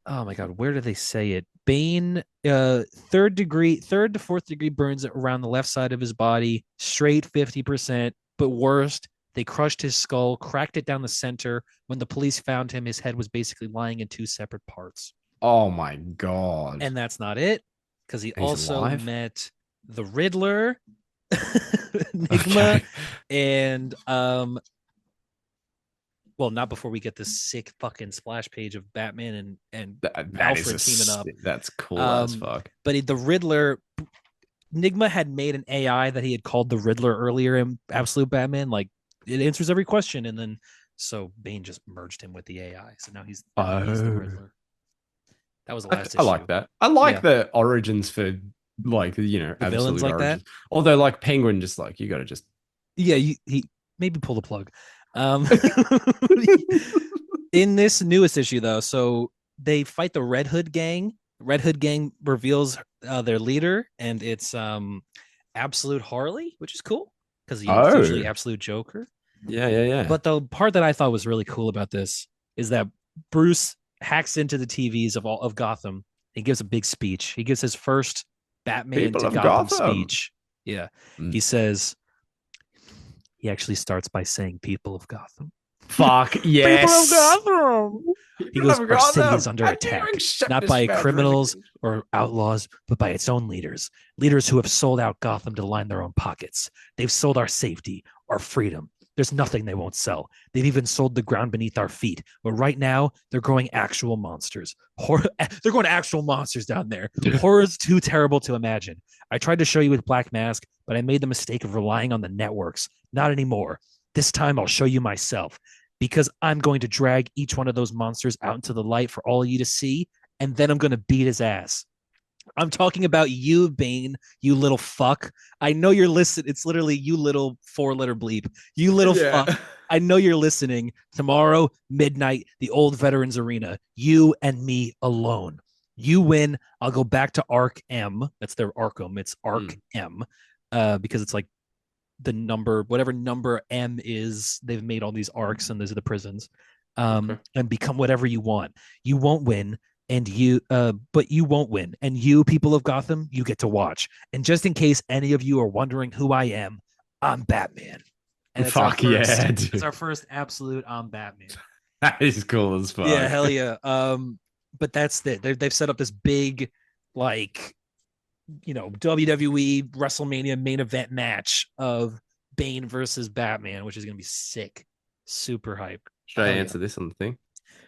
Oh my god, where do they say it? Bane, third to fourth degree burns around the left side of his body, straight 50%. But worst, they crushed his skull, cracked it down the center. When the police found him, his head was basically lying in 2 separate parts. Oh my god. And that's not it, because he He's also alive? met the Riddler, Enigma, Okay. and well, not before we get this sick fucking splash page of Batman and That Alfred teaming up. That's cool as Um, fuck. But the Riddler, Enigma had made an AI that he had called the Riddler earlier in Absolute Batman. Like, it answers every question, and then so Bane just merged him with the AI. So now he's the Oh. Riddler. That was the last I issue. like that. I like Yeah. the origins for like, The villains absolute like that. origins. Although like Penguin just like you gotta just Yeah, he maybe pull the plug. In this newest issue, though, so they fight the Red Hood gang. Red Hood gang reveals their leader, and it's Absolute Harley, which is cool because it's usually Oh. Absolute Joker. Yeah. But the part that I thought was really cool about this is that Bruce hacks into the TVs of Gotham. He gives a big speech. He gives his first Batman People to of Gotham Gotham. speech. Yeah, Mm. he says he actually starts by saying "People of Gotham." Fuck yes. Gotham. He goes, our city is under attack, not by criminals resignation. or outlaws, but by its own leaders. Leaders who have sold out Gotham to line their own pockets. They've sold our safety, our freedom. There's nothing they won't sell. They've even sold the ground beneath our feet. But right now, they're growing actual monsters. They're going actual monsters down there. Horror's too terrible to imagine. I tried to show you with Black Mask, but I made the mistake of relying on the networks. Not anymore. This time I'll show you myself, because I'm going to drag each one of those monsters out into the light for all of you to see, and then I'm going to beat his ass. I'm talking about you, Bane, you little fuck. I know you're listening. It's literally you little 4-letter bleep. You little fuck. I know you're listening. Tomorrow, midnight, the old Veterans Arena. You and me alone. You win. I'll go back to Arc M. That's their Arkham. It's Arc M, because it's like the number, whatever number M is. They've made all these arcs, and those are the prisons. And become whatever you want. You won't win. And but you won't win. And you, people of Gotham, you get to watch. And just in case any of you are wondering who I am, I'm Batman. And Fuck yeah, dude. it's our first absolute I'm Batman. That is cool as fuck. Yeah, hell yeah. But that's it. They've set up this big, like, WWE WrestleMania main event match of Bane versus Batman, which is gonna be sick. Super hype. Should I answer this on the thing?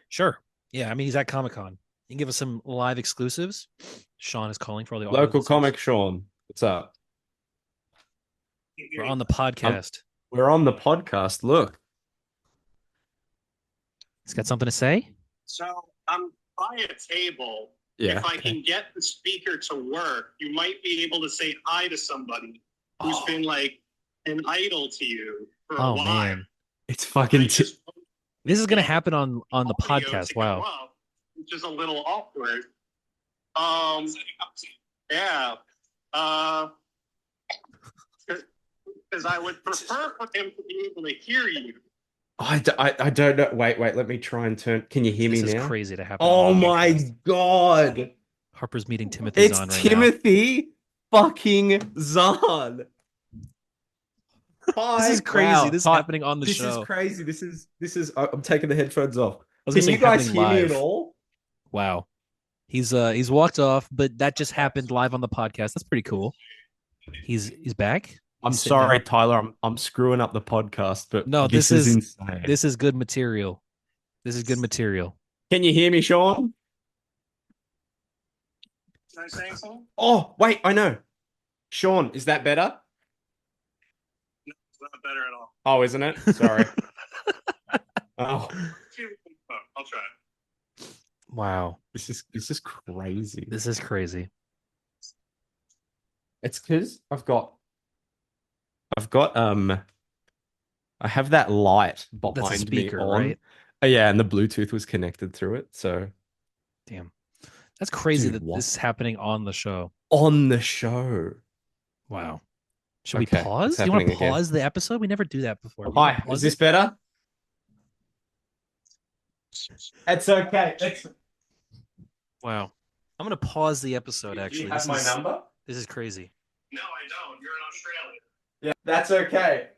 Sure. Yeah, I mean, he's at Comic-Con. You can give us some live exclusives. Sean is calling for all the Local comic Sean. What's up? We're on the podcast. We're on the podcast. Look. He's got something to say? So I'm by a table. Yeah. If I can get the speaker to work, you might be able to say hi to somebody who's been like an idol to you for a while. Man. It's fucking This is gonna happen on the audio podcast. to go Wow. up, which is a little awkward. Yeah. Because I would prefer for him to be able to hear you. I don't know. Wait, let me try and turn. Can you hear me This is now? crazy to happen. Oh on the my podcast. God. Harper's meeting Timothy It's Zahn right Timothy fucking Zahn. now. This Hi. is crazy. Wow. This is Hi. happening on the This show. is crazy. I'm taking the headphones off. I was gonna Can say you guys happening hear me live. at all? Wow. He's walked off, but that just happened live on the podcast. That's pretty cool. He's back. I'm He's sitting sorry, down. Tyler. I'm screwing up the podcast, but No, this is insane. this is good material. This is good material. Can you hear me, Sean? Can I say something? Oh, wait, I know. Sean, is that better? No, it's not better at all. Oh, isn't it? Sorry. Oh, I'll try. Wow. this is crazy. This is crazy. It's because I have that light That's a behind speaker, me on. right? Yeah, and the Bluetooth was connected through it. So Damn. That's crazy Dude, that what? this is happening on the show. on the show. Wow. Should Okay, we pause? it's You want to happening again. pause the episode? We never do that before. You Hi, wanna pause is this it? better? It's okay. Wow. I'm gonna pause the episode. Do Actually, you have my number? this is crazy. No, I don't. You're in Australia. Yeah, that's okay.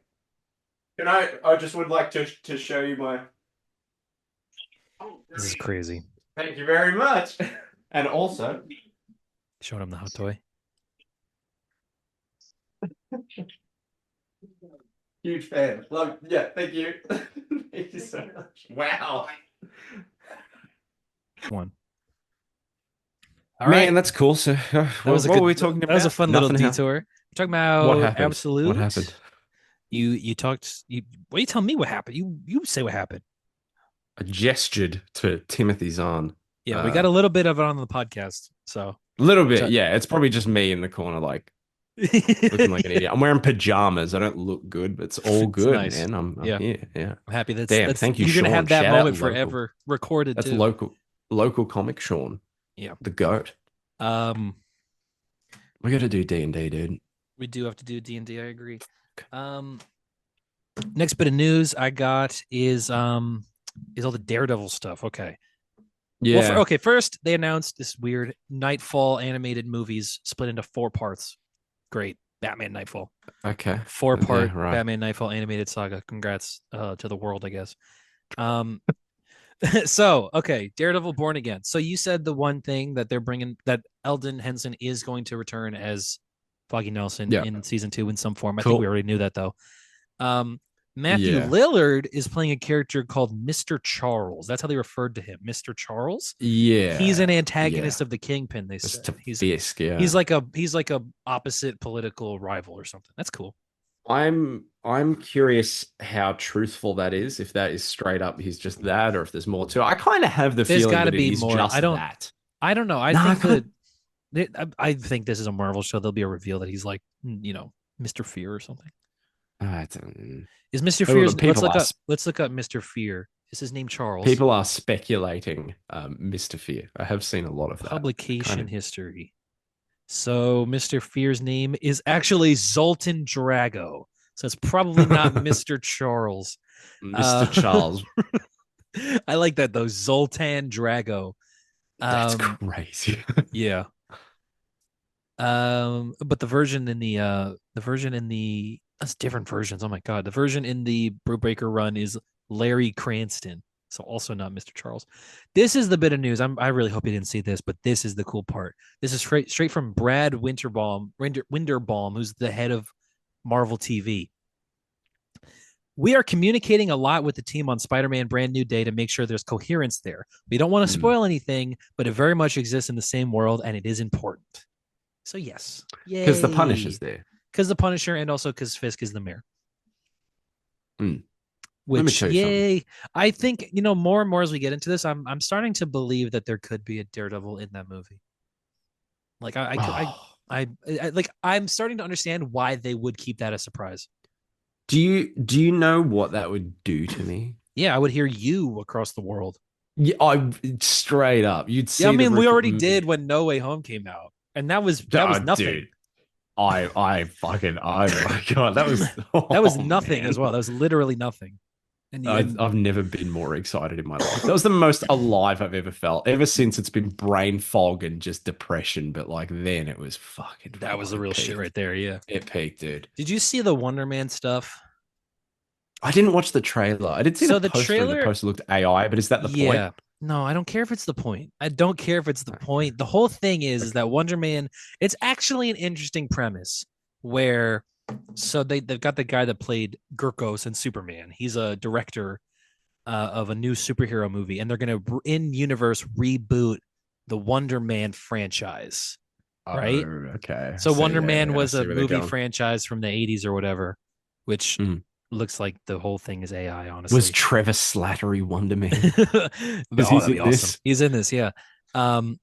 I just would like to show you my. Oh, This is crazy. Thank you very much. And also, Showing him the hot toy. huge fan. Yeah, thank you. Thank you so much. Wow. One. All Man, right. that's cool. So, what were we talking about? That was a fun little Nothing detour. We're talking about What happened? Absolute. What happened? You talked. What do you tell me? What happened? You say what happened. I gestured to Timothy Zahn. Yeah, we got a little bit of it on the podcast. So A little bit, So- yeah. It's probably just me in the corner, like looking like an idiot. I'm wearing pajamas. I don't look good, but it's all It's good, nice. man. I'm Yeah. here. Yeah, I'm happy Damn, thank you, You're gonna Sean. have that Shout out moment local. forever recorded that's too. local comic Sean. Yeah. The goat. We got to do D&D, dude. We do have to do D&D. I agree. Next bit of news I got is all the Daredevil stuff. Okay. Yeah. Well, first they announced this weird Nightfall animated movies split into 4 parts. Great. Batman Nightfall. Okay. 4-part Yeah, right. Batman Nightfall animated saga. Congrats to the world, I guess. So, okay, Daredevil Born Again. So you said the one thing that they're bringing, that Eldon Henson is going to return as Foggy Nelson Yeah. in season 2 in some form. I Cool. think we already knew that though. Matthew Yeah. Lillard is playing a character called Mr. Charles. That's how they referred to him, Mr. Charles. Yeah. He's an antagonist of the Kingpin. They Just said to Fisk, yeah. he's like a opposite political rival or something. That's cool. I'm curious how truthful that is. If that is straight up, he's just that, or if there's more to it. I kind of have the There's feeling gotta that be he's more. just I don't- that. I don't know. I Nah, think I think this is a Marvel show. There'll be a reveal that he's like, Mr. Fear or something. Is Mr. Oh, Fear's? the people Let's look up Mr. Fear. Is his name Charles? People are speculating Mr. Fear. I have seen a lot of that. Publication Kind of- history. So Mr. Fear's name is actually Zoltan Drago. So it's probably not Mr. Charles. Mr. Charles. I like that though. Zoltan Drago. That's crazy. Yeah. But the version in the that's different versions. Oh my god. The version in the Brubaker run is Larry Cranston. So also not Mr. Charles. This is the bit of news. I really hope you didn't see this, but this is the cool part. This is straight from Brad Winderbaum, who's the head of Marvel TV. We are communicating a lot with the team on Spider-Man Brand New Day to make sure there's coherence there. We don't want to spoil anything, but it very much exists in the same world and it is important. So yes. Because the Punisher's there. Because the Punisher and also because Fisk is the mayor. Let me Which, tell you yay. I think, more and more as we get into this, I'm starting to believe that there could be a Daredevil in that movie. Like I'm starting to understand why they would keep that a surprise. Do you know what that would do to me? Yeah, I would hear you across the world. Yeah, I straight up. You'd Yeah, I see the mean, we roof of already me. did when No Way Home came out, and that was Oh, nothing. dude. Oh my God, that was, That was oh nothing man. as well. That was literally nothing. And I've never been more excited in my life. That was the most alive I've ever felt. Ever since it's been brain fog and just depression, but like then it was fucking that was the it real shit peaked. right there. Yeah. It peaked, dude. Did you see the Wonder Man stuff? I didn't watch the trailer. I did see the So the poster and the trailer, poster looked AI, but is that the point? yeah. No, I don't care if it's the point. I don't care if it's the point. The whole thing is Okay. that Wonder Man, it's actually an interesting premise where so they've got the guy that played Gurkos in Superman. He's a director of a new superhero movie, and they're gonna in universe reboot the Wonder Man franchise, Oh, right? okay. So So Wonder Man I was a see where they're movie going. franchise from the 80s or whatever, which Mm. looks like the whole thing is AI, Was honestly. Trevor Slattery Wonder Man? Oh, Because he's that'd be in awesome. this. He's in this, yeah. Um,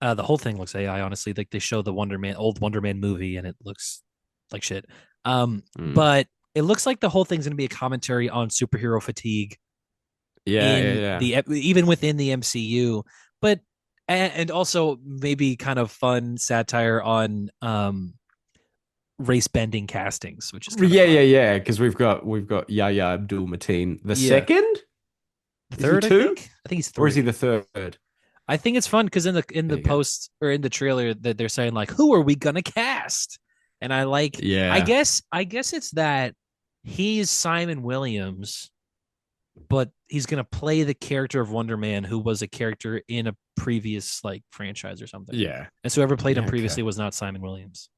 the whole thing looks AI, honestly. Like they show the old Wonder Man movie, and it looks like shit. Mm. But it looks like the whole thing's gonna be a commentary on superhero fatigue in Yeah. the even within the MCU, but and also maybe kind of fun satire on race bending castings, which is kind of fun. Yeah. Because we've got Yahya Abdul Mateen the Yeah, second. the Is he third, two I think he's or is he three. the third? I think it's fun because in There the you go. post or in the trailer that they're saying like, who are we gonna cast? And I like, Yeah. I guess it's that he's Simon Williams, but he's gonna play the character of Wonder Man, who was a character in a previous like franchise or something. Yeah. And so whoever played him Yeah. previously Okay. was not Simon Williams.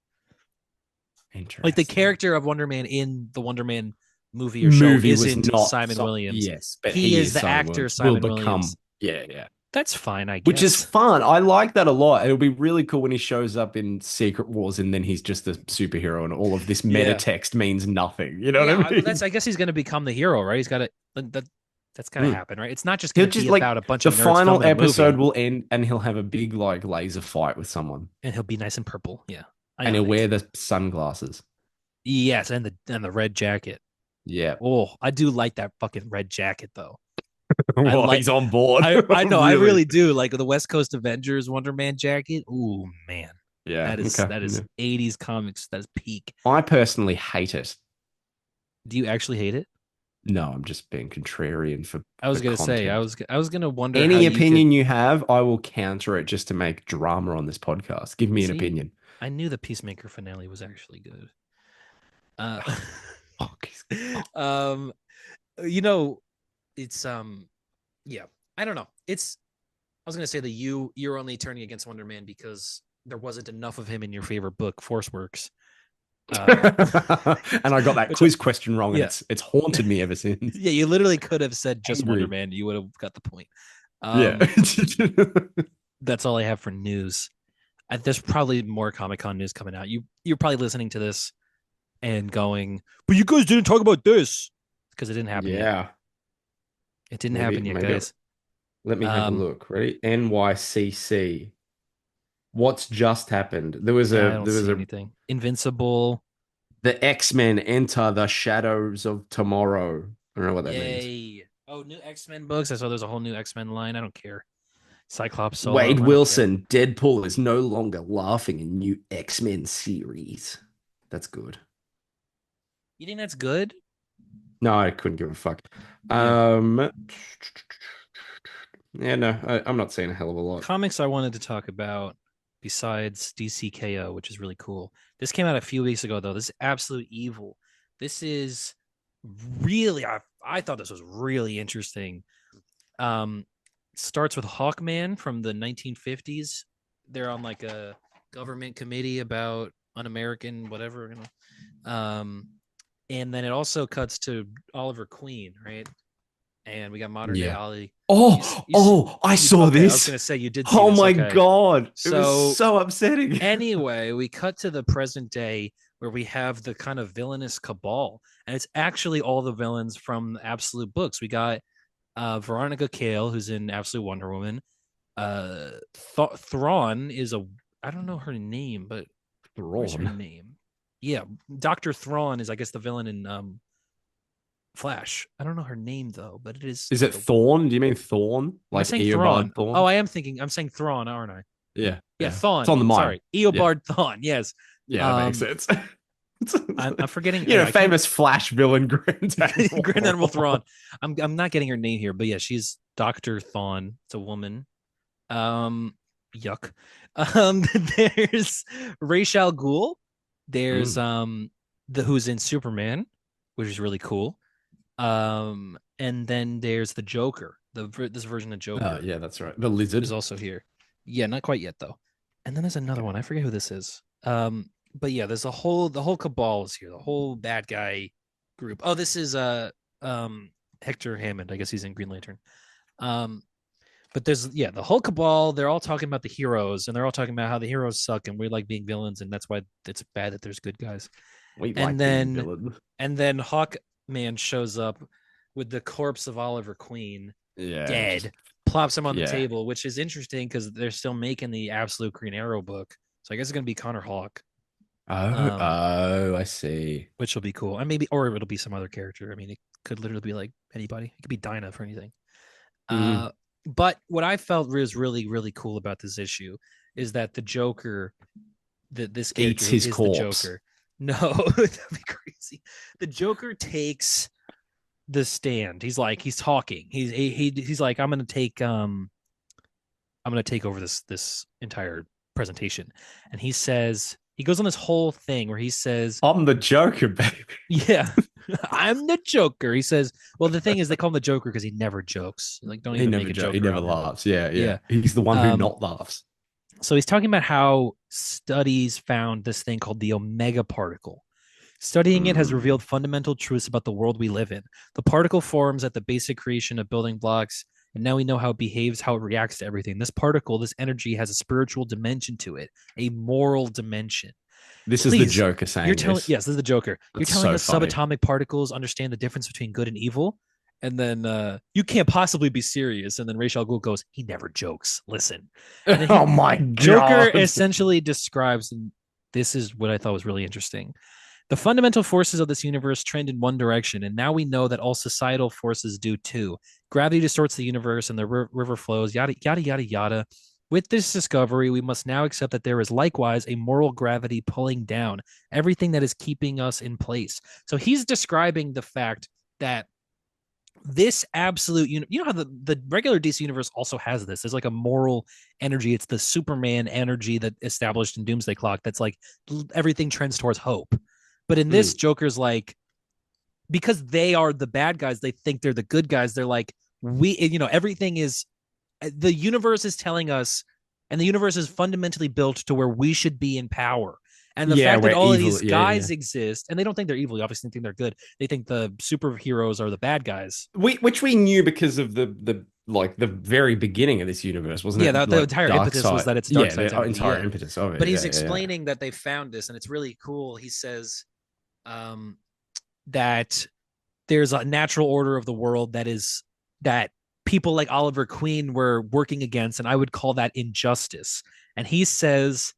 Like the Interesting. character of Wonder Man in the Wonder Man movie or show Movie was isn't not Simon Williams. yes, but He he is is the Simon actor Williams. Will Simon become Williams. yeah. That's fine, I Which is guess. fun. I like that a lot. It'll be really cool when he shows up in Secret Wars and then he's just a superhero and all of this meta Yeah. text means nothing. You know Yeah, what I well, mean? I guess he's going to become the hero, right? He's got to that's got to Mm. happen, right? It's not just He'll going to just be like about a bunch the of nerds final filming a episode movie, will end and he'll have a big like laser fight with someone. and he'll be nice and purple. Yeah, And he'll Ionic. wear the sunglasses. Yes, and the red jacket. Yeah. Oh, I do like that fucking red jacket though. Well, like- he's on board. I know, I Really. really do like the West Coast Avengers Wonder Man jacket. Ooh man, Yeah. that is Yeah. 80s comics. That is peak. I personally hate it. Do you actually hate it? No, I'm just being contrarian for I was the gonna say content. I was gonna wonder how Any you opinion you have, I will counter it just to make drama on this podcast. Give me an See? opinion. I knew the Peacemaker finale was actually good. Fuck. Um, you know, it's yeah. I don't know. It's I was gonna say that you're only turning against Wonder Man because there wasn't enough of him in your favorite book, Force Works. And I got that Which quiz question wrong, and yeah. it's haunted me ever since. Yeah, you literally could have said just Angry. Wonder Man. You would have got the point. Yeah. That's all I have for news. There's probably more Comic-Con news coming out. You're probably listening to this and going, but you guys didn't talk about this because it didn't happen yet. Yeah. It didn't happen yet, guys. Let me have a look. Ready? NYCC. What's just happened? There was I a don't there was see a anything. Invincible. the X-Men enter the shadows of tomorrow. I don't know what that means. Yay. Oh, new X-Men books. I saw there's a whole new X-Men line. I don't care. Cyclops solo. Wade I don't care. Wilson, Deadpool is no longer laughing in new X-Men series. That's good. You think that's good? No, I couldn't give a fuck. Yeah. Yeah, no, I'm not saying a hell of a lot. Comics I wanted to talk about besides DCKO, which is really cool. This came out a few weeks ago, though. This is Absolute Evil. This is really, I thought this was really interesting. Starts with Hawkman from the 1950s. They're on like a government committee about un-American whatever, you know. And then it also cuts to Oliver Queen, right? And we got modern day Ollie. I saw okay, this. I was gonna say you did see Oh this. my Okay. God. It So- was so upsetting. Anyway, we cut to the present day where we have the kind of villainous cabal, and it's actually all the villains from the Absolute books. We got Veronica Cale, who's in Absolute Wonder Woman. Thrawn is I don't know her name, but what's her Thrawn. name? Yeah, Dr. Thrawn is, I guess, the villain in Flash. I don't know her name though, but it is. Is it Thorn? Do you mean Thorn? Am I Like saying Eobard Thrawn? Thorn? Oh, I am thinking. I'm saying Thrawn, aren't I? Yeah, Yeah, yeah. It's on Thawne. the mind. Sorry, Eobard Thawne. Yes. Yeah, that makes Um, sense. I'm forgetting. You know, I can't. famous Flash villain Grand Grand Admiral Thrawn. Admiral. I'm not getting her name here, but yeah, she's Doctor Thawne. It's a woman. Um, yuck. There's Ra's al Ghul. There's Mm. the who's in Superman, which is really cool. And then there's the Joker. This version of Joker Oh, yeah, that's right. The lizard. is also here. Yeah, not quite yet though. And then there's another one. I forget who this is. But yeah, there's the whole cabal is here. The whole bad guy group. Oh, this is Hector Hammond. I guess he's in Green Lantern. But there's the whole cabal. They're all talking about the heroes, and they're all talking about how the heroes suck, and we like being villains, and that's why it's bad that there's good guys. We And like being then villain. and then Hawkman shows up with the corpse of Oliver Queen Yeah. dead, plops him on the yeah. table, which is interesting because they're still making the Absolute Green Arrow book. So I guess it's gonna be Connor Hawke, I see. which will be cool. And maybe or it'll be some other character. I mean, it could literally be like anybody. It could be Dinah for anything. Mhm. But what I felt was really, really cool about this issue is that the Joker, that this character Eats his is corpse. the Joker. No, that'd be crazy. The Joker takes the stand. He's talking. He's like, I'm gonna take over this entire presentation. And he says, he goes on this whole thing where he says, I'm the Joker, baby. yeah, I'm the Joker. He says, well, the thing is, they call him the Joker because he never jokes. Like, don't He even never make a joke. He never around him. laughs. Yeah, yeah, Yeah. He's the one who Um, not laughs. So he's talking about how studies found this thing called the omega particle. Studying it has revealed fundamental truths about the world we live in. The particle forms at the basic creation of building blocks, and now we know how it behaves, how it reacts to everything. This particle, this energy, has a spiritual dimension to it, a moral dimension. This is the Please, Joker saying You're telling this. yes, this is the Joker. You're That's telling so us funny. subatomic particles understand the difference between good and evil, and then you can't possibly be serious. And then Ra's al Ghul goes, "He never jokes. Listen." And then Oh my god. Joker essentially describes, and this is what I thought was really interesting. The fundamental forces of this universe trend in one direction, and now we know that all societal forces do too. Gravity distorts the universe, and the river flows, yada, yada, yada, yada. With this discovery, we must now accept that there is likewise a moral gravity pulling down everything that is keeping us in place. So he's describing the fact that this absolute, you know how the regular DC universe also has this. There's like a moral energy. It's the Superman energy that established in Doomsday Clock. That's like everything trends towards hope. But in this, Joker's like, because they are the bad guys, they think they're the good guys. They're like, everything is, the universe is telling us, and the universe is fundamentally built to where we should be in power. And the fact that all of these guys exist, and they don't think they're evil, you obviously think they're good. They think the superheroes are the bad guys. Which we knew because of the very beginning of this universe, wasn't it? Yeah, the entire impetus was that it's dark side. The entire impetus of it. But he's explaining that they found this, and it's really cool. He says that there's a natural order of the world that people like Oliver Queen were working against, and I would call that injustice. And he says,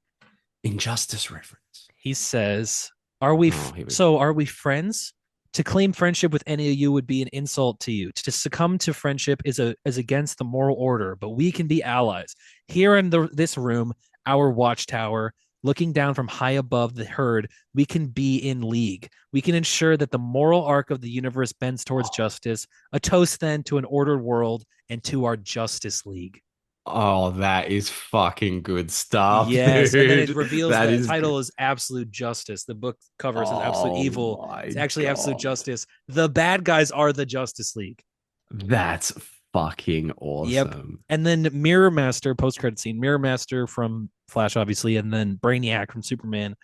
injustice reference. He says, are we friends? To claim friendship with any of you would be an insult to you. To succumb to friendship is against the moral order, but we can be allies. Here in this room, our watchtower, looking down from high above the herd, we can be in league. We can ensure that the moral arc of the universe bends towards justice. A toast then to an ordered world and to our Justice League. Oh, that is fucking good stuff. Yes, dude. and then it reveals that the title is Absolute Justice. The book cover says Absolute Evil. It's actually Absolute Justice. The bad guys are the Justice League. That's fucking awesome. Yep. And then Mirror Master, post-credit scene, Mirror Master from Flash, obviously, and then Brainiac from Superman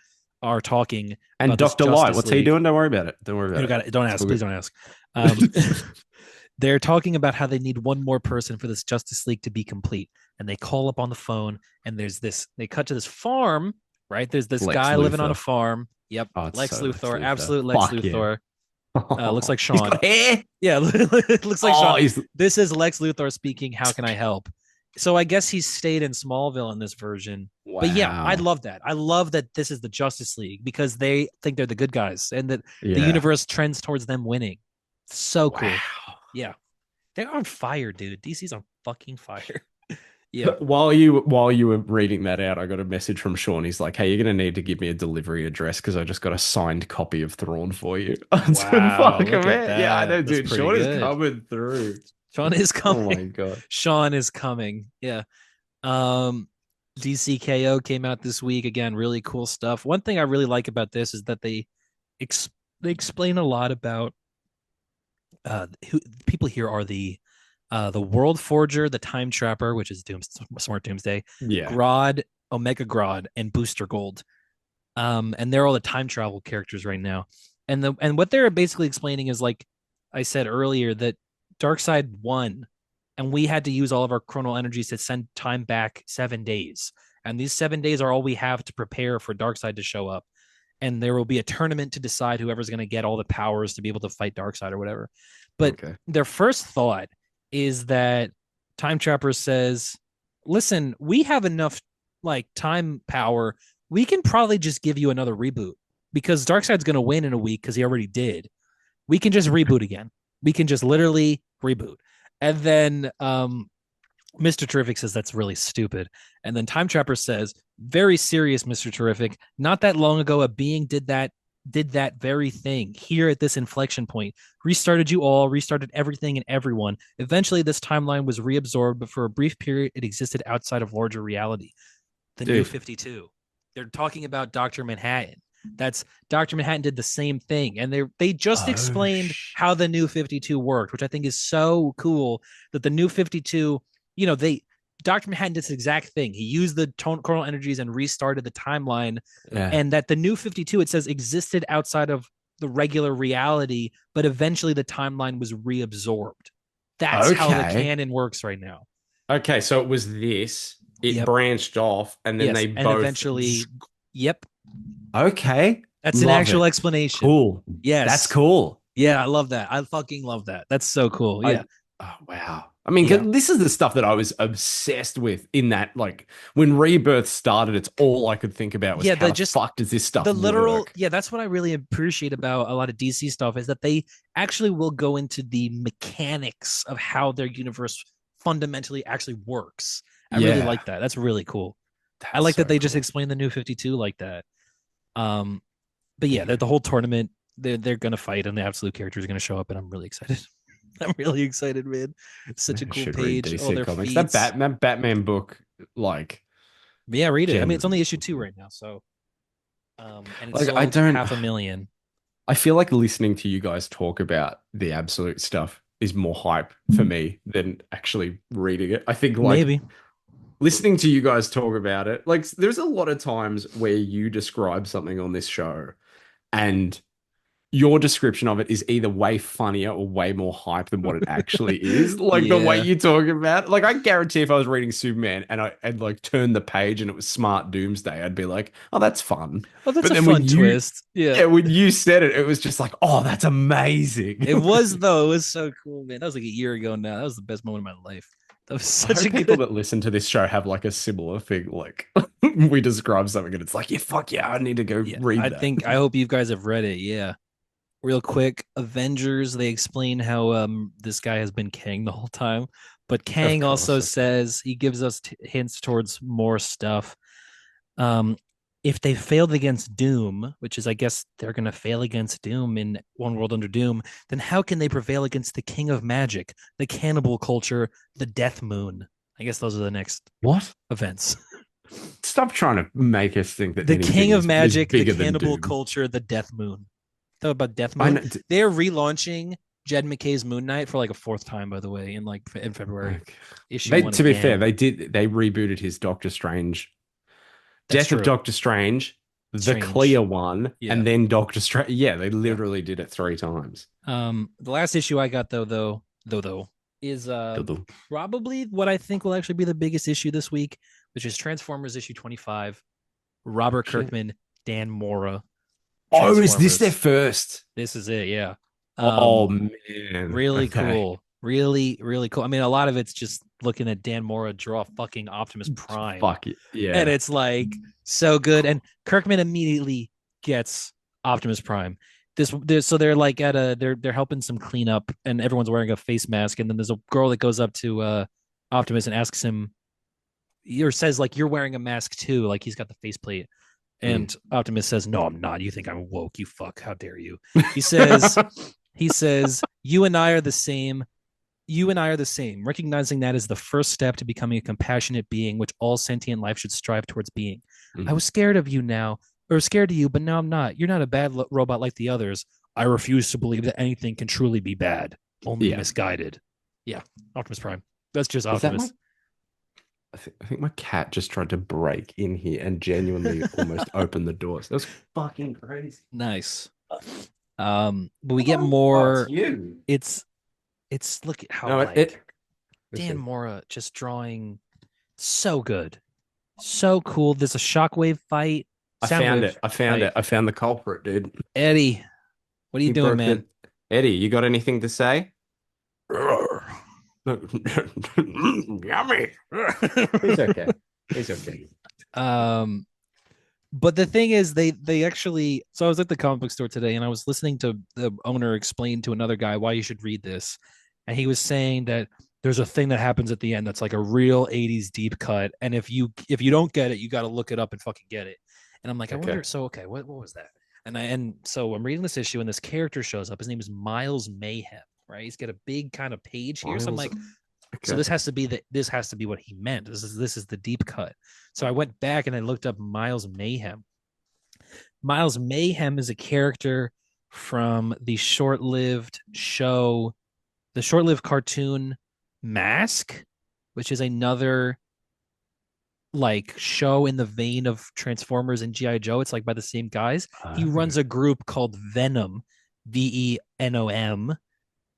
are talking. And Dr. Light, what's he doing? Don't worry about it. Don't ask. Please don't ask. They're talking about how they need one more person for this Justice League to be complete. And they call up on the phone, and they cut to this farm, right? There's this guy living on a farm. Yep. Lex Luthor, absolute Lex Luthor. Looks like Sean. He's got hair. Yeah, looks like Sean. This is Lex Luthor speaking. How can I help? So I guess he stayed in Smallville in this version. Wow. But yeah, I love that. I love that this is the Justice League because they think they're the good guys and that the universe trends towards them winning. So cool. Wow. Yeah. They're on fire, dude. DC's on fucking fire. Yeah. While you were reading that out, I got a message from Sean. He's like, "Hey, you're gonna need to give me a delivery address because I just got a signed copy of Thrawn for you." Wow, Fuck, look at man. Yeah, I that. know, That's dude. pretty Sean is good. coming through. Sean is Oh my coming. god. Sean is coming. Yeah. Um, DCKO came out this week again. Really cool stuff. One thing I really like about this is that they explain a lot about who people here are the World Forger, the Time Trapper, which is Smart Doomsday, Yeah. Grodd, Omega Grodd, and Booster Gold. And they're all the time travel characters right now. And what they're basically explaining is, like I said earlier, that Darkseid won, and we had to use all of our chronal energies to send time back 7 days. And these 7 days are all we have to prepare for Darkseid to show up. And there will be a tournament to decide whoever's going to get all the powers to be able to fight Darkseid or whatever. But Okay. their first thought is that Time Trapper says, "Listen, we have enough like time power. We can probably just give you another reboot because Darkseid's going to win in a week because he already did. We can just reboot again. We can just literally reboot." And then Mr. Terrific says that's really stupid. And then Time Trapper says, "Very serious, Mr. Terrific. Not that long ago, a being did that very thing here at this inflection point. Restarted you all, restarted everything and everyone. Eventually, this timeline was reabsorbed, but for a brief period, it existed outside of larger reality. The New 52. They're talking about Dr. Manhattan. That's Dr. Manhattan did the same thing. And they just explained how the New 52 worked, which I think is so cool that the New 52, Dr. Manhattan did this exact thing. He used the chronal energies and restarted the timeline. Yeah. And that the New 52, it says, existed outside of the regular reality, but eventually the timeline was reabsorbed. That's how the canon works right now. Okay, so it was this. It branched off, and then they both. And eventually, yep. Okay. That's an actual explanation. Cool. Yes. That's cool. Yeah, I love that. I fucking love that. That's so cool. Yeah. Oh, wow. I mean, this is the stuff that I was obsessed with in that, like, when Rebirth started, it's all I could think about was how the fuck does this stuff work? Yeah, that's what I really appreciate about a lot of DC stuff is that they actually will go into the mechanics of how their universe fundamentally actually works. I really like that. That's really cool. I like that they just explain the New 52 like that. But yeah, the whole tournament, they're gonna fight, and the absolute characters are gonna show up, and I'm really excited. I'm really excited, man. It's such a cool page. All their comics. feats. That Batman book, like, yeah, read it. I mean, it's only issue 2 right now, so and it's sold $500,000. I feel like listening to you guys talk about the absolute stuff is more hype for me than actually reading it. I think maybe listening to you guys talk about it, like, there's a lot of times where you describe something on this show and your description of it is either way funnier or way more hype than what it actually is. Like the way you talk about it. Like, I guarantee if I was reading Superman and I'd like turned the page and it was Smart Doomsday, I'd be like, oh, that's fun. Oh, that's a fun twist. Yeah, when you said it, it was just like, oh, that's amazing. It was, though. It was so cool, man. That was like a year ago now. That was the best moment of my life. That was such a people that listen to this show have like a similar thing. Like, we describe something and it's like, yeah, fuck yeah, I need to go read that. I hope you guys have read it. Yeah. Real quick, Avengers, they explain how this guy has been Kang the whole time. But Kang also says, he gives us hints towards more stuff. If they failed against Doom, which is, I guess, they're going to fail against Doom in One World Under Doom, then how can they prevail against the King of Magic, the Cannibal Culture, the Death Moon? I guess those are the next events. Stop trying to make us think that the King of Magic, the Cannibal Culture, the Death Moon. Thought about Death Moon. They're relaunching Jed McKay's Moon Knight for like a 4th time, by the way, in February. To be fair, they rebooted his Doctor Strange. Death of Doctor Strange, the clear one, and then Doctor Strange. Yeah, they literally did it 3 times. The last issue I got though is probably what I think will actually be the biggest issue this week, which is Transformers issue 25. Robert Kirkman, Dan Mora. Oh, is this their first? This is it, yeah. Oh man, really cool, really, really cool. I mean, a lot of it's just looking at Dan Mora draw fucking Optimus Prime. Fuck it, yeah. And it's like so good. And Kirkman immediately gets Optimus Prime. so they're like at a they're helping some cleanup, and everyone's wearing a face mask, and then there's a girl that goes up to Optimus and asks him, or says like, "You're wearing a mask too," like he's got the faceplate. And Optimus says, "No, I'm not. You think I'm woke? You fuck. How dare you?" He says, "You and I are the same. You and I are the same. Recognizing that is the first step to becoming a compassionate being, which all sentient life should strive towards being. I was scared of you now, or scared of you, but now I'm not. You're not a bad robot like the others. I refuse to believe that anything can truly be bad, only misguided." Yeah, Optimus Prime. That's just Is that Optimus. I think my cat just tried to break in here and genuinely almost open the doors. That was fucking crazy. Nice. But we get Oh, more. it's you. It's look at how No, like Dan listen, Mora just drawing so good, so cool. There's a shockwave fight. I found it. fight. I found the culprit, dude. Eddie, what are you He doing, broke man? Eddie, you got anything to say? Yummy. He's okay. He's okay. But the thing is, they actually. So I was at the comic book store today, and I was listening to the owner explain to another guy why you should read this, and he was saying that there's a thing that happens at the end that's like a real '80s deep cut, and if you don't get it, you got to look it up and fucking get it. And I'm like, I wonder. So okay, what was that? And so I'm reading this issue, and this character shows up. His name is Miles Mayhem. Right? He's got a big kind of page here. So I'm like, so this has to be what he meant. This is the deep cut. So I went back and I looked up Miles Mayhem. Miles Mayhem is a character from the short-lived cartoon Mask, which is another like show in the vein of Transformers and G.I. Joe. It's like by the same guys. He runs a group called Venom, Venom.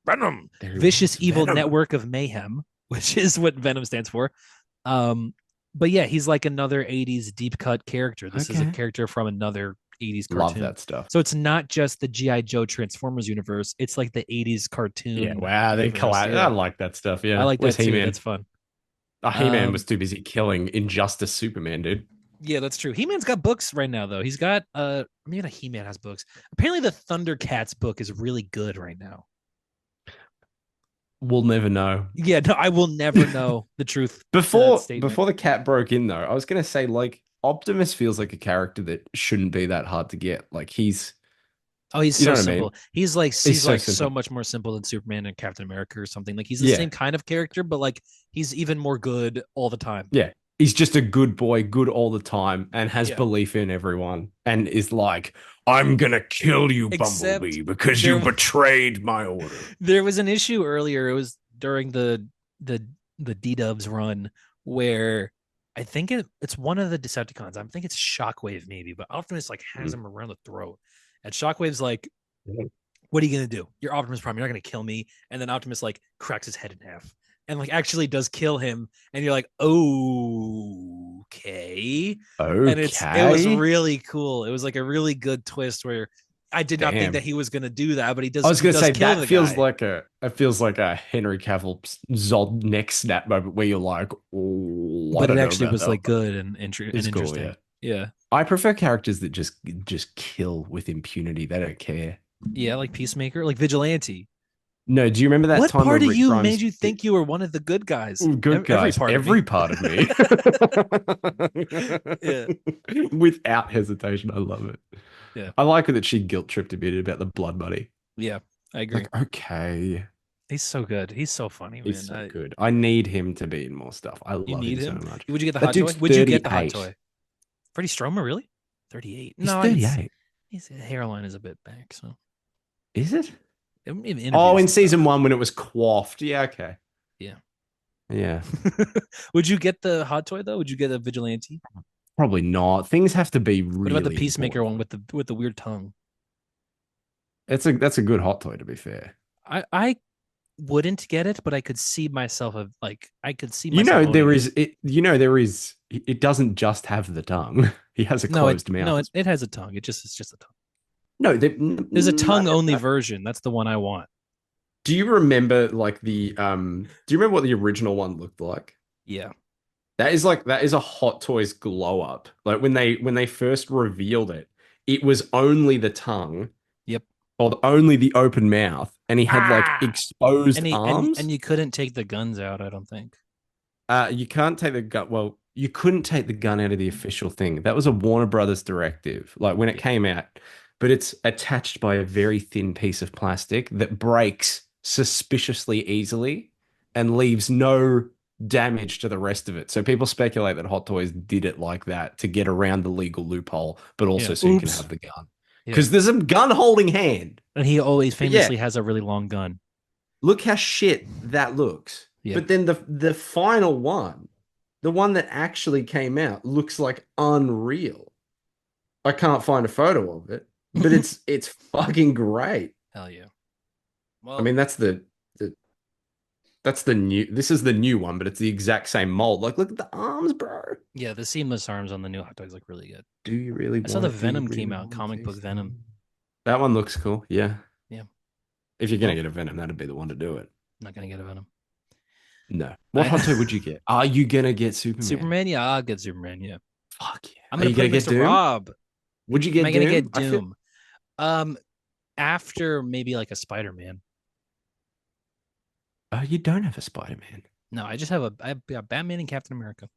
Venom, Vicious Evil Network of Mayhem, which is what Venom stands for. But yeah, he's like another 80s deep cut character. This is a character from another 80s cartoon. Love that stuff. So it's not just the G.I. Joe Transformers universe, it's like the 80s cartoon. Yeah, wow, they collide. Yeah. I like that stuff. Yeah, I like that too. He-Man? That's fun. He-Man was too busy killing Injustice Superman, dude. Yeah, that's true. He-Man's got books right now, though. He's got maybe not He-Man has books. Apparently the Thundercats book is really good right now. We'll never know. Yeah, no, I will never know the truth. Before the cat broke in, though, I was gonna say, like, Optimus feels like a character that shouldn't be that hard to get. Like, he's so simple. I mean? He's like so simple. much more simple than Superman and Captain America or something. Like he's the same kind of character, but like he's even more good all the time. Yeah. He's just a good boy, good all the time, and has belief in everyone, and is like, I'm gonna kill you, Bumblebee, because you betrayed my order. There was an issue earlier. It was during the D-Dubs run where I think it's one of the Decepticons. I think it's Shockwave maybe, but Optimus like has him around the throat, and Shockwave's like, "What are you gonna do? You're Optimus Prime. You're not gonna kill me." And then Optimus like cracks his head in half. And like actually does kill him, and you're like, okay. And it was really cool. It was like a really good twist where I did not think that he was going to do that, but he does. I was going to say that feels guy. like a Henry Cavill Zod neck snap moment where you're like, oh, but it actually was like good and interesting. Cool, yeah. I prefer characters that just kill with impunity. They don't care. Yeah, like Peacemaker, like Vigilante. No, do you remember that what time? What part of you made you think you were one of the good guys? Good guys. Every part of me. Yeah. Without hesitation. I love it. Yeah. I like it that she guilt tripped a bit about the blood money. Yeah, I agree. Like, okay. He's so good. He's so funny. He's so good. I need him to be in more stuff. I love him so much. Would you get the hot toy? Would you get the hot toy? Freddie Stromer, really? 38. He's 38. His hairline is a bit back, so. Is it? In season 1 when it was coiffed. Yeah, okay. Yeah. Yeah. Would you get the hot toy though? Would you get a Vigilante? Probably not. Things have to be really. What about the Peacemaker one with the weird tongue? That's a good hot toy, to be fair. I wouldn't get it, but I could see myself I could see myself. There is it doesn't just have the tongue. He has a closed mouth. No, it has a tongue. It's just a tongue. No, there's a tongue-only version. That's the one I want. Do you remember like the do you remember what the original one looked like? Yeah. That is a Hot Toys glow up. Like when they first revealed it, it was only the tongue. Yep. or only the open mouth, and he had like Ah! exposed And arms. you couldn't take the guns out, I don't think. You can't take the gun. Well, you couldn't take the gun out of the official thing. That was a Warner Brothers directive, like when it Yeah. came out. But it's attached by a very thin piece of plastic that breaks suspiciously easily and leaves no damage to the rest of it. So people speculate that Hot Toys did it like that to get around the legal loophole, but Yeah. also so you can Oops. have the gun. Yeah. Because there's a gun holding hand. And he always But yeah, famously has a really long gun. look how shit that looks. Yeah. But then the final one, the one that actually came out, looks like unreal. I can't find a photo of it, but it's fucking great. Hell yeah. I Well, mean, the that's the new. This is the new one, but it's the exact same mold. Like, look at the arms, bro. yeah, the seamless arms on the new hot dogs look really good. Do you really I saw want the it? Do you Venom really came out, want comic to book taste Venom. it? That one looks cool. Yeah. Yeah. If you're gonna Well, get a Venom, that'd be the one to do it. I'm not gonna get a Venom. No. What hot toy would you get? Are you gonna get Superman? Superman, yeah, I'll get Superman, yeah. Fuck yeah. I'm Are gonna you put gonna get Mr. Doom? Rob. Would you Am get I gonna Doom? get Doom? After maybe like a Spider-Man. Oh, you don't have a Spider-Man. No, I have Batman and Captain America.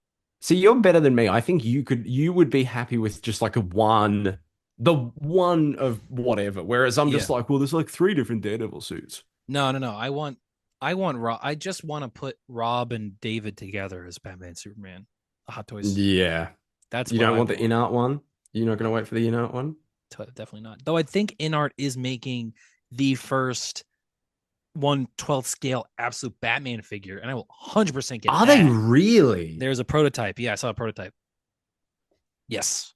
See, you're better than me. I think you would be happy with just like the one of whatever. Whereas I'm just Yeah. like, well, there's like 3 different Daredevil suits. No. I want Rob. I just want to put Rob and David together as Batman and Superman. The Hot Toys. Yeah. That's You what don't I want the in-art one? You're not going to wait for the in-art one? Definitely not. Though I think InArt is making the first 1/12 scale absolute Batman figure, and I will 100% get Are that. they really? There's a prototype. Yeah, I saw a prototype. Yes.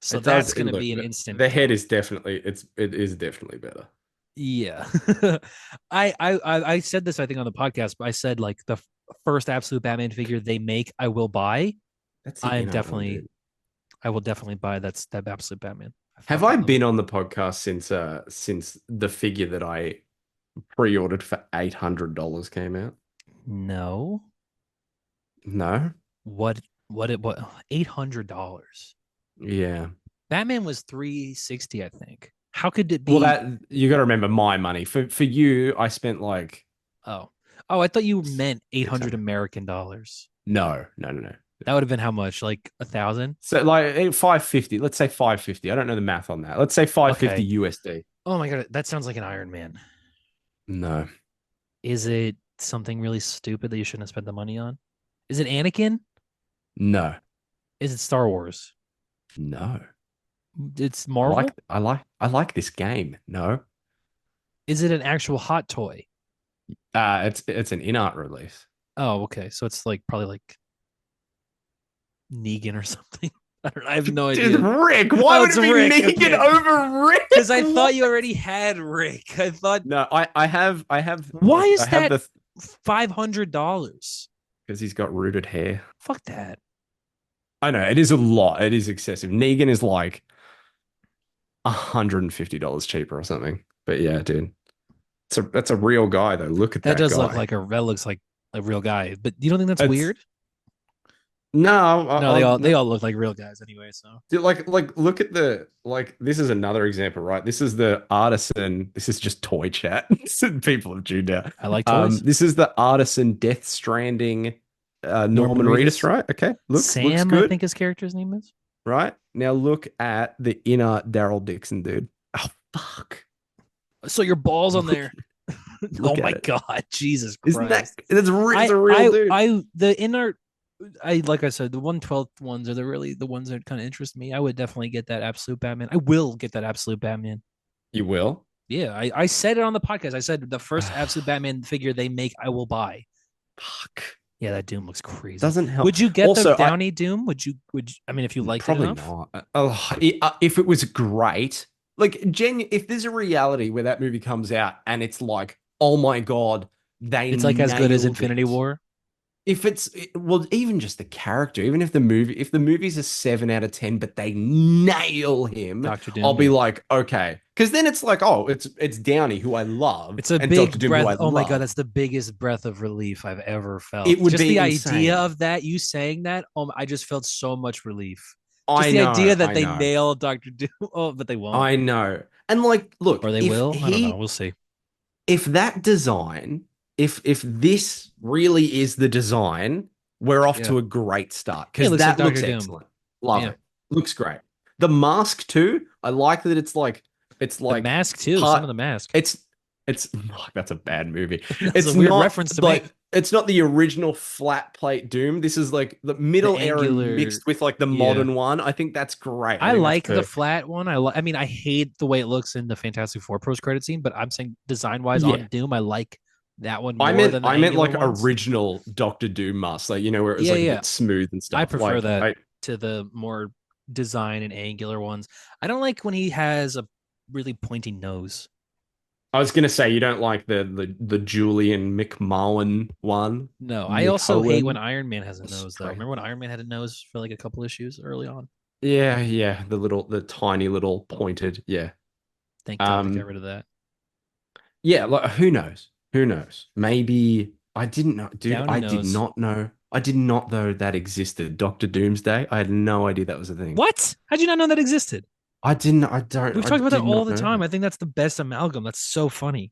So It does- that's going to look, be an the- instant. The head is definitely it is definitely better. Yeah. I said this I think on the podcast, but I said like the first absolute Batman figure they make, I will buy. That's the I in-art one, definitely dude. I will definitely buy that absolute Batman. Have I been on the podcast since the figure that I pre-ordered for $800 came out? No. No? What $800? Yeah. Batman was 360, I think. How could it be? Well, that you got to remember my money. For you, I spent like Oh, I thought you meant 800 $600. American dollars. No. That would have been how much? Like 1,000? So like 550. Let's say 550. I don't know the math on that. Let's say 550 Okay. USD. Oh my god, that sounds like an Iron Man. No. Is it something really stupid that you shouldn't have spent the money on? Is it Anakin? No. Is it Star Wars? No. It's Marvel? I like this game. No. Is it an actual hot toy? It's an in-art release. Oh, okay. So it's like probably like Negan or something. I have no idea. Dude, Rick, why would it's it be Rick, Negan okay. over Rick? Because I thought you already had Rick. I thought. No, I have. Why is I have that $500? because he's got rooted hair. Fuck that. I know it is a lot. It is excessive. Negan is like $150 cheaper or something. But yeah, dude, that's a real guy though. Look at that. That does guy. looks like a real guy. But you don't think that's weird? No, No, they all look like real guys anyway. So dude, like look at this is another example, right? This is the artisan. This is just toy chat. People have tuned out. I like toys. This is the artisan Death Stranding. Norman Reedus, right? Okay, looks Sam, good. I think his character's name is. Right now, look at the inner Daryl Dixon, dude. Oh fuck! So your balls on there. Oh my it. god, Jesus Christ! Isn't that's a real dude? The inner. Like I said, the 1/12 ones are the ones that kind of interest me. I would definitely get that absolute Batman. I will get that absolute Batman. You will? Yeah, I said it on the podcast. I said the first absolute Batman figure they make, I will buy. Fuck. Yeah, that Doom looks crazy. Doesn't help. Would you get Also, the Downey Doom? Would you? I mean, if you liked probably it enough? not. If it was great, like if there's a reality where that movie comes out and it's like, oh my god, It's like as good as nailed Infinity it. War. If even just the character, even if the movie's a 7 out of 10, but they nail him, Dr. Doom, I'll be like, okay, because then it's like, oh, it's Downey who I love. It's a and big Dr. Doom, breath. who I Oh my love. god, that's the biggest breath of relief I've ever felt. It would just be the insane. idea of that, you saying that, I just felt so much relief. Just I the know, idea that I they know. nailed Dr. Doom. Oh, but they won't. I know. And like, look, Or they if will. I don't know. he, We'll see. if that design, if this really is the design, we're off Yeah. to a great start Yeah, it because looks like that looks Dr. Doom. excellent. Love Yeah. it. Looks great. The mask too. I like that it's The like mask too. part. Some of the mask. It's that's a bad movie. That's It's a weird not reference to like make. it's not the original flat plate Doom. This is like the The middle era angular. mixed with like the Yeah. modern one. I think that's great. I I think that's like the perfect. flat one. I mean, I hate the way it looks in the Fantastic Four post credit scene, but I'm saying design wise Yeah. on Doom, I like that one more than the I meant angular like ones. original Doctor Doom mask, like where it was Yeah, like a yeah. bit smooth and I stuff. prefer Like that to the more design and angular ones. I don't like when he has a really pointy nose. I was gonna say you don't like the Julian McMahon one. No, I also hate when McHowen? Iron Man has a That's nose, though. crazy. Remember when Iron Man had a nose for like a couple issues early on? Yeah, yeah, the tiny little pointed, yeah. Thank God they got Um, rid of that. yeah, like who knows? Who knows? Maybe I didn't know, dude. Downey I did nose. not know. I did not know that existed. Doctor Doomsday. I had no idea that was a thing. What? How'd you not know that existed? I didn't. I don't. We've I talked about that did all not the know time. that. I think that's the best amalgam. That's so funny.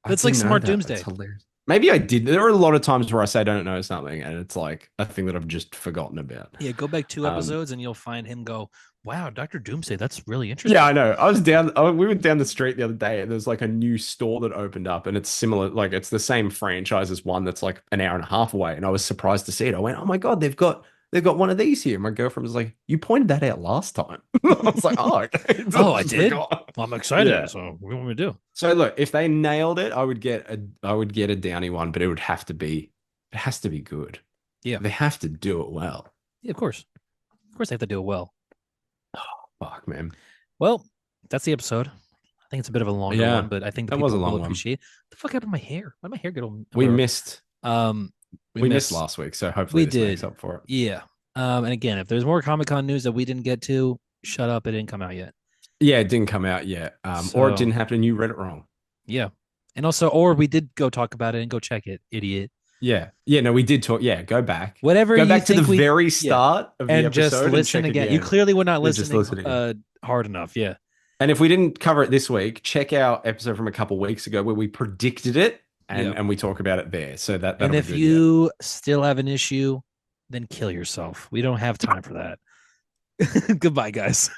I That's like didn't know smart that. That's doomsday. hilarious. Maybe I did. There are a lot of times where I say I don't know something, and it's like a thing that I've just forgotten about. Yeah, go back 2 Um, episodes and you'll find him go, wow, Dr. Doomsday, that's really yeah, interesting. I know. We went down the street the other day, and there's like a new store that opened up, and it's similar. Like it's the same franchise as one that's like an hour and a half away. And I was surprised to see it. I went, "Oh my God, they've got one of these here." My girlfriend was like, "You pointed that out last time." I was like, "Oh, okay." Oh, I just did? forgot. Well, I'm excited. Yeah. So what do you want me to do? So look, if they nailed it, I would get a Downy one, but it has to be good. Yeah. They have to do it well. Yeah, of course. Of course they have to do it well. Fuck, man. Well, that's the episode. I think it's a bit of a longer Yeah, one, but I think the that was people a long will one. appreciate. What the fuck happened to my hair? Why did my hair get all We whatever. missed Um we missed last week, so hopefully We this did. makes up for it. Yeah. And again, if there's more Comic-Con news that we didn't get to, shut up. It didn't come out yet. Yeah, it didn't come out yet. Or So- it didn't happen and you read it wrong. Yeah. And also, or we did go talk about it and go check it, idiot. Yeah. Yeah, no, we did talk. Yeah, go back. Whatever Go you back to the think we very start of the and episode just and listen check again. You clearly were not Yeah, just listening listen again. hard enough. Yeah. And if we didn't cover it this week, check our episode from a couple weeks ago where we predicted it and, Yeah. and we talk about it there. So that'll And be if good, you still have an issue, then kill yourself. We don't have time for that. Goodbye, guys.